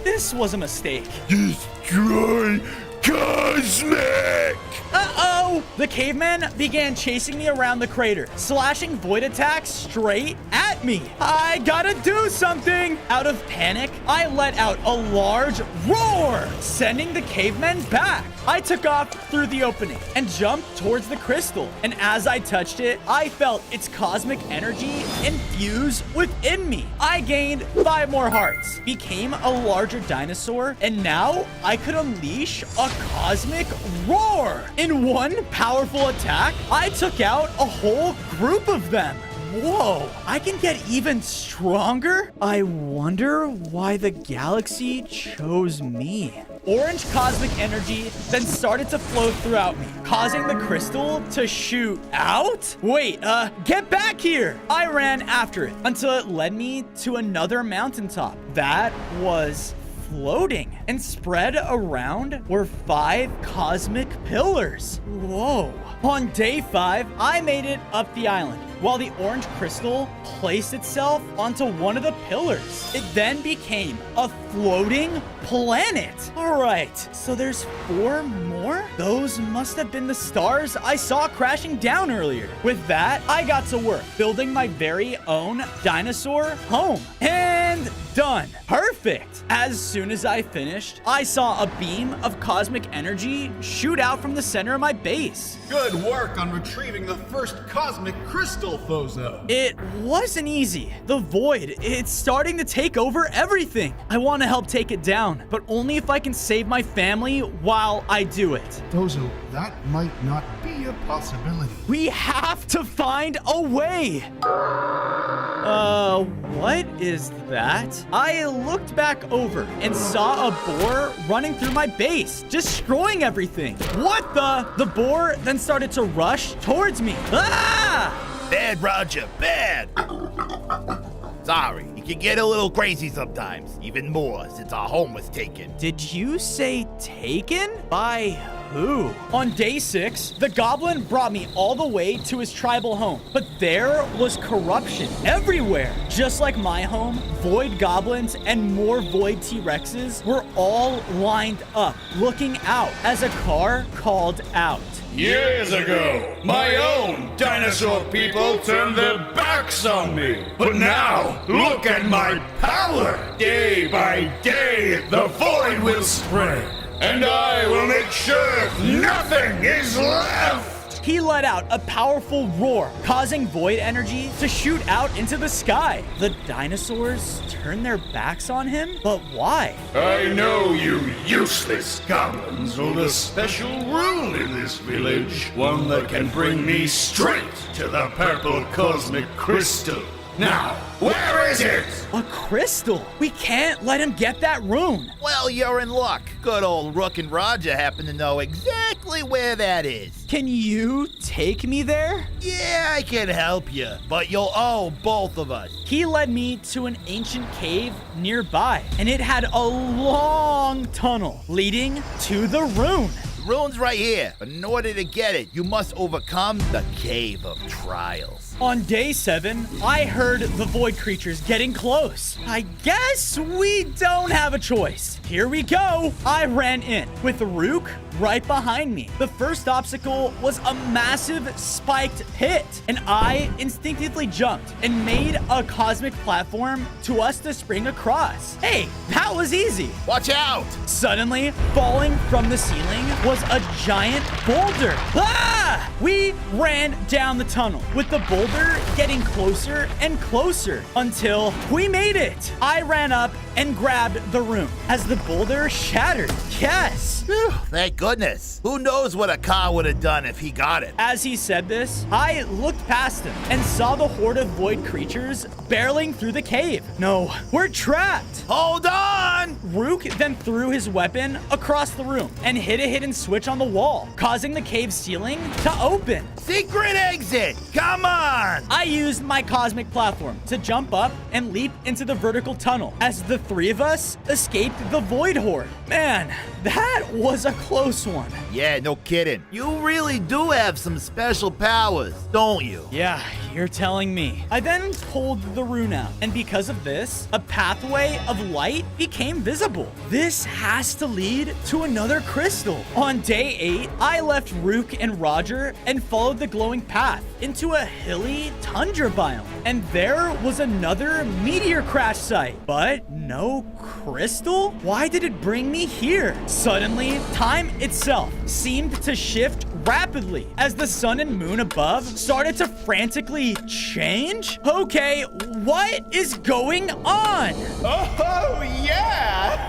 This was a mistake. Destroy Cosmic! Uh-oh! The cavemen began chasing me around the crater, slashing void attacks straight at me. I gotta do something! Out of panic, I let out a large roar, sending the cavemen back. I took off through the opening and jumped towards the crystal. And as I touched it, I felt its cosmic energy infuse within me. I gained 5 more hearts, became a larger dinosaur, and now I could unleash a cosmic roar. In one powerful attack, I took out a whole group of them. Whoa, I can get even stronger? I wonder why the galaxy chose me. Orange cosmic energy then started to flow throughout me, causing the crystal to shoot out? Wait, get back here! I ran after it until it led me to another mountaintop that was floating, and spread around were 5 cosmic pillars. Whoa. On day 5, I made it up the island, while the orange crystal placed itself onto one of the pillars. It then became a floating planet. All right, so there's 4 more? Those must have been the stars I saw crashing down earlier. With that, I got to work, building my very own dinosaur home. And done. Perfect. As soon as I finished, I saw a beam of cosmic energy shoot out from the center of my base. Good work on retrieving the first cosmic crystal, Fozo. It wasn't easy. The void, it's starting to take over everything. I want to help take it down, but only if I can save my family while I do it. Fozo, that might not be a possibility. We have to find a way. What is that? I looked back over and saw a boar running through my base, destroying everything. What the? The boar then started to rush towards me. Ah! Bad, Roger, bad. Sorry, you can get a little crazy sometimes, even more since our home was taken. Did you say taken? By who? On day 6, the goblin brought me all the way to his tribal home, but there was corruption everywhere. Just like my home, void goblins and more void T-Rexes were all lined up, looking out as a car called out. Years ago, my own dinosaur people turned their backs on me. But now, look at my power! Day by day, the void will spread, and I will make sure nothing is left! He let out a powerful roar, causing void energy to shoot out into the sky. The dinosaurs turned their backs on him? But why? I know you useless goblins hold a special rule in this village. One that can bring me straight to the purple cosmic crystal. Now, where is it? A crystal? We can't let him get that rune. Well, you're in luck. Good old Rook and Roger happen to know exactly where that is. Can you take me there? Yeah, I can help you, but you'll owe both of us. He led me to an ancient cave nearby, and it had a long tunnel leading to the rune. The rune's right here, but in order to get it, you must overcome the Cave of Trials. On day 7, I heard the void creatures getting close. I guess we don't have a choice. Here we go. I ran in with Rook right behind me. The first obstacle was a massive spiked pit, and I instinctively jumped and made a cosmic platform to us to spring across. Hey, that was easy. Watch out! Suddenly, falling from the ceiling was a giant boulder. Ah! We ran down the tunnel with the boulder getting closer and closer until we made it. I ran up and grabbed the rune as the boulder shattered. Yes! Whew, thank goodness. Who knows what a car would have done if he got it? As he said this, I looked past him and saw the horde of void creatures barreling through the cave. No, we're trapped. Hold on! Rook then threw his weapon across the room and hit a hidden switch on the wall, causing the cave ceiling to open. Secret exit! Come on! I used my cosmic platform to jump up and leap into the vertical tunnel as the 3 of us escaped the void horde. Man, that was a close one. Yeah, no kidding. You really do have some special powers, don't you? Yeah, you're telling me. I then pulled the rune out, and because of this, a pathway of light became visible. This has to lead to another crystal. On day 8, I left Rook and Roger and followed the glowing path into a hilly tundra biome. And there was another meteor crash site, but no crystal? Why did it bring me here? Suddenly, time itself seemed to shift rapidly as the sun and moon above started to frantically change. Okay, what is going on? Oh, yeah!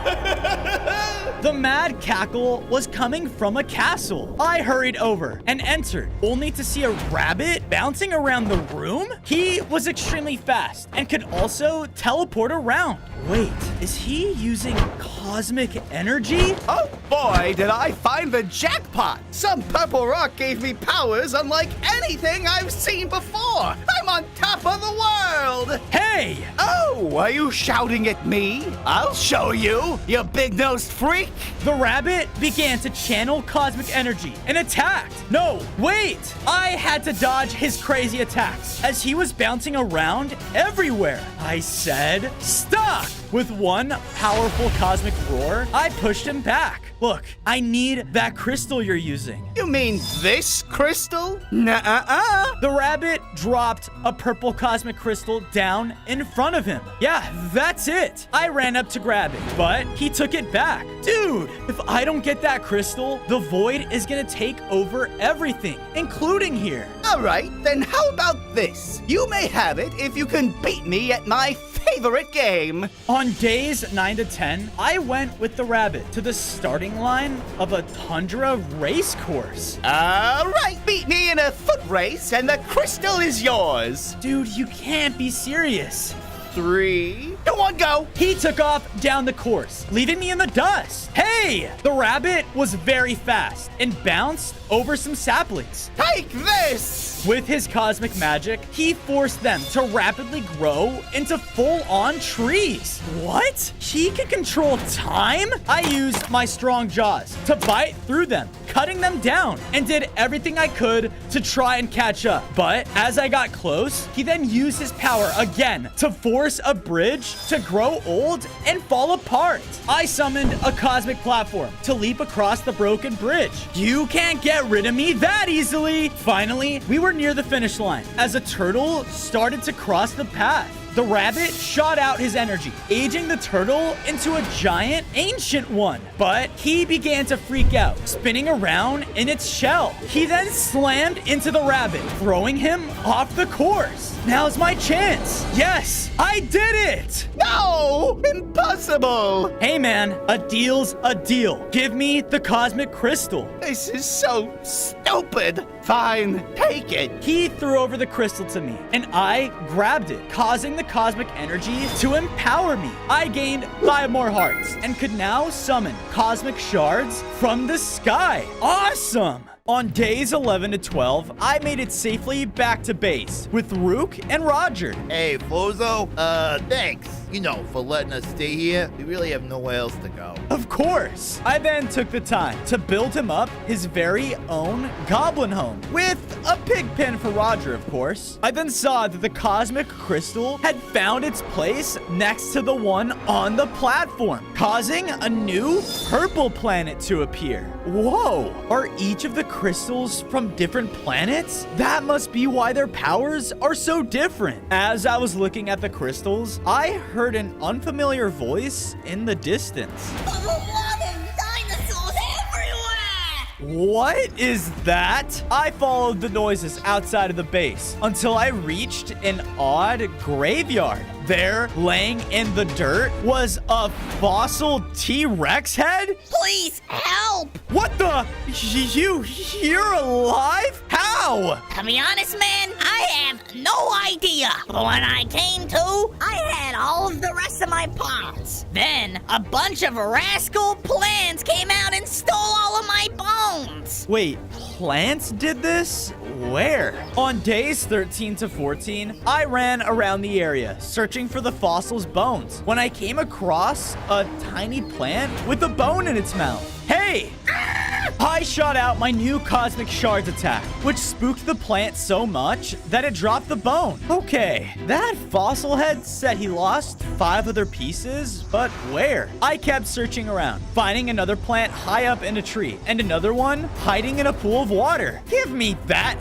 The mad cackle was coming from a castle. I hurried over and entered, only to see a rabbit bouncing around the room. He was extremely fast and could also teleport around. Wait, is he using cosmic energy? Oh boy, did I find the jackpot! Some purple rock gave me powers unlike anything I've seen before! I'm on top of the world! Hey! Oh, are you shouting at me? I'll show you, you big-nosed freak! The rabbit began to channel cosmic energy and attacked. No, wait! I had to dodge his crazy attacks as he was bouncing around everywhere. I said, stop! With one powerful cosmic roar, I pushed him back. Look, I need that crystal you're using. You mean this crystal? Nuh-uh-uh! The rabbit dropped a purple cosmic crystal down in front of him. Yeah, that's it. I ran up to grab it, but he took it back. Dude, if I don't get that crystal, the void is gonna take over everything, including here. All right, then how about this? You may have it if you can beat me at my favorite game. On days 9 to 10, I went with the rabbit to the starting line of a Tundra race course. All right, beat me in a foot race and the crystal is yours. Dude, you can't be serious. 3, 2, 1, go. He took off down the course, leaving me in the dust. Hey! The rabbit was very fast and bounced over some saplings. Take this. With his cosmic magic, he forced them to rapidly grow into full-on trees. What? He can control time? I used my strong jaws to bite through them, cutting them down, and did everything I could to try and catch up. But as I got close, he then used his power again to force a bridge to grow old and fall apart. I summoned a cosmic platform to leap across the broken bridge. You can't get rid of me that easily. Finally, we were near the finish line as a turtle started to cross the path. The rabbit shot out his energy, aging the turtle into a giant ancient one. But he began to freak out, spinning around in its shell. He then slammed into the rabbit, throwing him off the course. Now's my chance. Yes, I did it. No, impossible. Hey man, a deal's a deal. Give me the cosmic crystal. This is so stupid. Fine, take it. He threw over the crystal to me, and I grabbed it, causing the cosmic energy to empower me. I gained 5 more hearts and could now summon cosmic shards from the sky. Awesome! On days 11 to 12, I made it safely back to base with Rook and Roger. Hey, Flozo, thanks, for letting us stay here. We really have nowhere else to go. Of course. I then took the time to build him up his very own goblin home with a pig pen for Roger, of course. I then saw that the cosmic crystal had found its place next to the one on the platform, causing a new purple planet to appear. Whoa, are each of the crystals from different planets? That must be why their powers are so different. As I was looking at the crystals, I heard an unfamiliar voice in the distance. What is that? I followed the noises outside of the base until I reached an odd graveyard. There, laying in the dirt, was a fossil T-Rex head? Please help! What the? You're alive? How? To be honest, man, I have no idea. But when I came to, I had all of the rest of my parts. Then, a bunch of rascal plants came out and stole all of my bones. Wait, plants did this? Where? On days 13 to 14, I ran around the area, searching for the fossil's bones, when I came across a tiny plant with a bone in its mouth. Hey! I shot out my new Cosmic Shards attack, which spooked the plant so much that it dropped the bone. Okay, that fossil head said he lost 5 other pieces, but where? I kept searching around, finding another plant high up in a tree, and another one hiding in a pool of water. Give me that!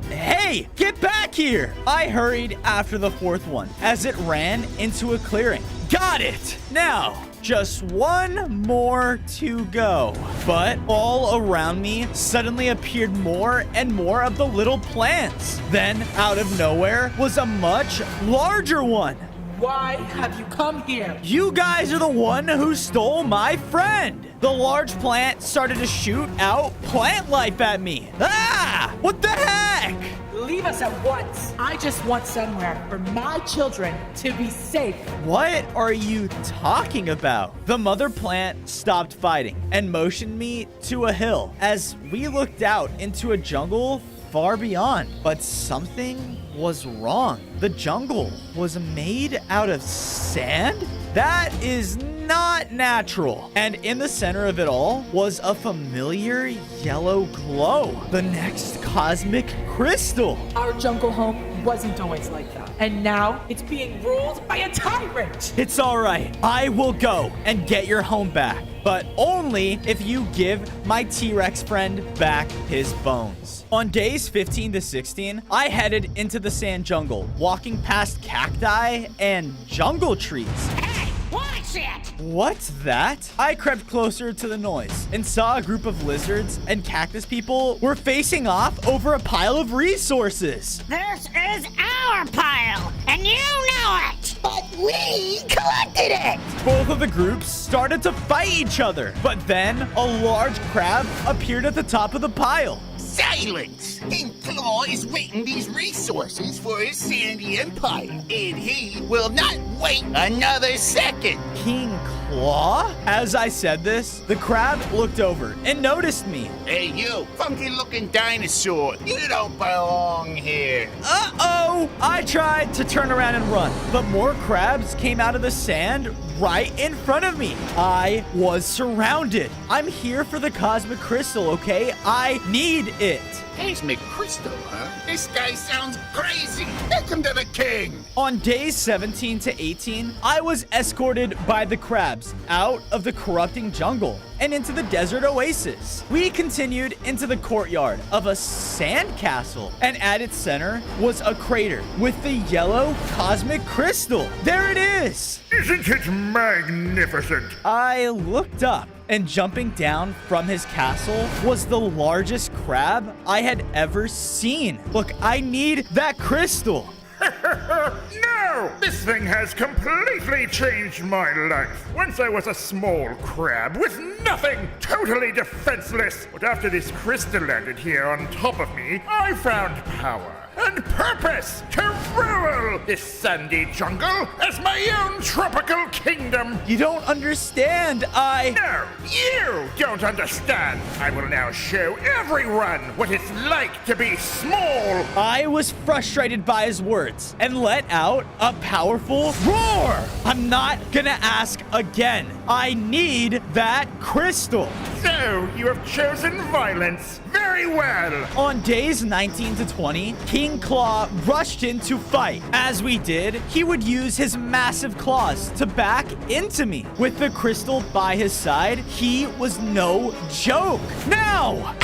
Hey, get back here! I hurried after the 4th one as it ran into a clearing. Got it! Now, just one more to go. But all around me suddenly appeared more and more of the little plants. Then, out of nowhere, was a much larger one. Why have you come here? You guys are the one who stole my friend. The large plant started to shoot out plant life at me. Ah! What the heck? Leave us at once. I just want somewhere for my children to be safe. What are you talking about? The mother plant stopped fighting and motioned me to a hill as we looked out into a jungle far beyond. But something was wrong. The jungle was made out of sand? That is not natural. And in the center of it all was a familiar yellow glow. The next cosmic crystal. Our jungle home wasn't always like that. And now it's being ruled by a tyrant. It's all right. I will go and get your home back. But only if you give my T-Rex friend back his bones. On days 15 to 16, I headed into the sand jungle, walking past cacti and jungle trees. Hey, watch bullshit! What's that? I crept closer to the noise and saw a group of lizards and cactus people were facing off over a pile of resources. This is our pile, and you know it! But we collected it! Both of the groups started to fight each other, but then a large crab appeared at the top of the pile. Silence! King Claw is waiting these resources for his sandy empire, and he will not wait another second. King Claw? As I said this, the crab looked over and noticed me. Hey, you, funky-looking dinosaur, you don't belong here. Uh-oh! I tried to turn around and run, but more crabs came out of the sand right in front of me. I was surrounded. I'm here for the cosmic crystal, okay? I need it. Cosmic crystal, huh? This guy sounds crazy. Take him to the king. On days 17 to 18, I was escorted by the crabs out of the corrupting jungle and into the desert oasis. We continued into the courtyard of a sand castle, and at its center was a crater with the yellow cosmic crystal. There it is. Isn't it magnificent? I looked up, and jumping down from his castle was the largest crab I had ever seen. Look, I need that crystal. No! This thing has completely changed my life. Once I was a small crab with nothing, totally defenseless. But after this crystal landed here on top of me, I found power and purpose to rule this sandy jungle as my own tropical kingdom. You don't understand. No, you don't understand. I will now show everyone what it's like to be small. I was frustrated by his words and let out a powerful roar. I'm not gonna ask again. I need that crystal. So, you have chosen violence. Very well. On days 19 to 20, King Claw rushed in to fight. As we did, he would use his massive claws to back into me. With the crystal by his side, he was no joke. Now!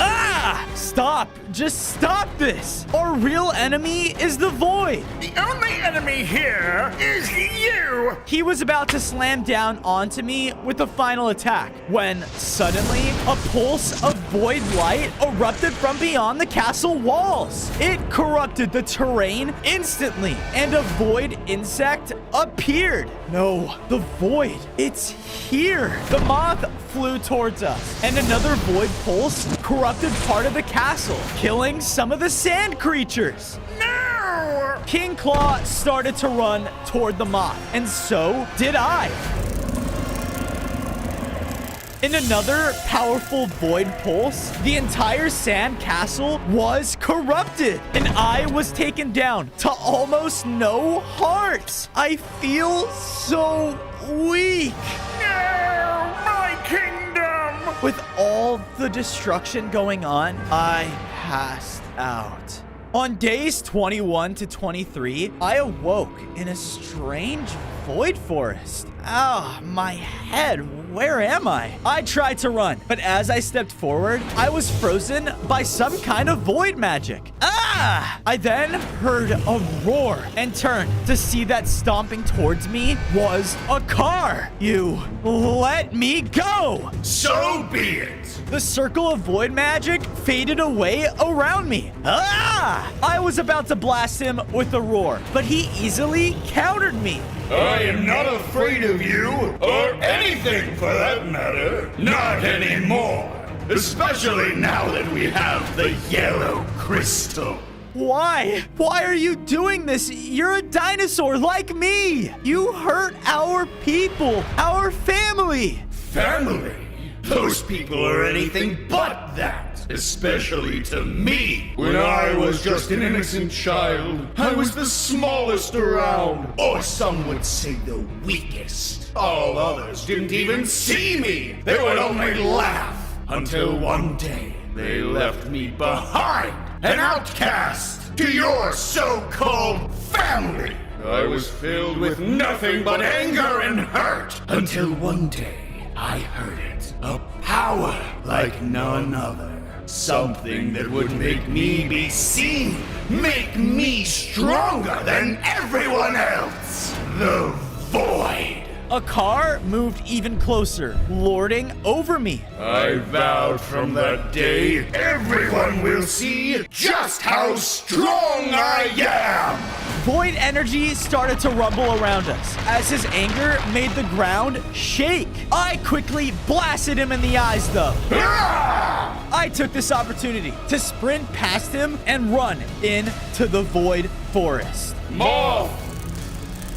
Stop! Just stop this! Our real enemy is the Void. The only enemy here is you! He was about to slam down onto me with a final attack when suddenly a pulse of void light erupted from beyond the castle walls. It corrupted the terrain instantly, and a void insect appeared. No, the void, it's here. The moth flew towards us, and another void pulse corrupted part of the castle, killing some of the sand creatures. No! King Claw started to run toward the moth, and so did I. In another powerful void pulse, the entire sand castle was corrupted, and I was taken down to almost no hearts. I feel so weak. No! My kingdom! With all the destruction going on, I passed out. On days 21 to 23, I awoke in a strange void forest. My head, where am I? I tried to run, but as I stepped forward, I was frozen by some kind of void magic. I then heard a roar and turned to see that stomping towards me was a car. You let me go. So be it. The circle of void magic faded away around me. I was about to blast him with a roar, but he easily countered me. I am not afraid of you, or anything for that matter. Not anymore. Especially now that we have the yellow crystal. Why? Why are you doing this? You're a dinosaur like me. You hurt our people, our family. Family? Those people are anything but that, especially to me. When I was just an innocent child, I was the smallest around, or some would say the weakest. All others didn't even see me. They would only laugh, until one day they left me behind, an outcast, to your so-called family. I was filled with nothing but anger and hurt, until one day I heard it. A power like none other. Something that would make me be seen, make me stronger than everyone else. The Void. a car moved even closer, lording over me. I vowed from that day everyone will see just how strong I am! Void energy started to rumble around us as his anger made the ground shake. I quickly blasted him in the eyes, though. I took this opportunity to sprint past him and run into the Void Forest. Moth!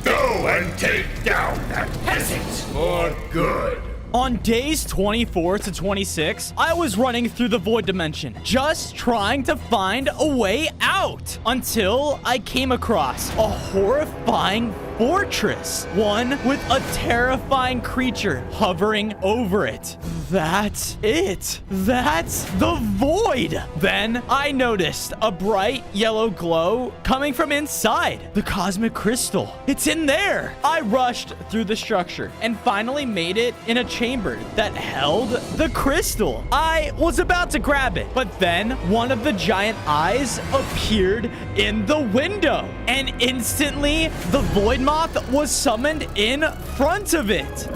Go and take down that peasant for good! On days 24 to 26, I was running through the Void Dimension, just trying to find a way out, until I came across a horrifying fortress, one with a terrifying creature hovering over it. That's it. That's the Void. Then I noticed a bright yellow glow coming from inside the cosmic crystal. It's in there. I rushed through the structure and finally made it in a chamber that held the crystal. I was about to grab it, but then one of the giant eyes appeared in the window, and instantly the Void Moth was summoned in front of it.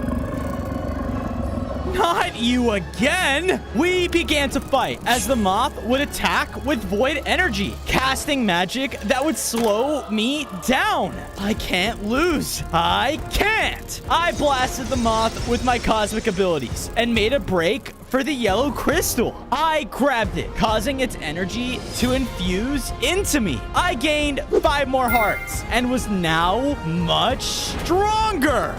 Not you again! We began to fight as the moth would attack with void energy, casting magic that would slow me down. I can't lose. I can't! I blasted the moth with my cosmic abilities and made a break for the yellow crystal. I grabbed it, causing its energy to infuse into me. I gained 5 more hearts and was now much stronger.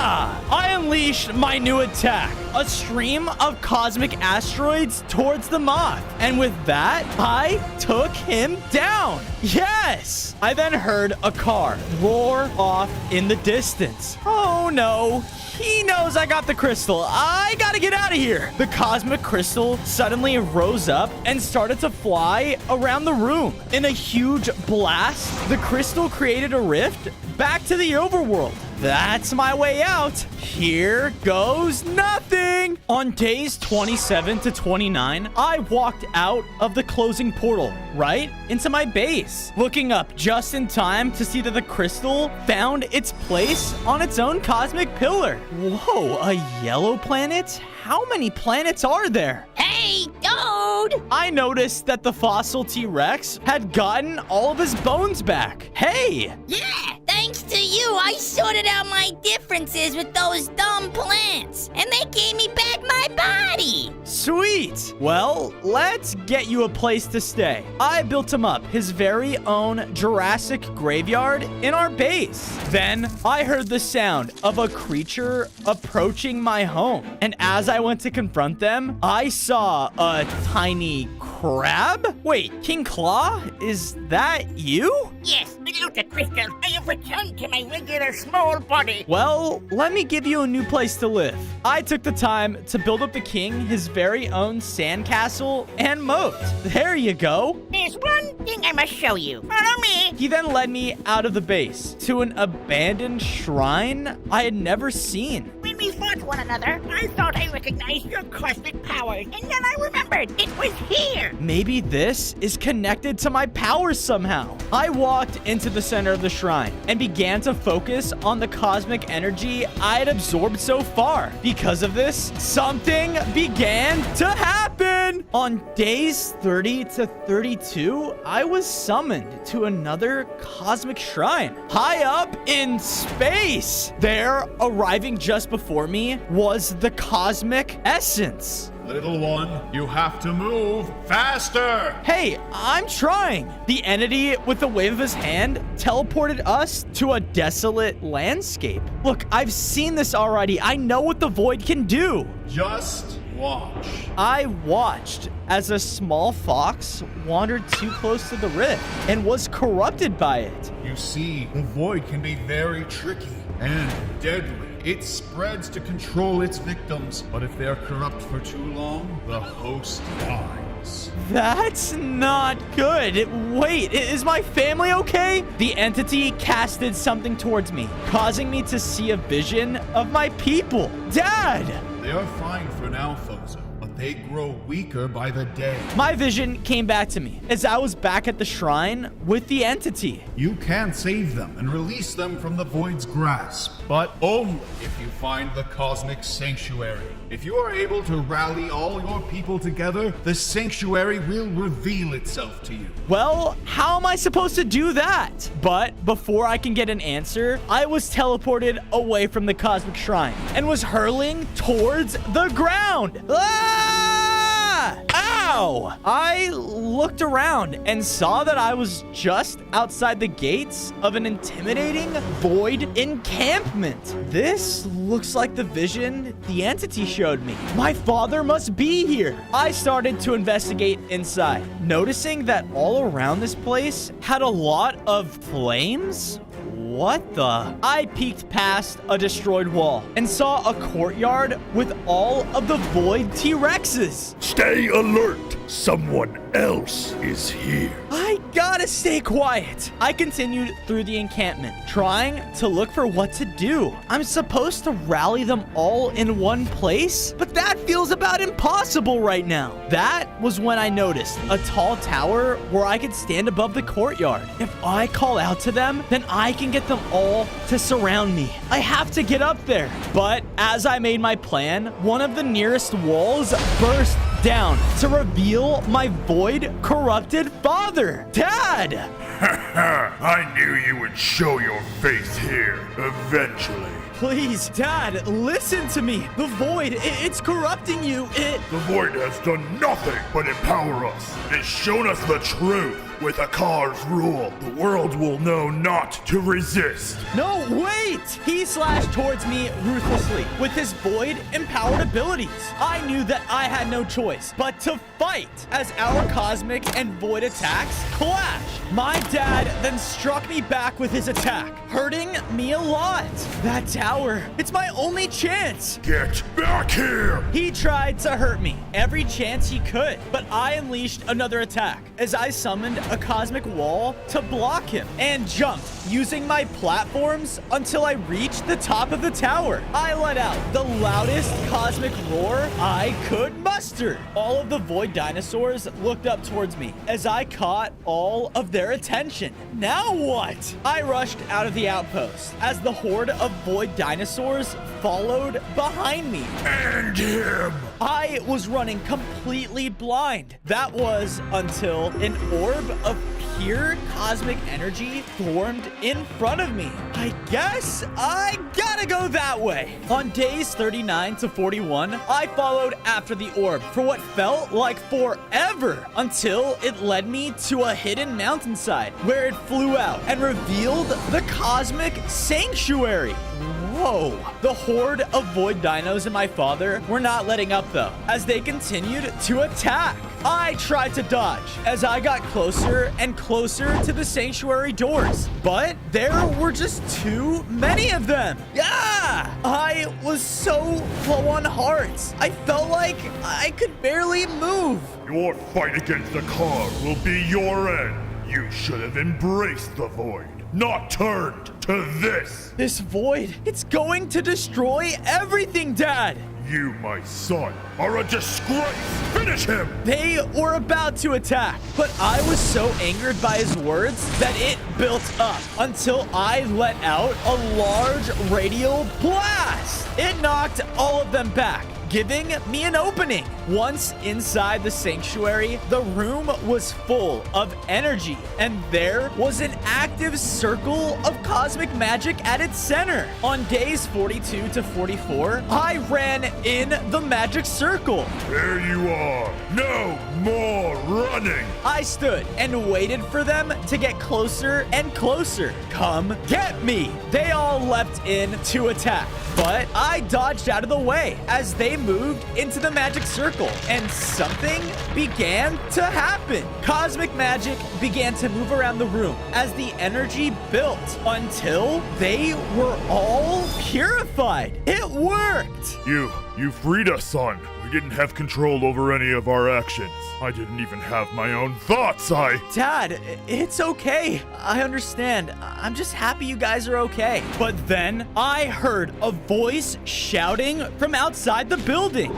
I unleashed my new attack, a stream of cosmic asteroids towards the moth. And with that, I took him down. Yes! I then heard a car roar off in the distance. Oh no. He knows I got the crystal. I gotta get out of here. The cosmic crystal suddenly rose up and started to fly around the room. In a huge blast, the crystal created a rift back to the overworld. That's my way out. Here goes nothing. On days 27 to 29, I walked out of the closing portal right into my base, looking up just in time to see that the crystal found its place on its own cosmic pillar. Whoa, a yellow planet? How many planets are there? Hey, dude! I noticed that the fossil T-Rex had gotten all of his bones back. Hey! Yeah, thanks to you, I sorted out my differences with those dumb plants, and they gave me back my body. Sweet! Well, let's get you a place to stay. I built him up his very own Jurassic graveyard in our base. Then I heard the sound of a creature approaching my home, and as I went to confront them, I saw a tiny crab? Wait, King Claw? Is that you? Yes, Luca Crystal, I have returned to my regular small body. Well, let me give you a new place to live. I took the time to build up the king his very own sandcastle and moat. There you go. There's one thing I must show you. Follow me. He then led me out of the base to an abandoned shrine I had never seen. When we fought one another, I thought I recognized your cosmic powers, and then I remembered it was here. Maybe this is connected to my powers somehow. I walked into the center of the shrine and began to focus on the cosmic energy I had absorbed so far. Because of this, something began to happen. On days 30 to 32, I was summoned to another cosmic shrine high up in space. There, arriving just before me, was the cosmic essence. Little one, you have to move faster! Hey, I'm trying. The entity, with a wave of his hand, teleported us to a desolate landscape. Look, I've seen this already. I know what the void can do. Just watch. I watched as a small fox wandered too close to the rift and was corrupted by it. You see, the void can be very tricky and deadly. It spreads to control its victims, but if they're corrupt for too long, the host dies. That's not good. Wait, is my family okay? The entity casted something towards me, causing me to see a vision of my people. Dad! They are fine for now, Fozo. but they grow weaker by the day. My vision came back to me as I was back at the shrine with the entity. You can save them and release them from the Void's grasp, but only if you find the Cosmic Sanctuary. If you are able to rally all your people together, the Sanctuary will reveal itself to you. Well, how am I supposed to do that? But before I can get an answer, I was teleported away from the Cosmic Shrine and was hurling towards the ground. Ah! Ow! I looked around and saw that I was just outside the gates of an intimidating void encampment. This looks like the vision the entity showed me. My father must be here. I started to investigate inside, noticing that all around this place had a lot of flames. What the? I peeked past a destroyed wall and saw a courtyard with all of the Void T-Rexes. Stay alert! Someone else is here. I gotta stay quiet. I continued through the encampment, trying to look for what to do. I'm supposed to rally them all in one place, but that feels about impossible right now. That was when I noticed a tall tower where I could stand above the courtyard. If I call out to them, then I can get them all to surround me. I have to get up there. But as I made my plan, one of the nearest walls burst down to reveal my void corrupted father, Dad. I knew you would show your face here eventually. Please, Dad, listen to me. The void, it's corrupting you. The Void has done nothing but empower us. It has shown us the truth. With Akar's rule, the world will know not to resist. No, wait! He slashed towards me ruthlessly with his void empowered abilities. I knew that I had no choice but to fight as our cosmic and void attacks clash. My dad then struck me back with his attack, hurting me a lot. That tower, it's my only chance. Get back here! He tried to hurt me every chance he could, but I unleashed another attack as I summoned a cosmic wall to block him and jumped using my platforms until I reached the top of the tower. I let out the loudest cosmic roar I could muster. All of the void dinosaurs looked up towards me as I caught all of their attention. Now what? I rushed out of the outpost as the horde of void dinosaurs followed behind me. End him! I was running completely blind. That was until an orb of pure cosmic energy formed in front of me. I guess I gotta go that way. On days 39 to 41, I followed after the orb for what felt like forever until it led me to a hidden mountainside where it flew out and revealed the Cosmic Sanctuary. Whoa. The horde of void dinos and my father were not letting up though, as they continued to attack. I tried to dodge as I got closer and closer to the sanctuary doors, but there were just too many of them. Yeah! I was so low on hearts. I felt like I could barely move. Your fight against Akar will be your end. You should have embraced the Void, not turned to this. This void, it's going to destroy everything, Dad. You, my son, are a disgrace. Finish him. They were about to attack, but I was so angered by his words that it built up until I let out a large radial blast. It knocked all of them back, giving me an opening. Once inside the sanctuary, the room was full of energy, and there was an active circle of cosmic magic at its center. On days 42 to 44, I ran in the magic circle. There you are. No more running. I stood and waited for them to get closer and closer. Come get me. They all leapt in to attack, but I dodged out of the way as they moved into the magic circle, and something began to happen. Cosmic magic began to move around the room as the energy built until they were all purified. It worked. You freed us, son. We didn't have control over any of our actions. I didn't even have my own thoughts. Dad, it's okay. I understand. I'm just happy you guys are okay. But then I heard a voice shouting from outside the building.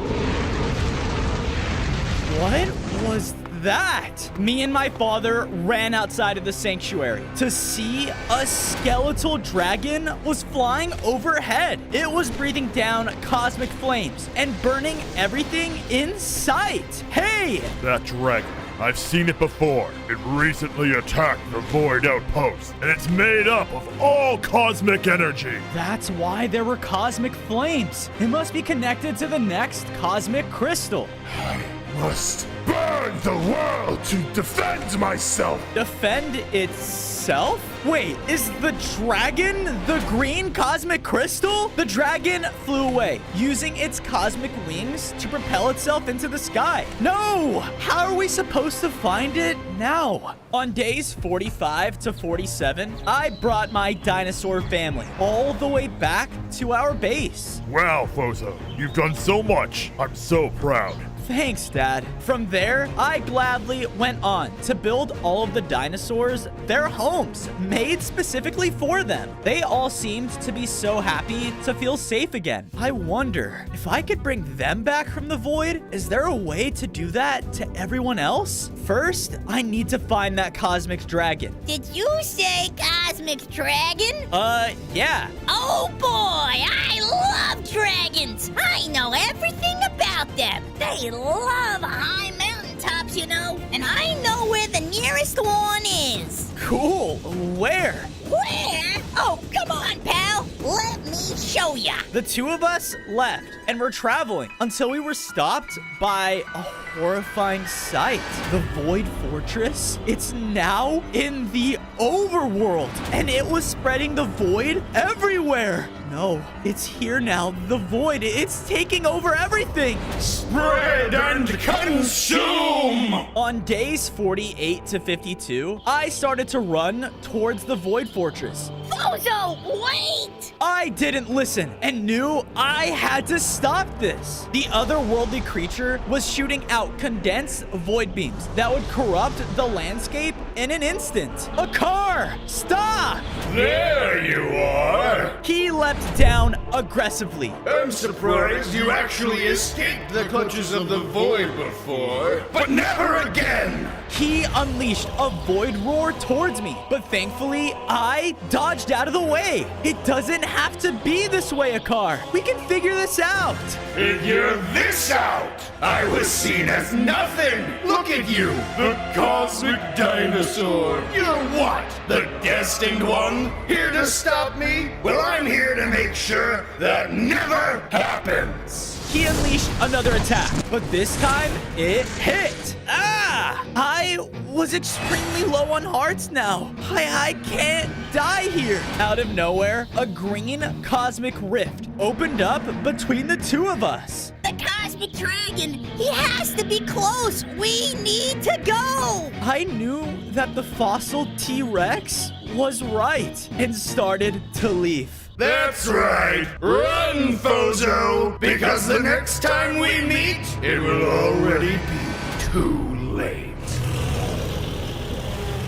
What was that? Me and my father ran outside of the sanctuary to see a skeletal dragon was flying overhead. It was breathing down cosmic flames and burning everything in sight. Hey! That dragon. I've seen it before. It recently attacked the Void Outpost, and it's made up of all cosmic energy. That's why there were cosmic flames. It must be connected to the next cosmic crystal. I must burn the world to defend myself. Defend itself? Wait, is the dragon the green cosmic crystal? The dragon flew away, using its cosmic wings to propel itself into the sky. No! How are we supposed to find it now? On days 45 to 47, I brought my dinosaur family all the way back to our base. Wow, Fozo, you've done so much. I'm so proud. Thanks, Dad. From there, I gladly went on to build all of the dinosaurs their homes, made specifically for them. They all seemed to be so happy to feel safe again. I wonder if I could bring them back from the void. Is there a way to do that to everyone else? First, I need to find that cosmic dragon. Did you say cosmic dragon? Yeah. Oh boy, I love dragons. I know everything about them. They love high mountaintops, you know, and I know where the nearest one is. Cool. Where? Where? Oh, come on, pal. Let me show ya. The two of us left and were traveling until we were stopped by a horrifying sight. The Void Fortress. It's now in the overworld, and it was spreading the void everywhere. No, it's here now. The void, it's taking over everything. Spread and consume! On days 48 to 52, I started to run towards the Void Fortress. Fozo, wait! I didn't listen and knew I had to stop this. The otherworldly creature was shooting out condensed void beams that would corrupt the landscape in an instant. A car! Stop! There you are! He leapt down aggressively. I'm surprised you actually escaped the clutches of the void before, but never again! He unleashed a void roar towards me, but thankfully, I dodged out of the way. It doesn't have to be this way, a car. We can figure this out. Figure this out! I was seen as nothing! Look at you, the cosmic dinosaur! You're what? The destined one? Here to stop me? Well, I'm here to make sure that never happens! He unleashed another attack, but this time it hit. Ah! I was extremely low on hearts now. I can't die here. Out of nowhere, a green cosmic rift opened up between the two of us. The cosmic dragon, he has to be close. We need to go. I knew that the fossil T-Rex was right and started to leave. That's right! Run, Fozo! Because the next time we meet, it will already be too late.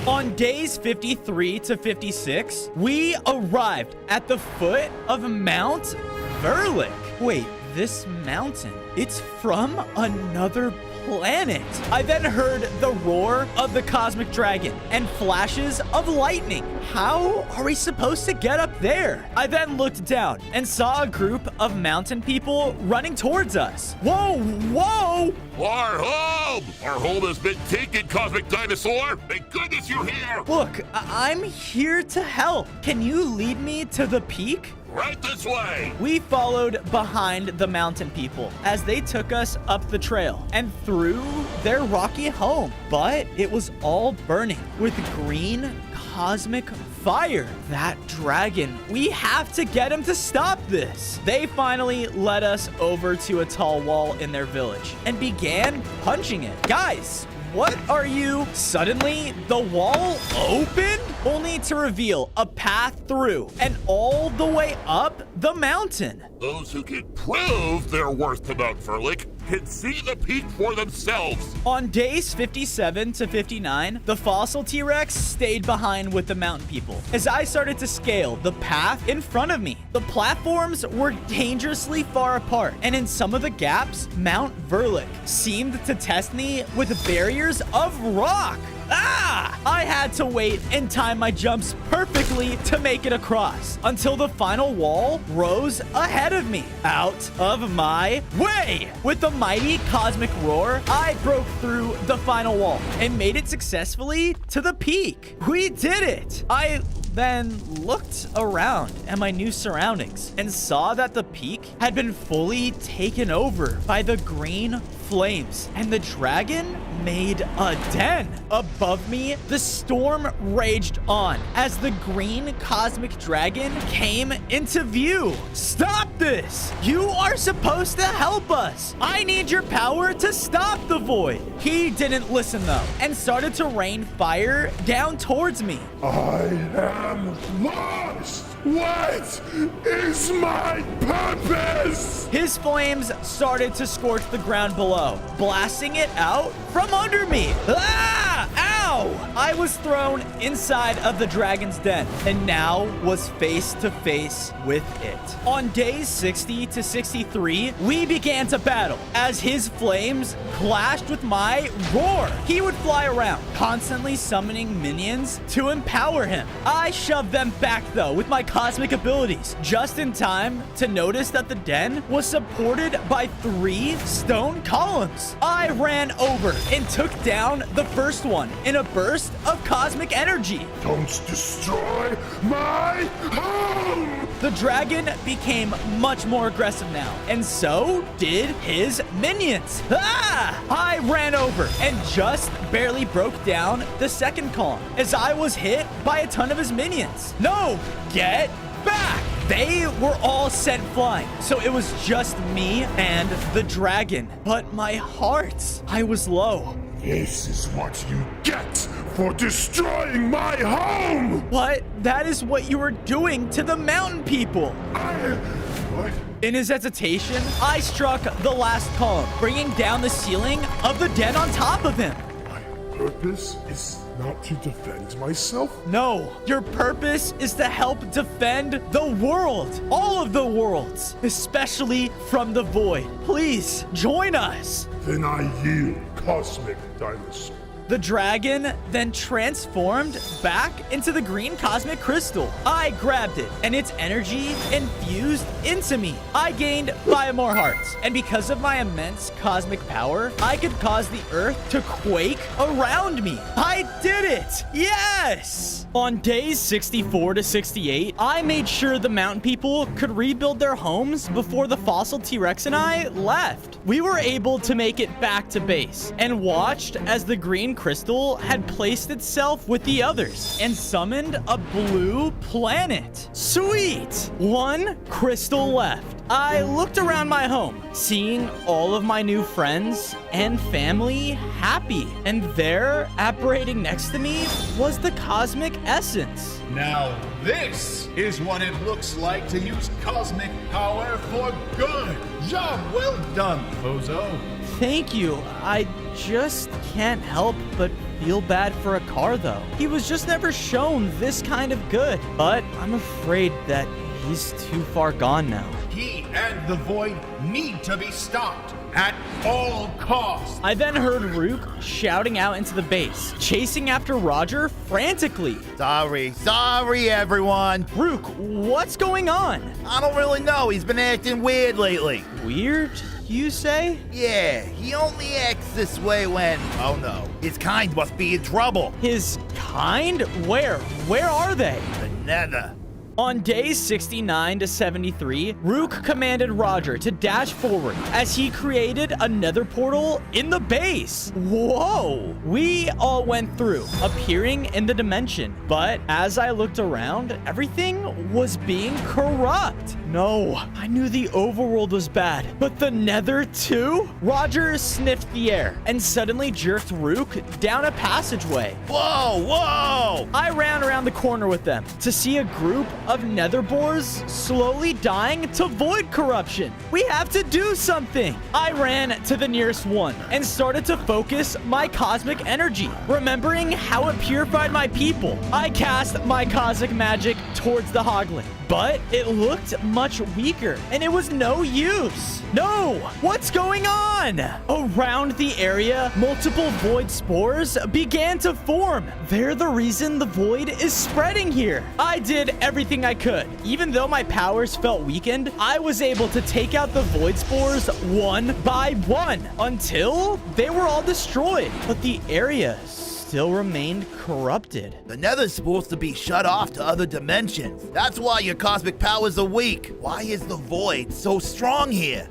On days 53 to 56, we arrived at the foot of Mount Verlick. Wait, this mountain, it's from another planet. I then heard the roar of the cosmic dragon and flashes of lightning. How are we supposed to get up there? I then looked down and saw a group of mountain people running towards us. Whoa, whoa! Our home! Our home has been taken, Cosmic Dinosaur! Thank goodness you're here! Look, I'm here to help. Can you lead me to the peak? Right this way! We followed behind the mountain people as they took us up the trail and through their rocky home. But it was all burning with green cosmic fire. That dragon, we have to get him to stop this. They finally led us over to a tall wall in their village and began punching it. Guys, what are you? Suddenly, the wall opened, only to reveal a path through and all the way up the mountain. Those who can prove their worth to Mount Verlick can see the peak for themselves. On days 57 to 59, the fossil T-Rex stayed behind with the mountain people. As I started to scale the path in front of me, the platforms were dangerously far apart, and in some of the gaps, Mount Verlick seemed to test me with barriers of rock. I had to wait and time my jumps perfectly to make it across until the final wall rose ahead of me, out of my way. With the mighty cosmic roar, I broke through the final wall and made it successfully to the peak. We did it. I then looked around at my new surroundings and saw that the peak had been fully taken over by the green flames, and the dragon made a den. Above me, the storm raged on as the green cosmic dragon came into view. Stop this! You are supposed to help us! I need your power to stop the void! He didn't listen though, and started to rain fire down towards me. I am lost! What is my purpose? His flames started to scorch the ground below, blasting it out from under me. Ow! I was thrown inside of the dragon's den and now was face to face with it. On days 60 to 63, we began to battle as his flames clashed with my roar. He would fly around, constantly summoning minions to empower him. I shoved them back though with my cosmic abilities, just in time to notice that the den was supported by 3 stone columns. I ran over and took down the first one in a burst of cosmic energy. Don't destroy my home! The dragon became much more aggressive now, and so did his minions. I ran over and just barely broke down the second column as I was hit by a ton of his minions. No, get back! They were all sent flying, so it was just me and the dragon. But my heart, I was low. This is what you get for destroying my home! What? That is what you were doing to the mountain people. What? In his hesitation, I struck the last column, bringing down the ceiling of the den on top of him. My purpose is not to defend myself? No, your purpose is to help defend the world. All of the worlds, especially from the void. Please, join us. Then I yield, Cosmic Dinosaur. The dragon then transformed back into the green cosmic crystal. I grabbed it, and its energy infused into me. I gained 5 more hearts, and because of my immense cosmic power, I could cause the earth to quake around me. I did it! Yes! On days 64 to 68, I made sure the mountain people could rebuild their homes before the fossil T-Rex and I left. We were able to make it back to base and watched as the green crystal had placed itself with the others and summoned a blue planet. Sweet! 1 crystal left. I looked around my home, seeing all of my new friends and family happy. And there, apparating next to me, was the cosmic essence. Now this is what it looks like to use cosmic power for good. Job well done, Bozo. Thank you. I just can't help but feel bad for a car, though. He was just never shown this kind of good. But I'm afraid that he's too far gone now. He and the Void need to be stopped at all costs. I then heard Rook shouting out into the base, chasing after Roger frantically. Sorry, everyone. Rook, what's going on? I don't really know. He's been acting weird lately. Weird, you say? Yeah, he only acts this way when, oh no, his kind must be in trouble. His kind? Where? Where are they? The Nether. On days 69 to 73, Rook commanded Roger to dash forward as he created a nether portal in the base. Whoa! We all went through, appearing in the dimension. But as I looked around, everything was being corrupt. No, I knew the overworld was bad, but the nether too? Roger sniffed the air and suddenly jerked Rook down a passageway. Whoa! I ran around the corner with them to see a group of nether boars slowly dying to void corruption. We have to do something. I ran to the nearest one and started to focus my cosmic energy, remembering how it purified my people. I cast my cosmic magic towards the hoglin, but it looked much weaker and it was no use. No! What's going on? Around the area, multiple void spores began to form. They're the reason the void is spreading here. I did everything I could. Even though my powers felt weakened, I was able to take out the void spores one by one until they were all destroyed. But the area still remained corrupted. The nether's supposed to be shut off to other dimensions. That's why your cosmic powers are weak. Why is the void so strong here?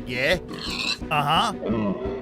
Yeah? Uh-huh.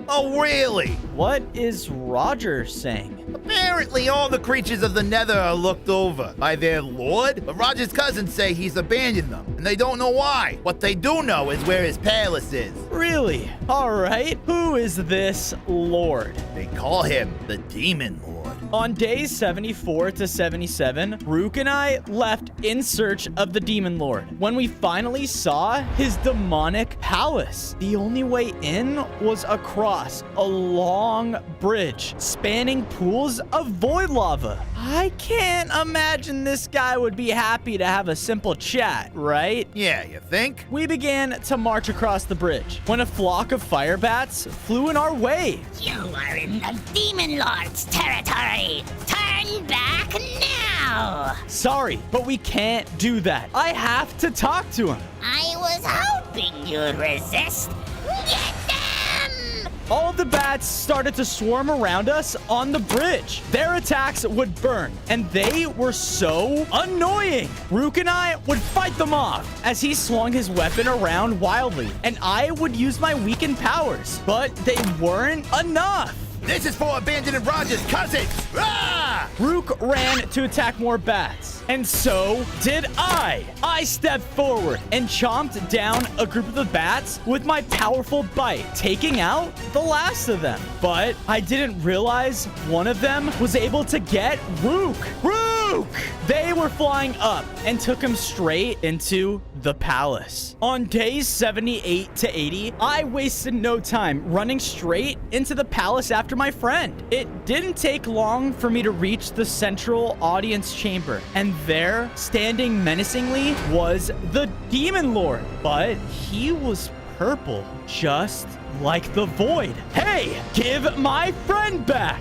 Oh, really? What is Roger saying? Apparently, all the creatures of the nether are looked over by their lord, but Roger's cousins say he's abandoned them, and they don't know why. What they do know is where his palace is. Really? All right. Who is this lord? They call him the Demon Lord. On days 74 to 77, Rook and I left in search of the Demon Lord. When we finally saw his demonic palace, the only way in was across a long bridge spanning pools of void lava. I can't imagine this guy would be happy to have a simple chat, right? Yeah, you think? We began to march across the bridge when a flock of fire bats flew in our way. You are in the Demon Lord's territory. Turn back now. Sorry, but we can't do that. I have to talk to him. I was hoping you'd resist. Get them! All of the bats started to swarm around us on the bridge. Their attacks would burn, and they were so annoying. Rook and I would fight them off as he swung his weapon around wildly, and I would use my weakened powers, but they weren't enough. This is for abandoning Roger's cousins! Ah! Rook ran to attack more bats, and so did I. I stepped forward and chomped down a group of the bats with my powerful bite, taking out the last of them. But I didn't realize one of them was able to get Rook. Rook! They were flying up and took him straight into the palace. On days 78 to 80, I wasted no time running straight into the palace after my friend. It didn't take long for me to reach the central audience chamber, and there, standing menacingly, was the Demon Lord. But he was purple, just like the void. Hey, give my friend back!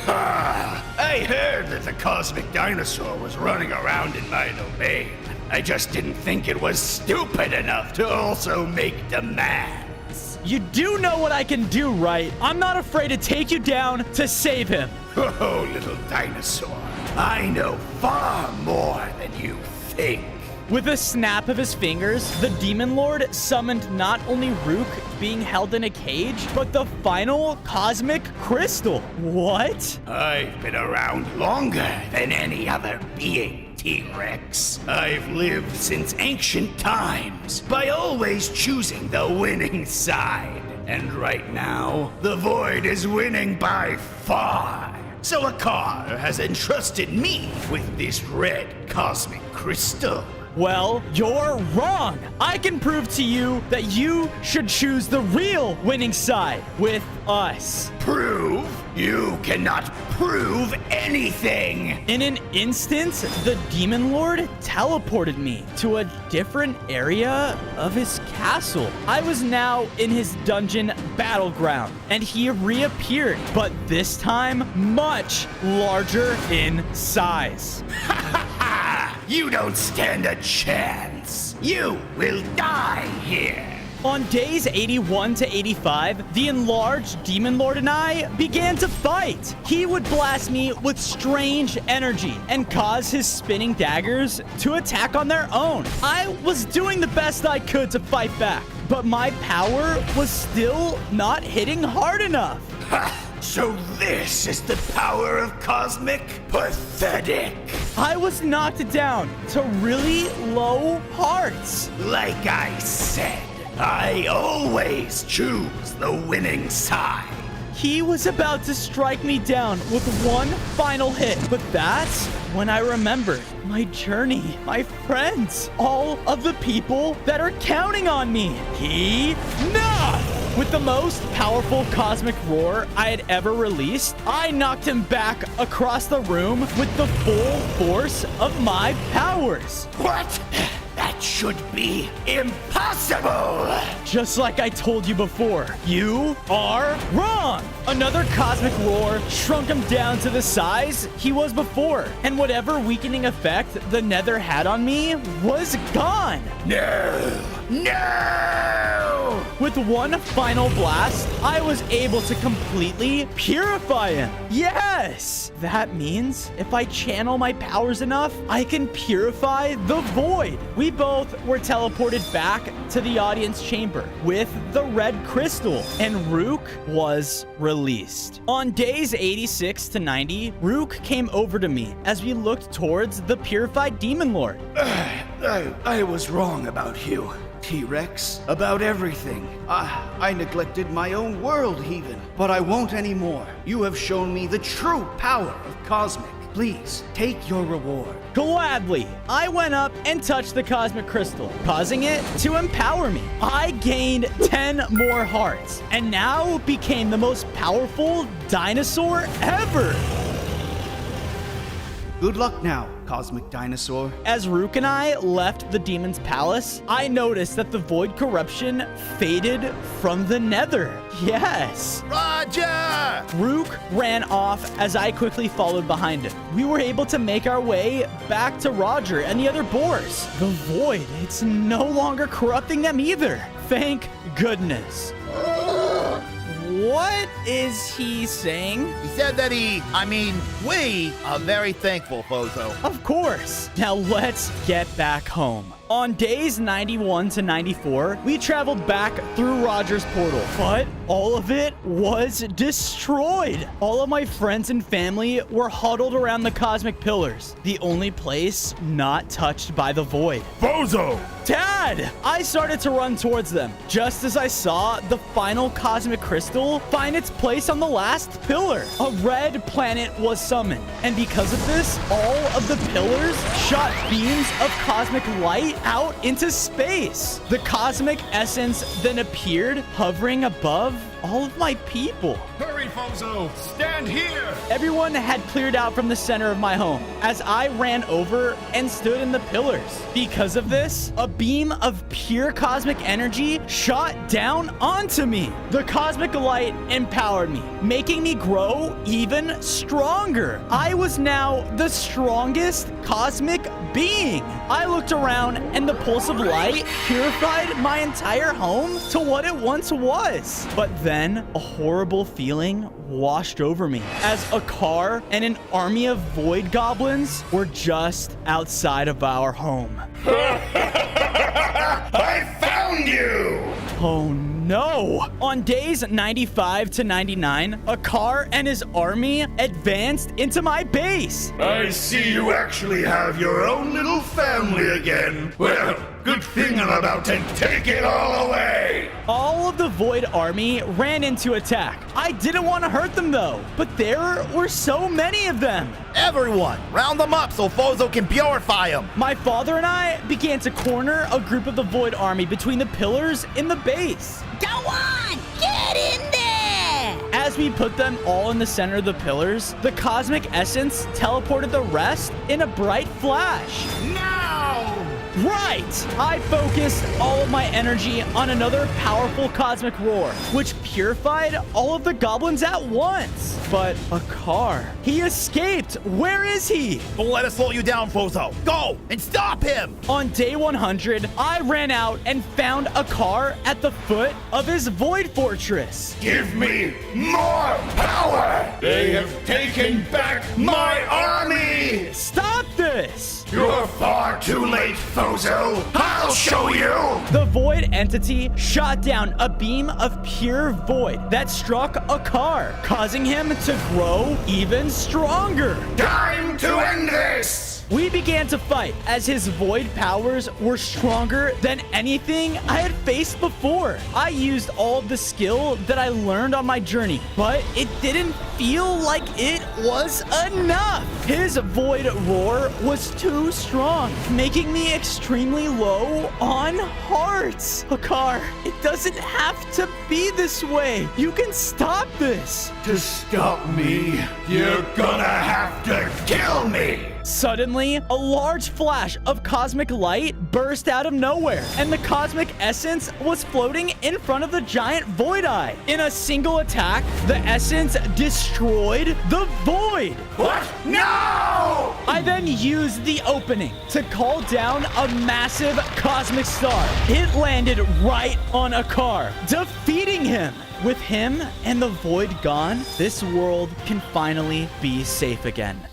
I heard that the cosmic dinosaur was running around in my domain. I just didn't think it was stupid enough to also make demands. You do know what I can do, right? I'm not afraid to take you down to save him. Oh, little dinosaur. I know far more than you think. With a snap of his fingers, the Demon Lord summoned not only Rook being held in a cage, but the final cosmic crystal. What? I've been around longer than any other being, T-Rex. I've lived since ancient times by always choosing the winning side. And right now, the Void is winning by far. So Akar has entrusted me with this red cosmic crystal. Well, you're wrong. I can prove to you that you should choose the real winning side with us. Prove? You cannot prove anything! In an instant, the Demon Lord teleported me to a different area of his castle. I was now in his dungeon battleground, and he reappeared, but this time much larger in size. You don't stand a chance. You will die here. On days 81 to 85, the enlarged Demon Lord and I began to fight. He would blast me with strange energy and cause his spinning daggers to attack on their own. I was doing the best I could to fight back, but my power was still not hitting hard enough. So this is the power of cosmic? Pathetic. I was knocked down to really low hearts. Like I said, I always choose the winning side. He was about to strike me down with one final hit, but that's when I remembered my journey, my friends, all of the people that are counting on me. Enough! With the most powerful cosmic roar I had ever released, I knocked him back across the room with the full force of my powers. What? That should be impossible! Just like I told you before, you are wrong! Another cosmic roar shrunk him down to the size he was before, and whatever weakening effect the Nether had on me was gone! No! No! With one final blast, I was able to completely purify him. Yes! That means if I channel my powers enough, I can purify the void. We both were teleported back to the audience chamber with the red crystal, and Rook was released. On days 86 to 90, Rook came over to me as we looked towards the purified demon lord. I was wrong about you, T-Rex, about everything. I neglected my own world even, but I won't anymore. You have shown me the true power of Cosmic. Please, take your reward. Gladly, I went up and touched the cosmic crystal, causing it to empower me. I gained 10 more hearts, and now became the most powerful dinosaur ever. Good luck now, Cosmic Dinosaur. As Rook and I left the demon's palace, I noticed that the void corruption faded from the Nether. Yes. Roger! Rook ran off as I quickly followed behind him. We were able to make our way back to Roger and the other boars. The void, it's no longer corrupting them either. Thank goodness. What is he saying? He said that we are very thankful, Fozo. Of course. Now let's get back home. On days 91 to 94, we traveled back through Roger's portal, but all of it was destroyed. All of my friends and family were huddled around the cosmic pillars, the only place not touched by the void. Bozo! Dad! I started to run towards them, just as I saw the final cosmic crystal find its place on the last pillar. A red planet was summoned, and because of this, all of the pillars shot beams of cosmic light out into space. The cosmic essence then appeared, hovering above all of my people. Hurry, Bozo! Stand here! Everyone had cleared out from the center of my home as I ran over and stood in the pillars. Because of this, a beam of pure cosmic energy shot down onto me. The cosmic light empowered me, making me grow even stronger. I was now the strongest cosmic being. I looked around and the pulse of light purified my entire home to what it once was. But then a horrible feeling washed over me as a car and an army of void goblins were just outside of our home. I found you! Oh no! On days 95 to 99, a car and his army advanced into my base. I see you actually have your own little family again. Well, good thing I'm about to take it all away. All of the Void army ran into attack. I didn't want to hurt them though, but there were so many of them. Everyone, round them up so Fozo can purify them. My father and I began to corner a group of the Void army between the pillars in the base. Go on! Get in there! As we put them all in the center of the pillars, the cosmic essence teleported the rest in a bright flash. Now! Right! I focused all of my energy on another powerful cosmic roar, which purified all of the goblins at once. But a car. He escaped. Where is he? Don't let us slow you down, Fozo. Go and stop him. On day 100, I ran out and found a car at the foot of his void fortress. Give me more power! They have taken back my army! Stop this! You're far too late, Fozo! I'll show you! The void entity shot down a beam of pure void that struck a car, causing him to grow even stronger. Time to end this! We began to fight as his void powers were stronger than anything I had faced before. I used all of the skill that I learned on my journey, but it didn't feel like it was enough. His void roar was too strong, making me extremely low on hearts. Hakar, it doesn't have to be this way. You can stop this. To stop me, you're gonna have to kill me! Suddenly, a large flash of cosmic light burst out of nowhere, and the cosmic essence was floating in front of the giant Void Eye. In a single attack, the essence destroyed the Void. What? No! I then used the opening to call down a massive cosmic star. It landed right on Akar, defeating him. With him and the Void gone, this world can finally be safe again.